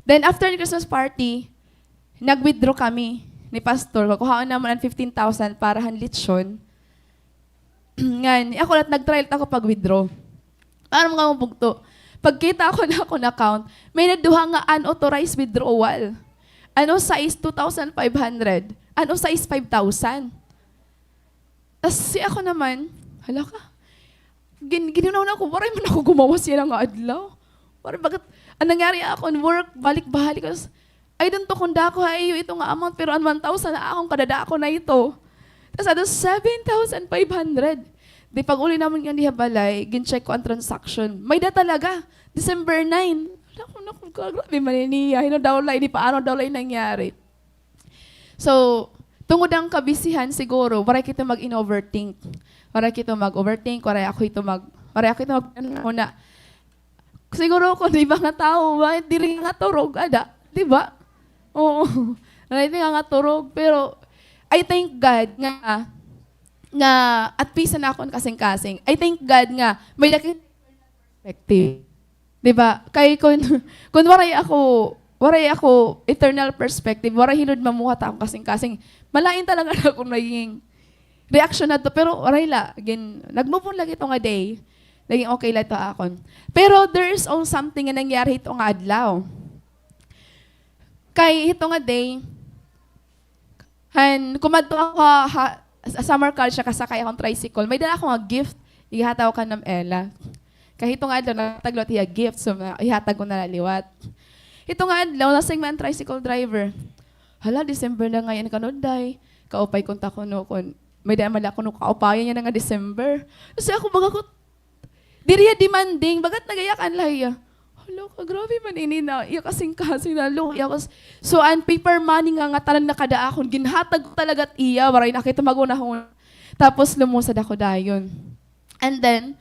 Then, after the Christmas party, nag-withdraw kami ni Pastor. Kuhaan naman ang 15,000 para hanlitsyon. Ngan, ako lahat nag-trial ako pag-withdraw. Parang mga bugto. Pagkita ko na akong account, may naduha nga unauthorized withdrawal. Ano size 2,500? Ano size 5,000? Tapos ako naman, hala ka, ginaw na ako, waray man ako gumawa siya ng adlaw. Waray, bakit, ang nangyari ako in work, balik-balik. I don't know kung dako hayo ito nga amount, pero ang 1,000 na akong kadadako na ito. Tapos ano, 7,500. Di pag uli naman nga diha balay, gin-check ko ang transaction. May da talaga. December 9. Naku, grabe maniniya. Hino daw lay, di paano daw lay nangyari. So, tungod ang kabisihan siguro, waray kita mag-in-overthink. Waray kita mag-overthink, waray ako ito muna. Siguro kung di ba nga tao, di rin nga turog, ada. Di ba? Oo. Waray di nga turog. Pero, I thank God nga at peace na ako kasing-kasing. I thank God nga may laking perspective. 'Di ba? Kay kun waray ako eternal perspective, waray hinod mamuhat ako kasing-kasing. Malain talaga na akong naging reaction na to, pero waray la again, nag-move on lagi to nga day. Naging okay lang to akon. Pero there is also something nga nangyari ito nga adlaw. Kay ito nga day, kumadto ako sa summer college, kasakay akong tricycle. May dala akong gift, ihataw ka ng Ella. Kahit ito nga adlaw, nataglot iya gift, so ihatag ko na naliwat. Ito nga adlaw, nasing man tricycle driver. Hala, December na ngayon kanunday. Kaupay konta ko no, may dala mala ko no, kaupayan niya na nga December. Kasi ako baga ko, diriya demanding, bagat nagayakan lahiya. Hala ka, grabe man ini na, iya kasing-kasing na, iya kas. So, ang paper money nga talang nakadaakon, ginhatag ko talaga at iya, waray nakita magunahon. Tapos, lumusad ako dayon. And then,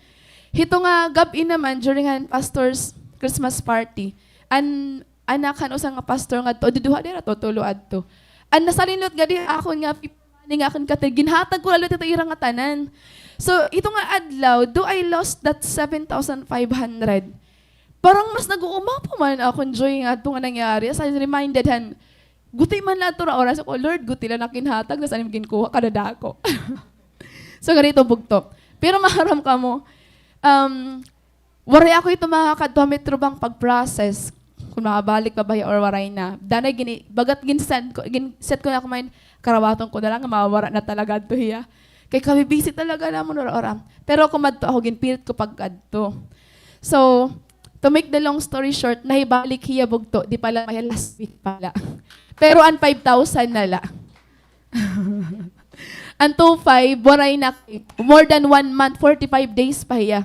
hito nga gabi naman, during ang pastor's Christmas party, anakan usang nga pastor nga to, diduha dira to, tuluad to. Ang nasalinot nga di akon nga, paper money nga akon katil, ginhatag ko lalo ito irang nga tanan. So, ito nga adlaw, do I lost that 7,500? Parang mas nag-uuma pa man ako enjoy nga ito nga nangyari. As I reminded, guti man lang ito na oras ako, Lord, guti lang nakinhatag, na saan ginkuha, kadada ko. So, ganito bugto. Pero maharam ka mo, waray ako ito makakadometro bang pag-process, kung makabalik pa ba or waray na. Danay, bagat ginset ko na kumain, karawaton ko na lang, mawawara na talaga ito hiya. Kaya kami busy talaga na mo oram. Pero kumadto ako, ginpilit ko pagkadto. So, to make the long story short, nahibalik hiya bugto, di pala may last week pala. Pero ang 5,000 nala. Ang 2,500, waray na, more than 1 month, 45 days pa hiya.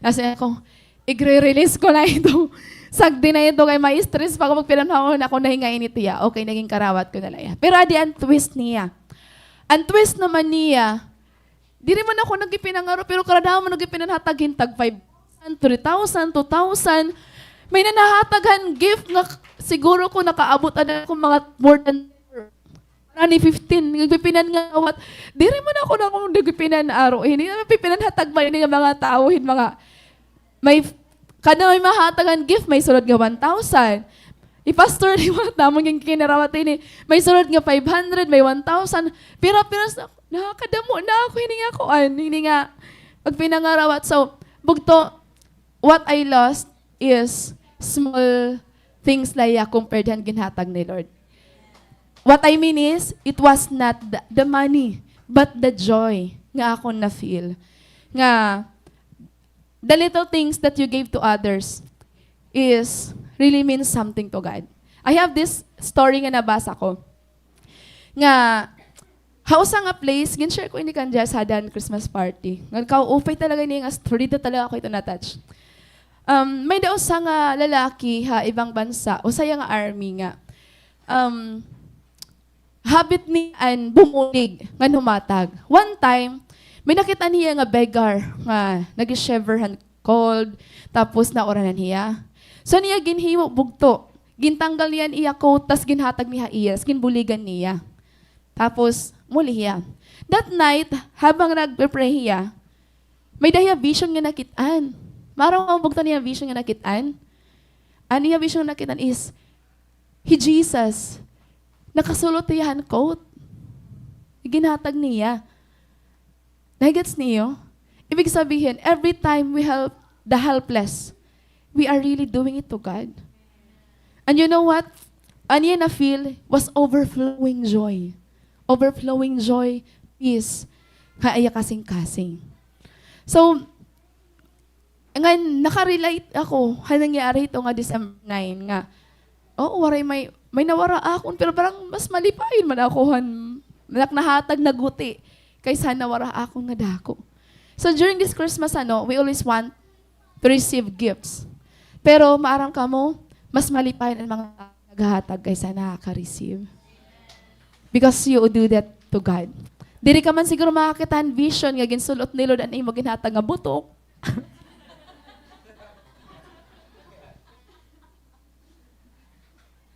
Kasi ako, i-release ko na ito. Sagdi na ito kay may stress pa ako magpinanahon ako nahingain ito ya. Okay, naging karawat ko na lang ya. Pero adi ang twist niya. Ang twist naman niya, di rin man ako nagipinangaro, pero karadahan mo nagipinanhatag-hintag 3,000, 2,000. May nanahatagan gift nga siguro ko nakaabot na ako mga more than 15. Nagpipinan nga awat. Di rin man ako na akong nagpipinan araw. Hindi na pipinan hatag ba yun yung mga tao, kada may mahatagan gift, may sulod nga 1,000. I-pastor ni mga tamang yung kinarawat ini. May sulod nga 500, may 1,000. Pero nakakadamo na ako, hindi nga pagpinangarawat. So, bugto, what I lost is small things laya compared han ginhatag ni Lord. What I mean is, it was not the money, but the joy nga ako na-feel. Nga, the little things that you gave to others is really means something to God. I have this story nga nabasa ko. Nga, hausa nga place, gin-share ko ini kanja sa Dan Christmas party. Nga kauupay talaga niya nga story, dito talaga ako ito na-touch. May daw sa nga lalaki ha, ibang bansa, o saya nga army nga. Habit ni an bumulig nga numatag. One time, may nakita niya nga beggar nga nag-shiver cold, tapos naoranan niya. So niya ginhiwo bugto. Gintanggal niyan iya coat, tas ginhatag niya iya, ginbuligan niya. Tapos, muli hiya. That night, habang nagpe-pray hiya, may daya vision nga nakitaan. Maraw ang bugto niya vision nga nakitaan. Ano niya vision nga nakitaan is, Jesus, nakasulot niya coat. Ginhatag niya. Nagets niyo? Ibig sabihin, every time we help the helpless, we are really doing it to God. And you know what? Ano yan na feel was overflowing joy. Overflowing joy, peace, kaya kasing-kasing. So, ngayon, nakarelate ako, nangyari ito nga December 9 nga. Oo, waray may nawara akon, pero parang mas malipayon man ako, nahatag na guti, kaysa nawara akong nga dako. So during this Christmas, we always want to receive gifts. Pero maarang ka mo, mas malipayon ang mga naghahatag kaysa nakaka-receive. Because you do that to God. Diri ka man siguro makakita ang vision nga ginsulot ni Lord ang imo ginhatag nga butok.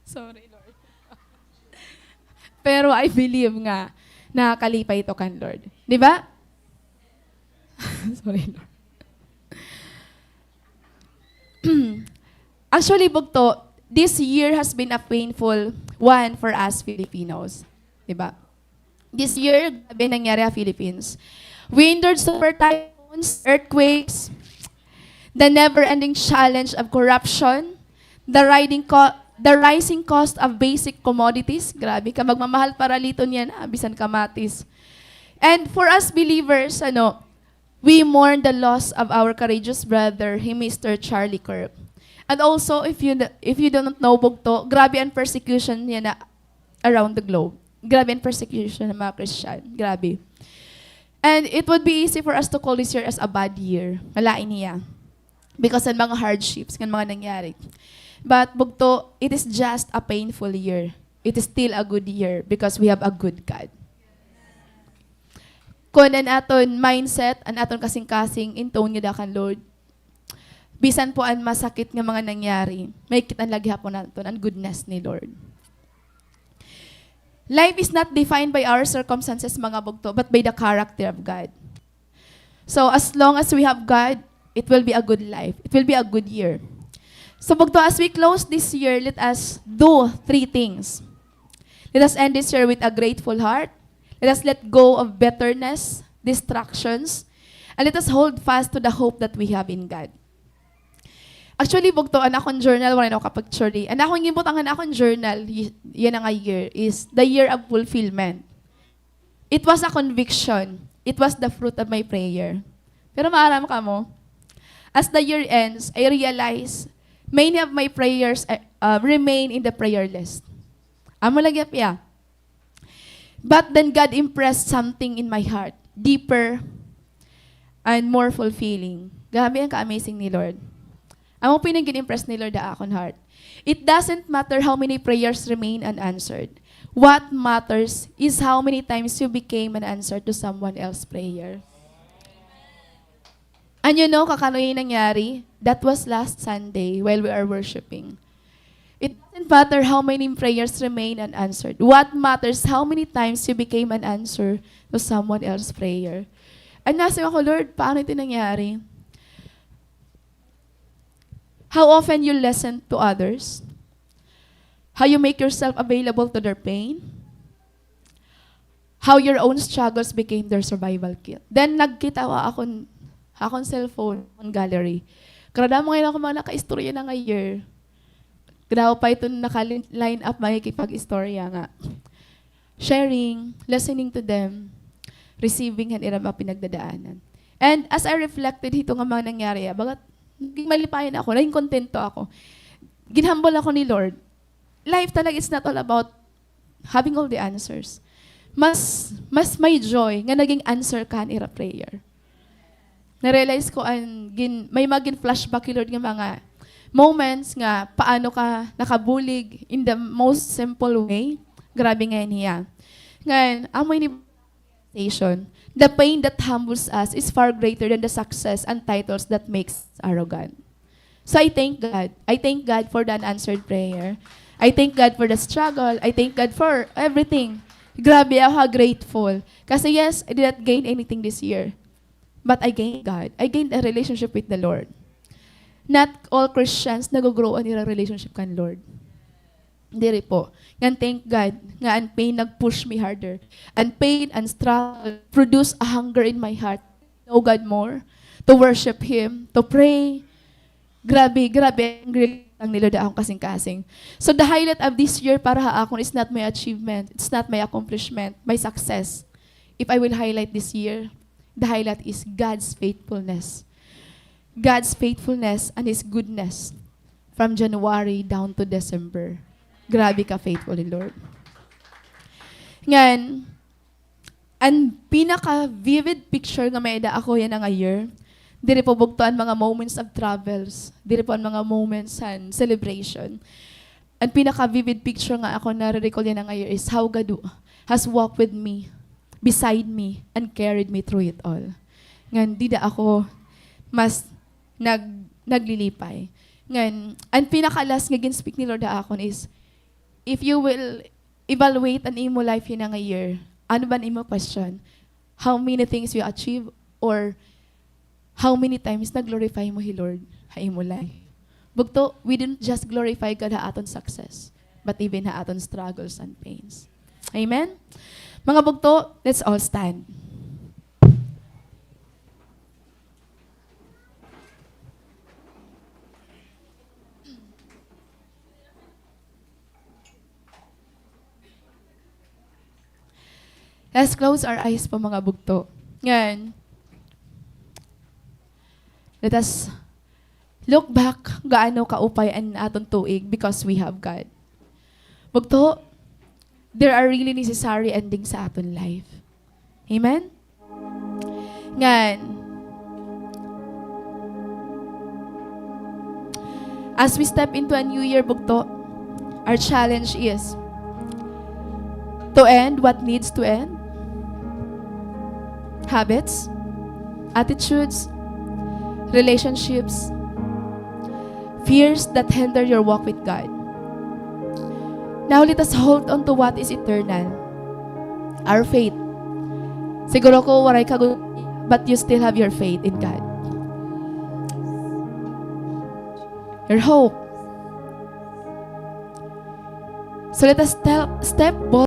Sorry, Lord. Pero I believe nga nakakalipay ito kan Lord. Di ba? Sorry, Lord. Actually, Bugto, this year has been a painful one for us Filipinos. Di ba? This year, grabe nangyari sa Philippines. We endured super typhoons, earthquakes, the never-ending challenge of corruption, the rising cost of basic commodities. Grabe ka, magmamahal para lito niyan, bisan kamatis. And for us believers, we mourn the loss of our courageous brother, Mr. Charlie Kirk. And also, if you don't know, Bugto, grabe ang persecution niya na around the globe. Grabe ang persecution ng mga Christian. Grabe. And it would be easy for us to call this year as a bad year. Malain niya. Because ng mga hardships, ng mga nangyari. But, Bugto, it is just a painful year. It is still a good year because we have a good God. Kung ang aton mindset, ang aton kasing-kasing, intone niya kan Lord, bisan po ang masakit ng mga nangyari, may kitan lagi hapon natin ang goodness ni Lord. Life is not defined by our circumstances, mga Bugto, but by the character of God. So, as long as we have God, it will be a good life. It will be a good year. So, Bugto, as we close this year, let us do 3 things. Let us end this year with a grateful heart. Let us let go of bitterness, distractions, and let us hold fast to the hope that we have in God. Actually, Bugto, ang akong journal, wala na ako kapag-churi. Ang akong gimbot ang akong journal, yan ang year, is the year of fulfillment. It was a conviction. It was the fruit of my prayer. Pero maaram ka mo, as the year ends, I realize many of my prayers remain in the prayer list. Amo lagi ya. But then God impressed something in my heart, deeper and more fulfilling. Grabe ang ka-amazing ni Lord. Amo pinag-impress ni Lord ang akong heart. It doesn't matter how many prayers remain unanswered. What matters is how many times you became an answer to someone else's prayer. And you know, kakano yung nangyari? That was last Sunday while we are worshiping. It doesn't matter how many prayers remain unanswered. What matters how many times you became an answer to someone else's prayer. And nasa ako, Lord, paano ito nangyari? How often you listen to others? How you make yourself available to their pain? How your own struggles became their survival kit. Then nagkita akong cellphone on gallery. Kada mo ngayon ako mga naka-istorya na nga year. Kada pa ito naka-line up makikipag-istorya nga. Sharing, listening to them, receiving ang ilang mga pinagdadaanan. And as I reflected ito nga mga nangyari, bagat malipayan ako, naging kontento ako. Ginhambol ako ni Lord. Life talaga, it's not all about having all the answers. Mas may joy nga naging answer ka in a prayer. Na-realize ko may maging flashback Lord ng mga moments nga paano ka nakabulig in the most simple way. Grabe ngayon niya. Ngayon, amoy ni station. The pain that humbles us is far greater than the success and titles that makes us arrogant. So I thank God. I thank God for the unanswered prayer. I thank God for the struggle. I thank God for everything. Grabe ako grateful. Kasi yes, I did not gain anything this year. But I gained God. I gained a relationship with the Lord. Not all Christians nag-grow on nila relationship kan Lord. Hindi rin po. Nga thank God, nga ang pain nag-push me harder. And pain and struggle produce a hunger in my heart to know God more, to worship Him, to pray. Grabe, grabe ang nilod akong kasing-kasing. So the highlight of this year para akon is not my achievement, it's not my accomplishment, my success. If I will highlight this year, the highlight is God's faithfulness. God's faithfulness and His goodness from January down to December. Grabe ka faithful, Lord. Ngan, ang pinaka-vivid picture nga may ako yan nga year, diri po bugtuan mga moments of travels, diri po ang mga moments and celebration. Ang pinaka-vivid picture nga ako na-recall yan nga year is how God has walked with me, beside me, and carried me through it all. Ngan, di da ako mas naglilipay. Ngan, ang pinaka-last nga gin-speak ni Lord akon is, if you will evaluate an imo life yun nga year, ano ba ang imo question? How many things you achieve or how many times na-glorify mo hi Lord ha imo life? Bugto, we didn't just glorify God ha aton success, but even ha aton struggles and pains. Amen? Mga bugto, let's all stand. Let's close our eyes po mga bugto. Ngayon, let us look back gaano kaupay ang aton tuig because we have God. Bugto, there are really necessary endings sa aton life. Amen? Ngayon, as we step into a new year, bugto, our challenge is to end what needs to end. Habits, attitudes, relationships, fears that hinder your walk with God. Now let us hold on to what is eternal. Our faith. Siguro ko waray ka, but you still have your faith in God. Your hope. So let us step bold